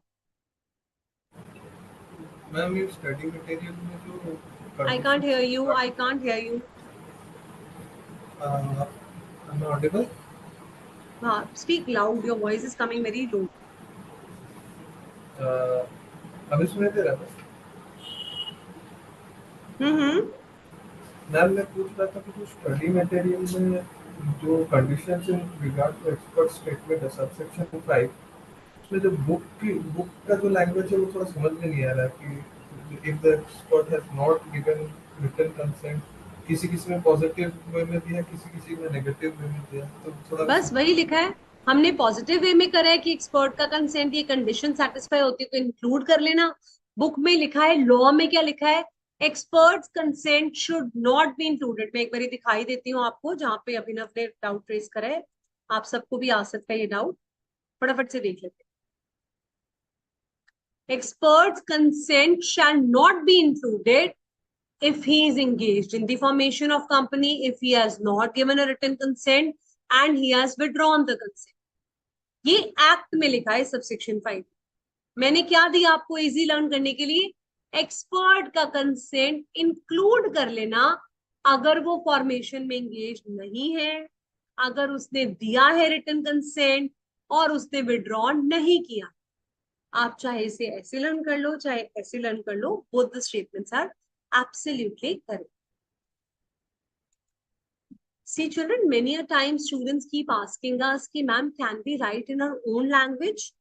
Ma'am, you study material में जो I can't hear you. I can't hear you. I'm audible. Speak loud. Your voice is coming very low. अभी सुनाई दे रहा है? Ma'am मैं पूछ रहा था कि जो स्टडी मटेरियल में जो conditions in regard to expert statement है सबसेक्शन 5 उसमें जो बुक का जो लैंग्वेज है वो थोड़ा समझ में नहीं आ रहा कि if the expert has not given written consent किसी किसी में पॉजिटिव वे में दिया किसी किसी में नेगेटिव वे में दिया तो थोड़ा बस वही लिखा है हमने पॉजिटिव वे में करा है कि एक्सपर्ट का कंसेंट ये कंडीशन सेटिस्फाई होती है तो इंक्लूड कर लेना बुक में लिखा है लॉ में क्या लिखा है experts consent should not be included मैं एक बार दिखाई देती हूँ आपको जहां पे अभिनव ने डाउट रेज करा है आप सबको भी आ सकता है ये डाउट फटाफट से देख लेते हैं expert's consent shall not be included if he is engaged in the formation of company, if he has not given a written consent and he has withdrawn the consent. ये एक्ट में लिखा है subsection 5. मैंने क्या दिया आपको easy learn करने के लिए एक्सपर्ट का कंसेंट इंक्लूड कर लेना अगर वो फॉर्मेशन में एंगेज नहीं है अगर उसने दिया है रिटन कंसेंट और उसने विड्रॉन नहीं किया आप चाहे इसे ऐसे लर्न कर लो चाहे ऐसे लर्न कर लो both the statements are absolutely correct. See children, many a time students keep asking us ki ma'am can we write in our own language?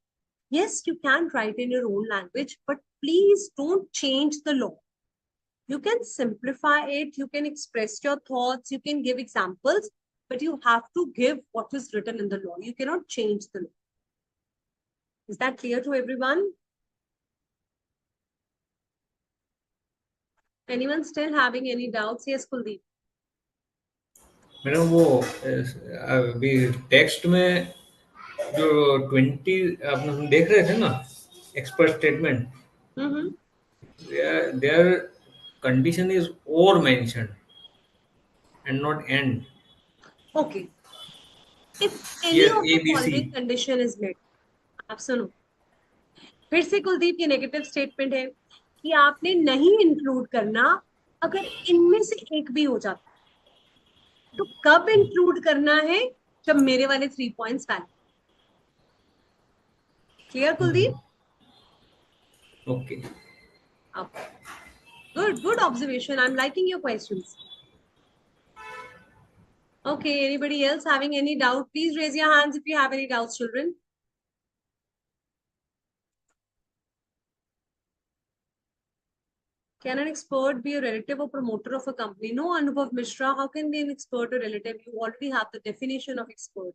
Yes, you can write in your own language but please don't change the law. You can simplify it, you can express your thoughts, you can give examples but you have to give what is written in the law. You cannot change the law. Is that clear to everyone? Anyone still having any doubts? Yes, Kuldeep. Madam वो अभी text में जो 20 आप देख रहे थे ना expert statement their condition is or mentioned and not and. Okay. If any Yes, of the ABC. following condition is met, आप सुनो फिर से कुलदीप ये नेगेटिव स्टेटमेंट है कि आपने नहीं इंक्लूड करना अगर इनमें से एक भी हो जाता तो कब इंक्लूड करना है जब मेरे वाले 3 points valid clear Kuldeep Okay. Good observation. I'm liking your questions. Okay, anybody else having any doubt? Please raise your hands if you have any doubts, children. Can an expert be a relative or promoter of a company? No, Anubhav Mishra. How can be an expert or relative? You already have the definition of expert.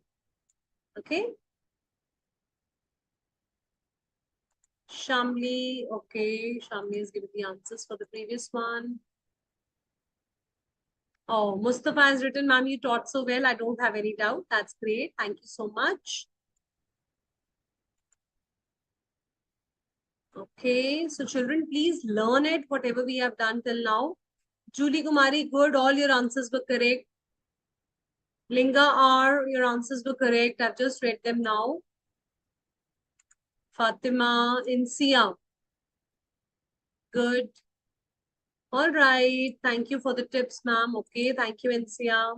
Okay. Shamli. Okay. Shamli has given the answers for the previous one. Oh, Mustafa has written, ma'am, you taught so well. I don't have any doubt. That's great. Thank you so much. Okay, so children, please learn it, whatever we have done till now. Julie Kumari, good. All your answers were correct. Linga R, your answers were correct. I've just read them now. Fatima, Insia. Good. All right. Thank you for the tips, ma'am. Okay, thank you, Insia.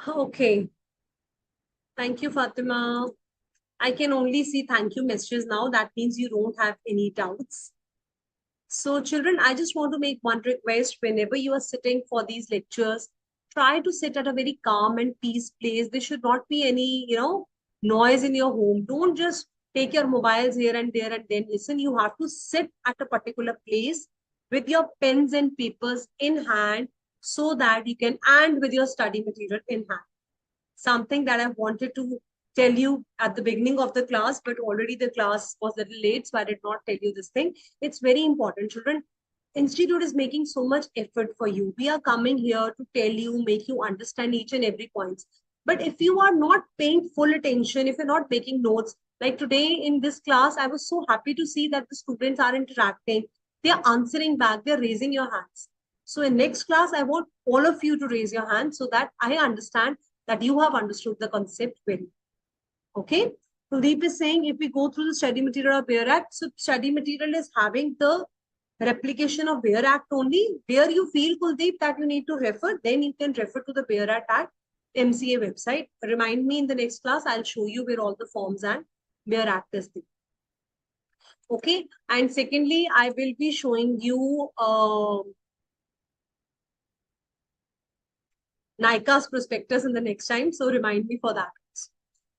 Okay. Thank you, Fatima. I can only see thank you messages now. That means you don't have any doubts. So children, I just want to make one request. Whenever you are sitting for these lectures, try to sit at a very calm and peace place. There should not be any, noise in your home. Don't just take your mobiles here and there and then listen. You have to sit at a particular place with your pens and papers in hand so that you can, and with your study material in hand. something that I wanted to tell you at the beginning of the class, but already the class was a little late, so I did not tell you this thing. It's very important, children. Institute is making so much effort for you. We are coming here to tell you, make you understand each and every point. But if you are not paying full attention, if you're not making notes, like today in this class, I was so happy to see that the students are interacting. They're answering back, they're raising your hands. So in next class, I want all of you to raise your hands so that I understand that you have understood the concept well. Okay. Kuldeep is saying if we go through the study material of Bear Act, so study material is having the replication of Bear Act only. Where you feel, Kuldeep, that you need to refer, then you can refer to the Bear Act MCA website. Remind me in the next class, I'll show you where all the forms and Bear Act is there. Okay. And secondly, I will be showing you NICA's prospectus in the next time. So remind me for that.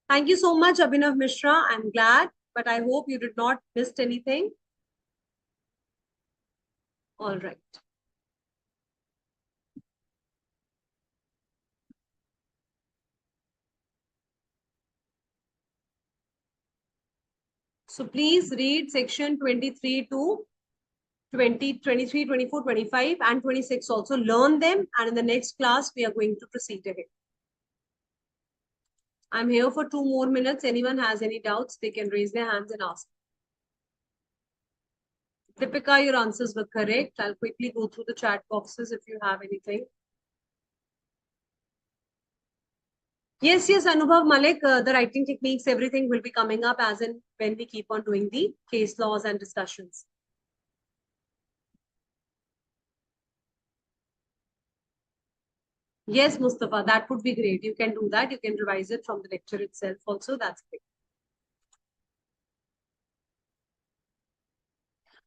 Thank you so much, Abhinav Mishra. I'm glad, but I hope you did not miss anything. All right. So please read section 23 to 20, 23, 24, 25 and 26 also. Learn them, and in the next class, we are going to proceed ahead. I'm here for 2 more minutes. Anyone has any doubts, they can raise their hands and ask. Deepika, your answers were correct. I'll quickly go through the chat boxes if you have anything. Yes, Anubhav, Malik, the writing techniques, everything will be coming up as in when we keep on doing the case laws and discussions. Yes, Mustafa, that would be great. You can do that. You can revise it from the lecture itself also. That's great.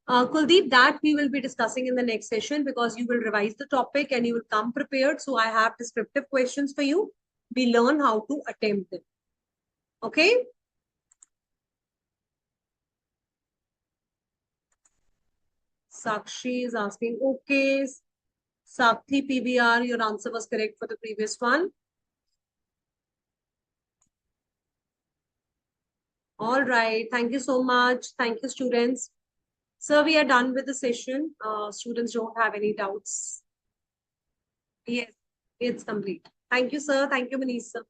Kuldeep, that we will be discussing in the next session because you will revise the topic and you will come prepared. So I have descriptive questions for you. We learn how to attempt them. Okay. Sakshi is asking, okay. Sakthi PBR, your answer was correct for the previous one. All right. Thank you so much. Thank you, students. Sir, we are done with the session. Students don't have any doubts. Yes, it's complete. Thank you, sir. Thank you, Manish, sir.